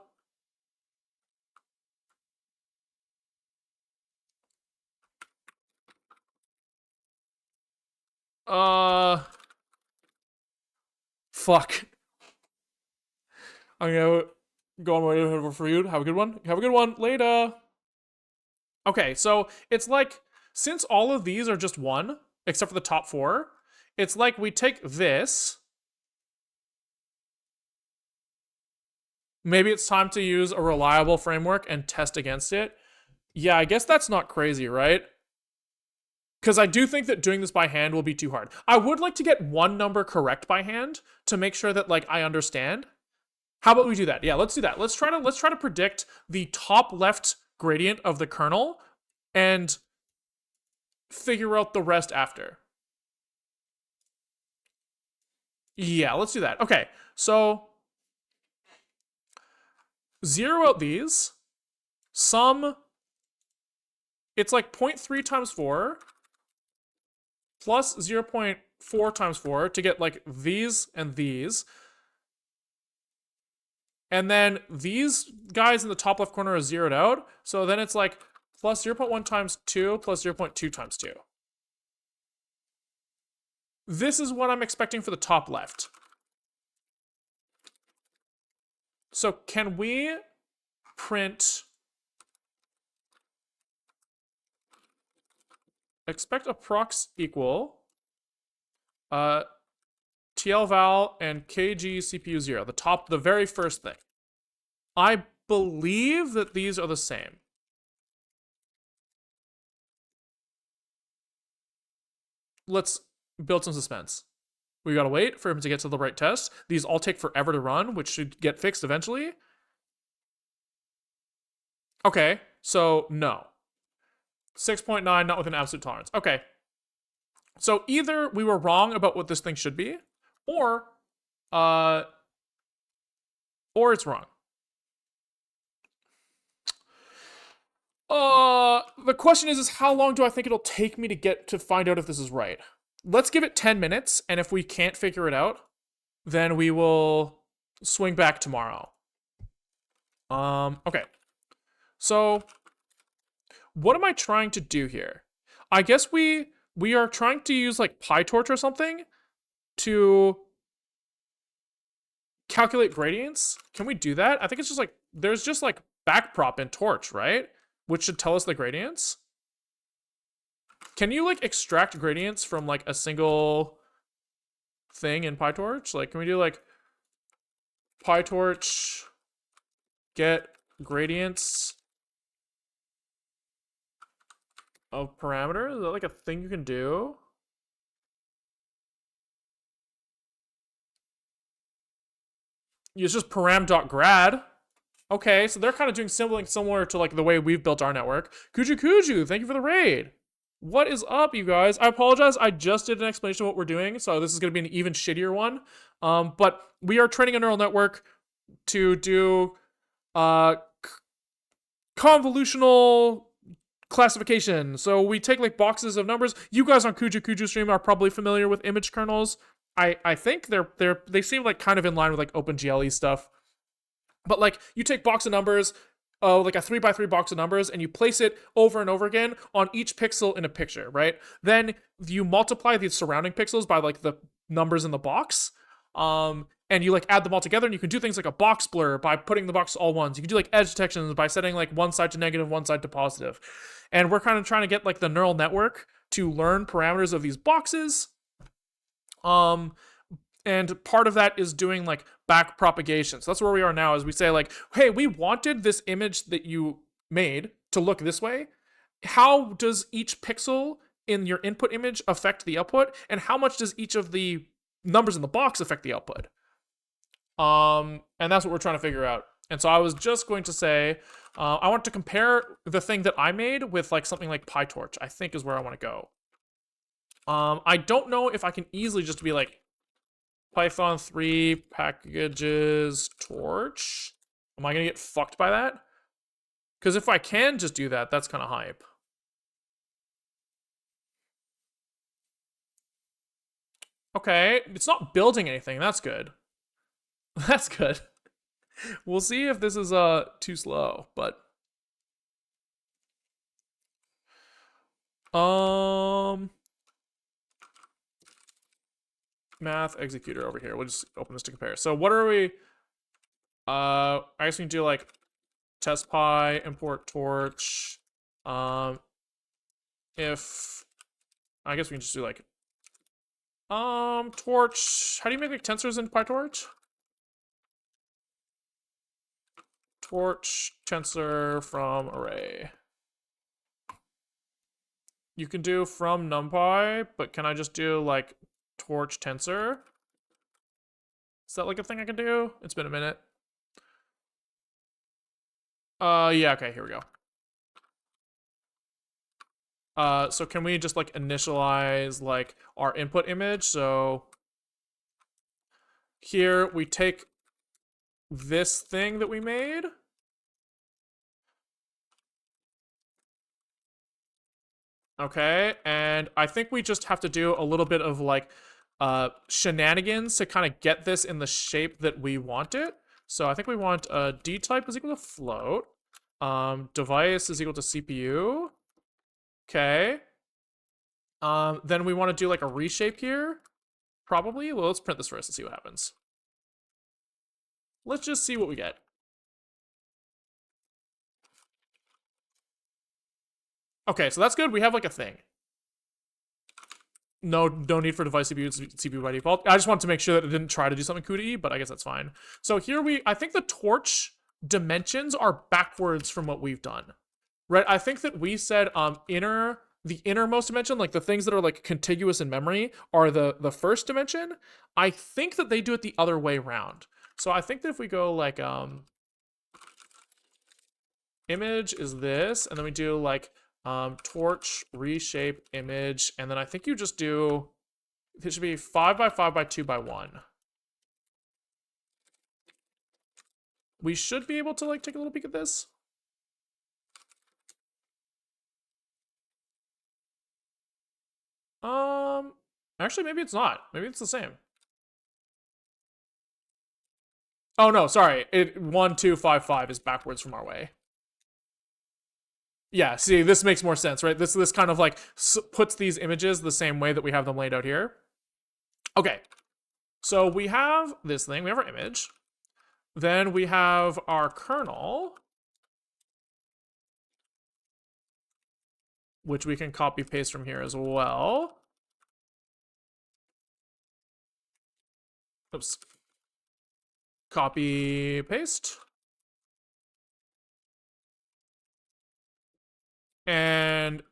Fuck. I'm gonna go on my way for you. Have a good one. Have a good one. Later. Okay, so it's like, since all of these are just 1, except for the top 4, it's like we take this. Maybe it's time to use a reliable framework and test against it. Yeah, I guess that's not crazy, right? Because I do think that doing this by hand will be too hard. I would like to get one number correct by hand to make sure that like I understand. How about we do that? Yeah, let's do that. Let's try to predict the top left gradient of the kernel and figure out the rest after. Yeah, let's do that. Okay, so 0 out these. Sum. It's like 0.3 times 4 plus 0.4 times 4 to get like these and these. And then these guys in the top left corner are zeroed out. So then it's like plus 0.1 times 2 plus 0.2 times 2. This is what I'm expecting for the top left. So can we print expect approx equal TL val and kg CPU 0, the very first thing. I believe that these are the same. Let's build some suspense. We gotta wait for him to get to the right test. These all take forever to run, which should get fixed eventually. Okay, so no. 6.9, not with an absolute tolerance. Okay. So either we were wrong about what this thing should be, or it's wrong. The question is how long do I think it'll take me to find out if this is right? Let's give it 10 minutes, and if we can't figure it out, then we will swing back tomorrow. Okay. So, what am I trying to do here? I guess we are trying to use like PyTorch or something to calculate gradients. Can we do that? I think it's just like, there's just like Backprop in Torch, right? Which should tell us the gradients. Can you like extract gradients from like a single thing in PyTorch? Like, can we do like PyTorch get gradients of parameters. Is that like a thing you can do? It's just param.grad. Okay, so they're kind of doing something similar to like the way we've built our network. Kuju, thank you for the raid. What is up, you guys? I apologize. I just did an explanation of what we're doing, so this is going to be an even shittier one. But we are training a neural network to do convolutional classification. So we take like boxes of numbers. You guys on Kuju stream are probably familiar with image kernels. I think they seem like kind of in line with like OpenGLE stuff. But like you take box of numbers, like a 3x3 box of numbers, and you place it over and over again on each pixel in a picture, right? Then you multiply the surrounding pixels by like the numbers in the box. And you like add them all together, and you can do things like a box blur by putting the box all ones. You can do like edge detections by setting like one side to negative, one side to positive. And we're kind of trying to get like the neural network to learn parameters of these boxes. And part of that is doing like back propagation. So that's where we are now, is we say like, hey, we wanted this image that you made to look this way. How does each pixel in your input image affect the output? And how much does each of the numbers in the box affect the output? And that's what we're trying to figure out. And so I was just going to say, I want to compare the thing that I made with like something like PyTorch, I think is where I want to go. I don't know if I can easily just be like Python 3 packages torch. Am I going to get fucked by that? Because if I can just do that, that's kind of hype. Okay, it's not building anything. That's good. That's good. We'll see if this is too slow, but math executor over here. We'll just open this to compare. So what are we? I guess we can do like test py import torch. If I guess we can just do like torch. How do you make like tensors in PyTorch? Torch tensor from array. You can do from numpy, but can I just do like torch tensor? Is that like a thing I can do? It's been a minute. Yeah, okay, here we go. So can we just like initialize like our input image? So here we take this thing that we made. Okay, and I think we just have to do a little bit of like shenanigans to kind of get this in the shape that we want it. So I think we want d type is equal to float. Device is equal to CPU. Okay. Then we want to do like a reshape here. Probably. Well, let's print this first and see what happens. Let's just see what we get. Okay, so that's good. We have like a thing. No need for device CPU. It's CPU by default. I just wanted to make sure that it didn't try to do something CUDA, but I guess that's fine. So here I think the torch dimensions are backwards from what we've done, right? I think that we said the innermost dimension, like the things that are like contiguous in memory, are the first dimension. I think that they do it the other way around. So I think that if we go like image is this, and then we do like torch reshape image, and then I think you just do, it should be 5 by 5 by 2 by 1. We should be able to like take a little peek at this. Actually maybe it's not. Maybe it's the same. Oh no, sorry. 1 2 5 5 is backwards from our way. Yeah, see, this makes more sense, right? This kind of like puts these images the same way that we have them laid out here. Okay, so we have this thing, we have our image. Then we have our kernel, which we can copy paste from here as well. Oops. Copy, paste. And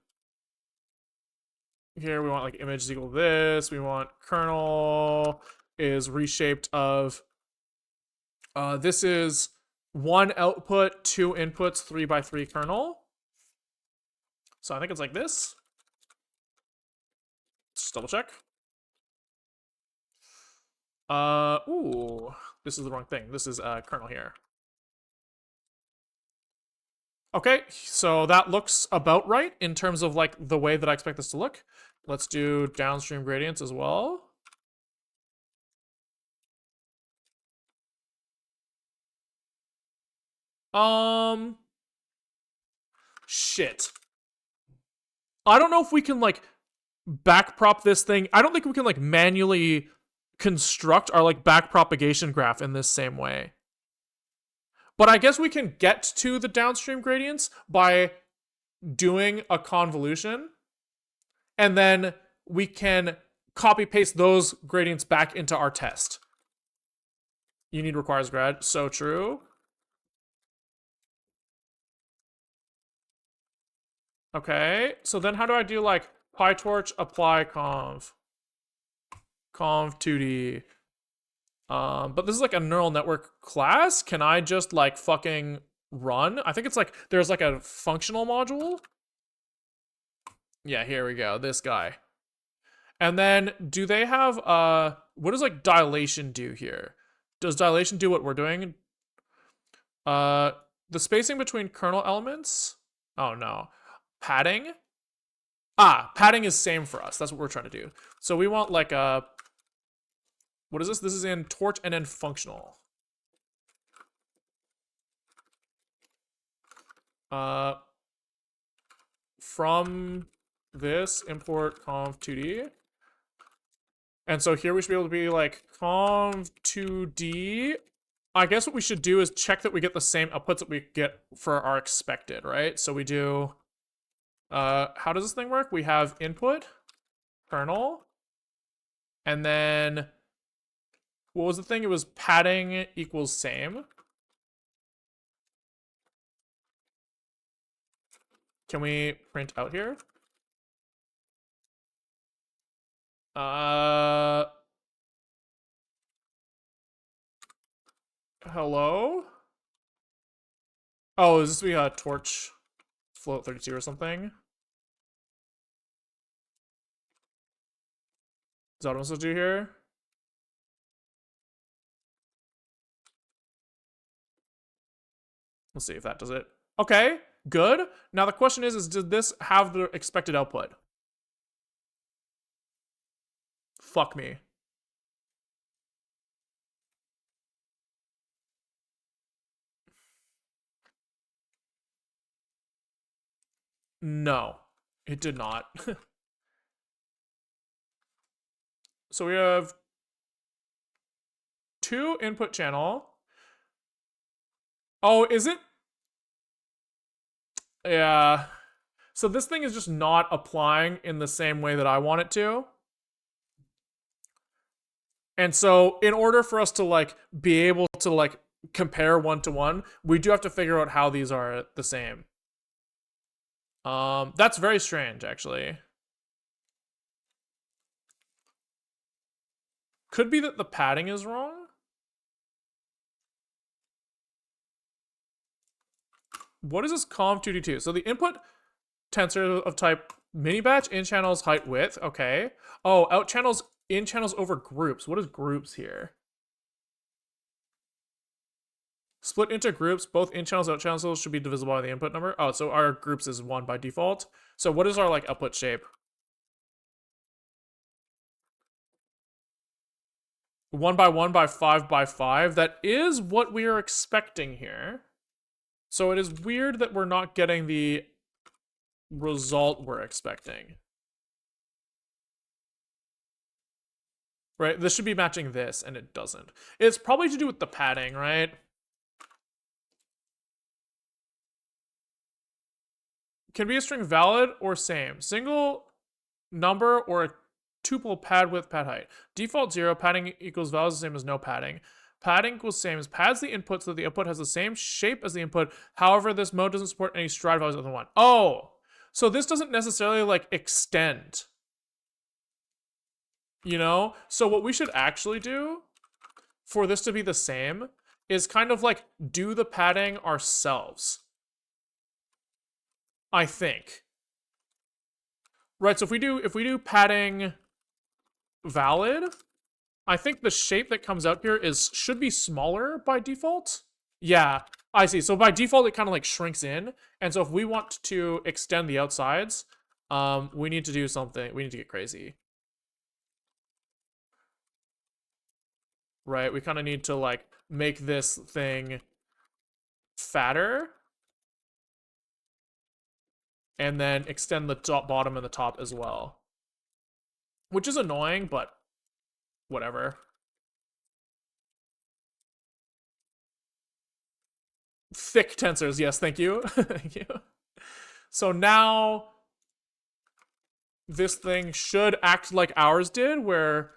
here we want like image is equal to this. We want kernel is reshaped of, this is 1 output, 2 inputs, 3 by 3 kernel. So I think it's like this. Let's double check. Ooh, this is the wrong thing. This is kernel here. Okay, so that looks about right in terms of like the way that I expect this to look. Let's do downstream gradients as well. Shit. I don't know if we can like backprop this thing. I don't think we can like manually construct our like backpropagation graph in this same way. But I guess we can get to the downstream gradients by doing a convolution, and then we can copy paste those gradients back into our test. You need requires grad, so true. Okay, so then how do I do like PyTorch apply conv 2D? But this is like a neural network class. Can I just like fucking run? I think it's like there's like a functional module. Yeah, here we go. This guy. And then do they have what does like dilation do here? Does dilation do what we're doing? The spacing between kernel elements? Oh no. Padding? Padding is same for us. That's what we're trying to do. So we want like a, what is this? This is in torch and then functional. From this, import conv 2D. And so here we should be able to be like conv 2D. I guess what we should do is check that we get the same outputs that we get for our expected, right? So we do, how does this thing work? We have input, kernel, and then what was the thing? It was padding equals same. Can we print out here? Hello? Oh, is this be a torch float 32 or something? Is that what I'm supposed to do here? Let's see if that does it. Okay, good. Now the question is did this have the expected output? Fuck me. No, it did not. So we have 2 input channel. Oh, is it? Yeah. So this thing is just not applying in the same way that I want it to. And so in order for us to like be able to like compare 1-to-1, we do have to figure out how these are the same. That's very strange, actually. Could be that the padding is wrong. What is this conv2d2? So the input tensor of type mini batch, in channels, height, width. Okay. Oh, out channels, in channels over groups. What is groups here? Split into groups, both in channels, out channels should be divisible by the input number. Oh, so our groups is 1 by default. So what is our like output shape? 1 by 1 by 5 by 5. That is what we are expecting here. So it is weird that we're not getting the result we're expecting. Right? This should be matching this, and it doesn't. It's probably to do with the padding, right? Can be a string valid or same. Single number or a tuple pad width, pad height. Default 0, padding equals valid is the same as no padding. padding equals same as pads the input so that the output has the same shape as the input. However, this mode doesn't support any stride values other than 1. Oh, so this doesn't necessarily like extend. You know? So what we should actually do for this to be the same is kind of like do the padding ourselves. I think. Right, so if we do padding valid, I think the shape that comes out here should be smaller by default. Yeah, I see. So by default, it kind of like shrinks in. And so if we want to extend the outsides, we need to do something. We need to get crazy. Right, we kind of need to like make this thing fatter. And then extend the top, bottom, and the top as well. Which is annoying, but whatever. Thick tensors, yes, thank you. Thank you. So now this thing should act like ours did, where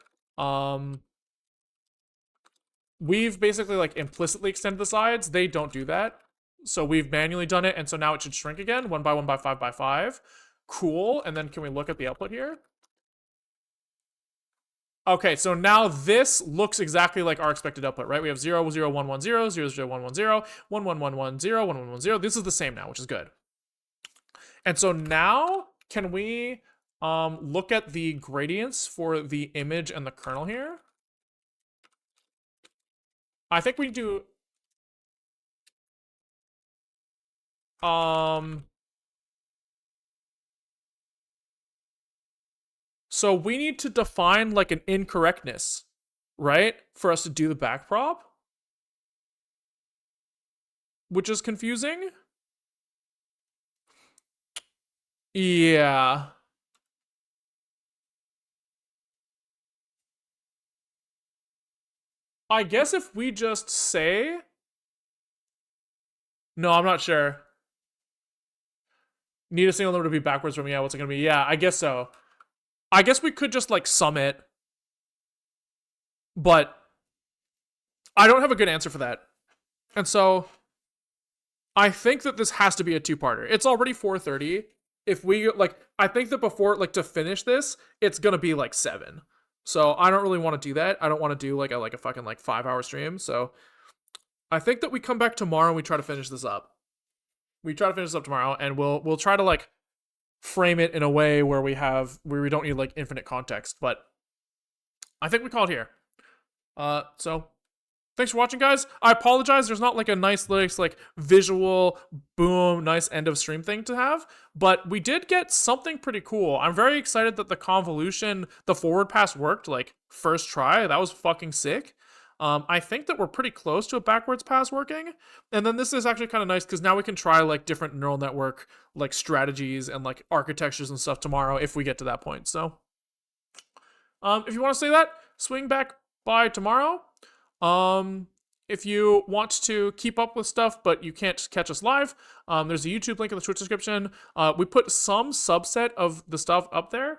we've basically like implicitly extended the sides. They don't do that. So we've manually done it, and so now it should shrink again, 1 by 1 by 5 by 5. Cool, and then can we look at the output here? Okay, so now this looks exactly like our expected output, right? We have 0, 0, 1, 1, 0, 0, 0, 1, 1, 0, 1, 1, 1, 1, 0, 1, 1, 1, 0. This is the same now, which is good. And so now, can we look at the gradients for the image and the kernel here? I think we do... So we need to define like an incorrectness, right? For us to do the backprop. Which is confusing. Yeah. I guess if we just say... No, I'm not sure. Need a single number to be backwards from, yeah, what's it gonna be? Yeah, I guess so. I guess we could just like sum it. But I don't have a good answer for that. And so I think that this has to be a two-parter. It's already 4:30. If we like, I think that before like to finish this, it's gonna be like 7. So I don't really want to do that. I don't want to do like a fucking like 5-hour stream. So I think that we come back tomorrow and we try to finish this up. We try to finish this up tomorrow, and we'll try to like frame it in a way where we don't need like infinite context. But I think we call it here. So thanks for watching, guys. I apologize. There's not like a nice like visual boom, nice end of stream thing to have, but we did get something pretty cool. I'm very excited that the convolution, the forward pass worked like first try. That was fucking sick. I think that we're pretty close to a backwards pass working. And then this is actually kind of nice because now we can try like different neural network like strategies and like architectures and stuff tomorrow if we get to that point. So if you want to say that, swing back by tomorrow. If you want to keep up with stuff but you can't catch us live, there's a YouTube link in the Twitch description. We put some subset of the stuff up there.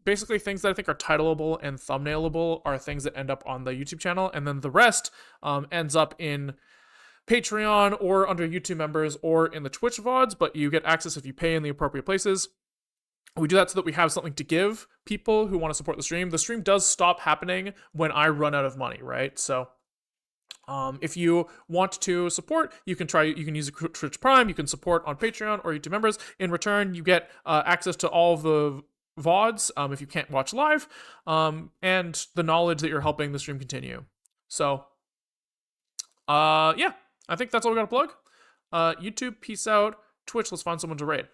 Basically things that I think are titleable and thumbnailable are things that end up on the YouTube channel, and then the rest ends up in Patreon or under YouTube members or in the Twitch VODs, but you get access if you pay in the appropriate places. We do that so that we have something to give people who want to support the stream. The stream does stop happening when I run out of money, right? So if you want to support, you can use Twitch Prime, you can support on Patreon or YouTube members. In return, you get access to all of the VODs if you can't watch live, and the knowledge that you're helping the stream continue. So yeah, I think that's all we gotta plug. YouTube, peace out. Twitch, let's find someone to raid.